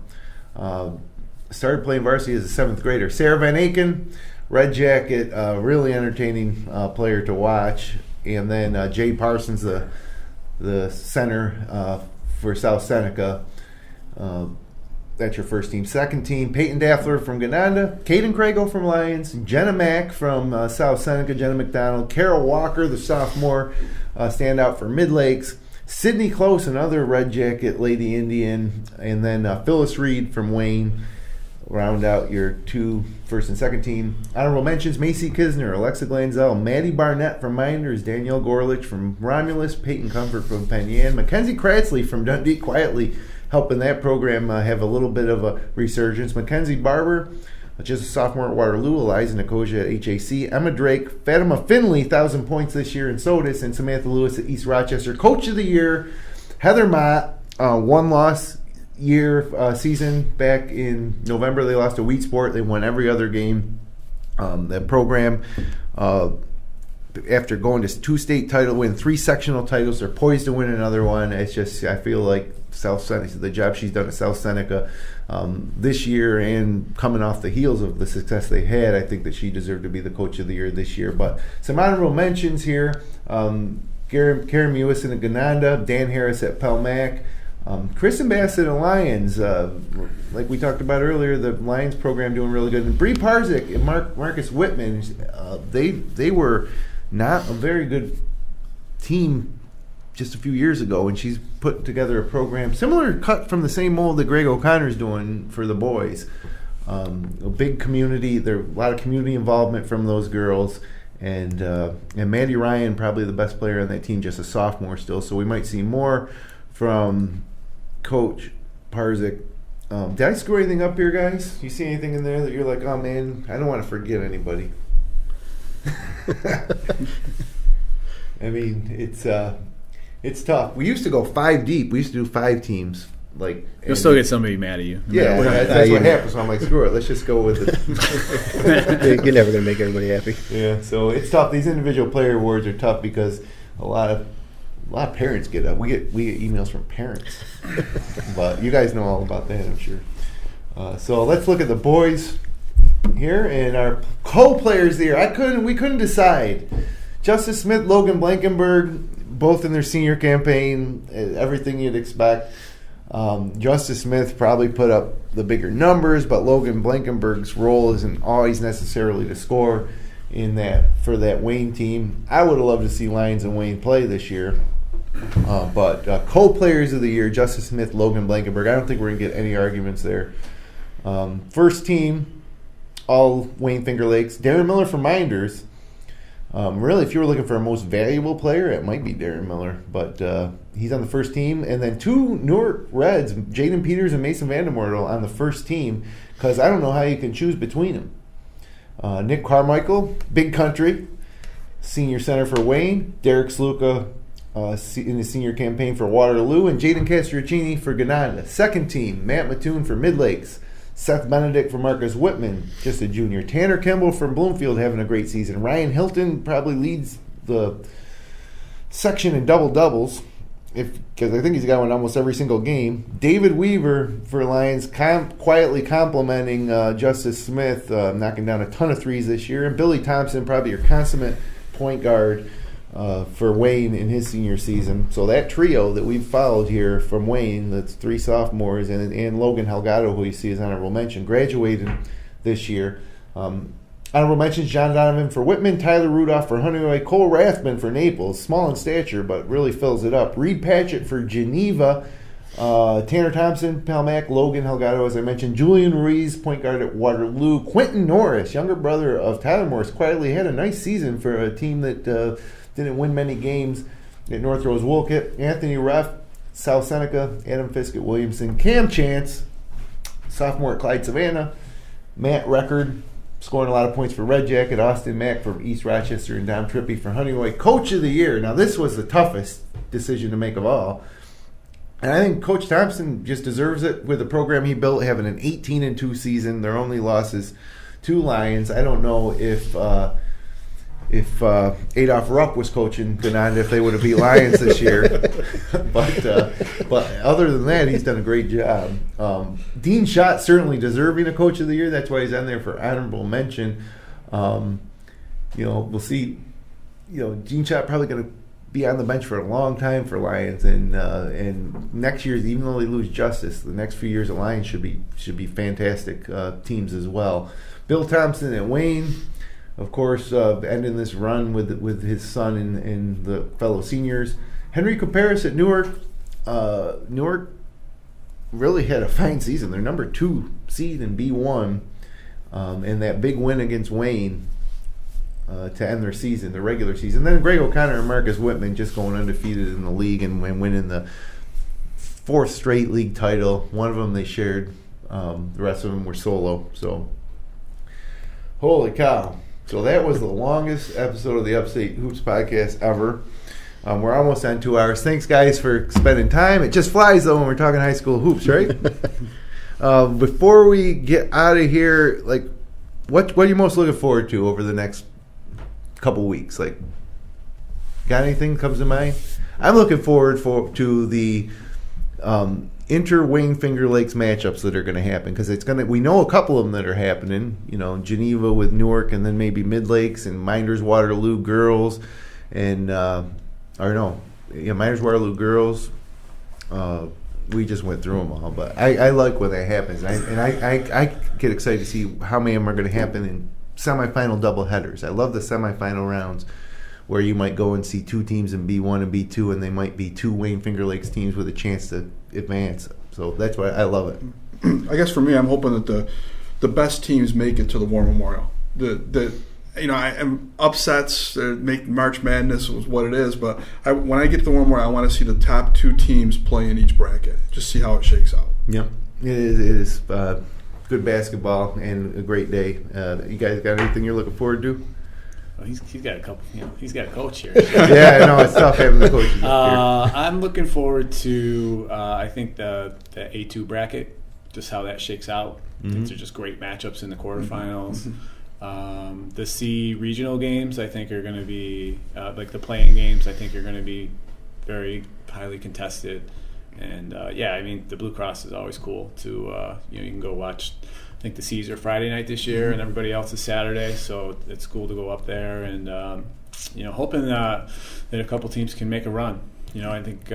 Started playing varsity as a 7th grader. Sarah Van Aken, Red Jacket, really entertaining player to watch. And then Jay Parsons, the center for South Seneca. That's your first team. Second team, Peyton Daffler from Gananda, Caden Crago from Lions, Jenna Mack from South Seneca, Jenna McDonald, Carol Walker, the sophomore, standout for Mid-Lakes, Sydney Close, another Red Jacket Lady Indian, and then Phyllis Reed from Wayne. Round out your 2 first and second team. Honorable mentions, Macy Kisner, Alexa Glanzel, Maddie Barnett from Minders, Danielle Gorlich from Romulus, Peyton Comfort from Penn Yan, Mackenzie Kratzley from Dundee, quietly helping that program have a little bit of a resurgence. Mackenzie Barber, just a sophomore at Waterloo, Eliza Nicosia at HAC, Emma Drake, Fatima Finley, 1,000 points this year in Sodus, and Samantha Lewis at East Rochester. Coach of the Year, Heather Mott, 1-loss season back in November. They lost to Wheat Sport. They won every other game. That program, after going to 2 state title win, 3 sectional titles, they're poised to win another one. It's just, I feel like South Seneca, the job she's done at South Seneca this year and coming off the heels of the success they had, I think that she deserved to be the Coach of the Year this year. But some honorable mentions here, Karen Mewison at Gananda, Dan Harris at Pelmac, Kristen Bassett at Lions. Like we talked about earlier, the Lions program doing really good. And Bree Parzik and Marcus Whitman, they were not a very good team just a few years ago, and she's put together a program similar, cut from the same mold that Greg O'Connor's doing for the boys. A big community. There a lot of community involvement from those girls, and Mandy Ryan, probably the best player on that team, just a sophomore still. So we might see more from Coach Parzik. Did I screw anything up here, guys? You see anything in there that you're like, oh man, I don't want to forget anybody? I mean, it's tough. We used to go 5 deep. We used to do 5 teams. You'll still get somebody mad at you. Yeah, that's what happens. So I'm like, screw it. Let's just go with it. You're never going to make everybody happy. Yeah, so it's tough. These individual player awards are tough because a lot of A lot of parents get up. We get emails from parents, but you guys know all about that, I'm sure. So let's look at the boys here and our co-players there. We couldn't decide. Justice Smith, Logan Blankenberg, both in their senior campaign, everything you'd expect. Justice Smith probably put up the bigger numbers, but Logan Blankenberg's role isn't always necessarily to score for that Wayne team. I would have loved to see Lions and Wayne play this year. But co-players of the year, Justice Smith, Logan Blankenberg. I don't think we're going to get any arguments there. First team, all Wayne Finger Lakes. Darren Miller from Mynderse. Really, if you were looking for a most valuable player, it might be Darren Miller. But he's on the first team. And then two Newark Reds, Jaden Peters and Mason Vandermortel on the first team, because I don't know how you can choose between them. Nick Carmichael, Big Country, senior center for Wayne. Derek Sluka in the senior campaign for Waterloo. And Jaden Castriacini for Geneva. Second team, Matt Mattoon for Mid-Lakes. Seth Benedict for Marcus Whitman, just a junior. Tanner Kimball from Bloomfield having a great season. Ryan Hilton probably leads the section in double-doubles, because I think he's got one almost every single game. David Weaver for Lions, quietly complimenting Justice Smith, knocking down a ton of threes this year. And Billy Thompson, probably your consummate point guard for Wayne in his senior season. So that trio that we've followed here from Wayne, that's three sophomores, and Logan Helgado, who you see as honorable mention, graduated this year. Honorable mentions, John Donovan for Whitman, Tyler Rudolph for Honeyway, Cole Rathman for Naples, small in stature but really fills it up. Reed Patchett for Geneva, Tanner Thompson, Palmac, Logan Helgado, as I mentioned, Julian Ruiz, point guard at Waterloo, Quentin Norris, younger brother of Tyler Morris, quietly had a nice season for a team that didn't win many games at North Rose Wolcott. Anthony Ruff, South Seneca, Adam Fisk at Williamson, Cam Chance, sophomore at Clyde Savannah, Matt Record, scoring a lot of points for Red Jacket, Austin Mack for East Rochester, and Dom Trippi for Honeyway. Coach of the year. Now this was the toughest decision to make of all. And I think Coach Thompson just deserves it with the program he built, having an 18-2 season. Their only losses to Lions. I don't know if Adolph Rupp was coaching Geneva, if they would have beat Lions this year. but other than that, he's done a great job. Dean Schott certainly deserving a Coach of the Year. That's why he's on there for honorable mention. We'll see. Dean Schott probably going to be on the bench for a long time for Lions, and next year, even though they lose Justice, the next few years of Lions should be fantastic teams as well. Bill Thompson at Wayne. Of course, ending this run with his son and the fellow seniors. Henry Caparis at Newark. Newark really had a fine season. They're number 2 seed in B1. And that big win against Wayne to end their season, the regular season. Then Greg O'Connor and Marcus Whitman just going undefeated in the league and winning the 4th straight league title. One of them they shared. The rest of them were solo. So, holy cow. So that was the longest episode of the Upstate Hoops podcast ever. We're almost on 2 hours. Thanks, guys, for spending time. It just flies, though, when we're talking high school hoops, right? Before we get out of here, what are you most looking forward to over the next couple weeks? Got anything comes to mind? I'm looking forward to the inter-Wayne Finger Lakes matchups that are going to happen, because we know a couple of them that are happening. Geneva with Newark, and then maybe Mid-Lakes and Mynderse Waterloo girls, and Mynderse Waterloo girls. We just went through them all, but I like when that happens, and I get excited to see how many of them are going to happen in semifinal doubleheaders. I love the semifinal rounds, where you might go and see 2 teams in B1 and B2, and they might be 2 Wayne Finger Lakes teams with a chance to advance. So that's why I love it. I guess for me, I'm hoping that the best teams make it to the War Memorial. Upsets make March Madness was what it is, but when I get to the War Memorial, I want to see the top 2 teams play in each bracket. Just see how it shakes out. Yep, it is good basketball and a great day. You guys got anything you're looking forward to? Well, he's got a couple. He's got a coach here. Yeah, I know it's tough having the coaches up here. I'm looking forward to I think the A2 bracket, just how that shakes out. I think they're just great matchups in the quarterfinals. The C regional games, I think, are going to be the playing games. I think are going to be very highly contested. And I mean, the Blue Cross is always cool to you can go watch. I think the C's are Friday night this year, and everybody else is Saturday. So it's cool to go up there, and hoping that a couple teams can make a run. I think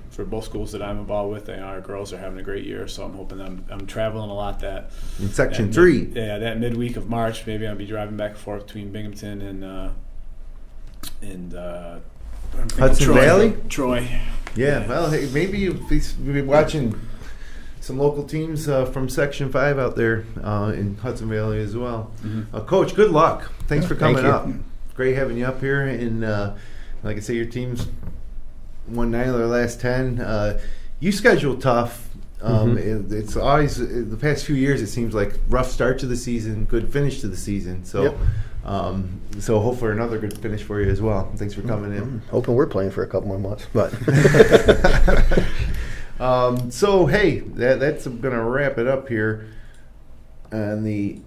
for both schools that I'm involved with, our girls are having a great year. So I'm hoping I'm traveling a lot in Section 3. That midweek of March, maybe I'll be driving back and forth between Binghamton and Hudson Valley? Troy. Yeah, well, hey, maybe you'll be watching some local teams from Section 5 out there in Hudson Valley as well. Mm-hmm. Coach, good luck. Thanks for coming Thank up. Great having you up here. And like I say, your team's won 9 of their last 10. You schedule tough. It's always, the past few years, it seems like rough start to the season, good finish to the season. So. Yep. So hopefully another good finish for you as well. Thanks for coming in. Hoping we're playing for a couple more months, but so hey, that's going to wrap it up here on the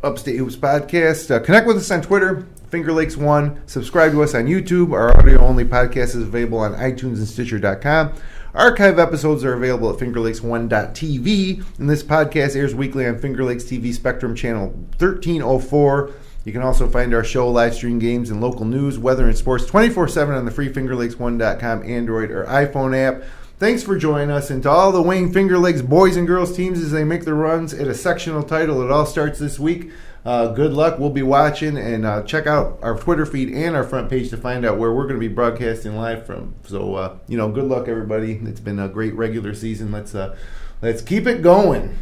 Upstate Hoops podcast. Connect with us on Twitter, Finger Lakes 1. Subscribe to us on YouTube. Our audio-only podcast is available on iTunes and Stitcher.com. Archive episodes are available at fingerlakes1.tv, and this podcast airs weekly on Finger Lakes TV Spectrum Channel 1304. You can also find our show, live stream games, and local news, weather, and sports 24/7 on the free fingerlakes1.com Android or iPhone app. Thanks for joining us, and to all the Wayne Finger Lakes boys and girls teams as they make their runs at a sectional title. It all starts this week. Good luck. We'll be watching, and check out our Twitter feed and our front page to find out where we're going to be broadcasting live from. So, good luck, everybody. It's been a great regular season. Let's keep it going.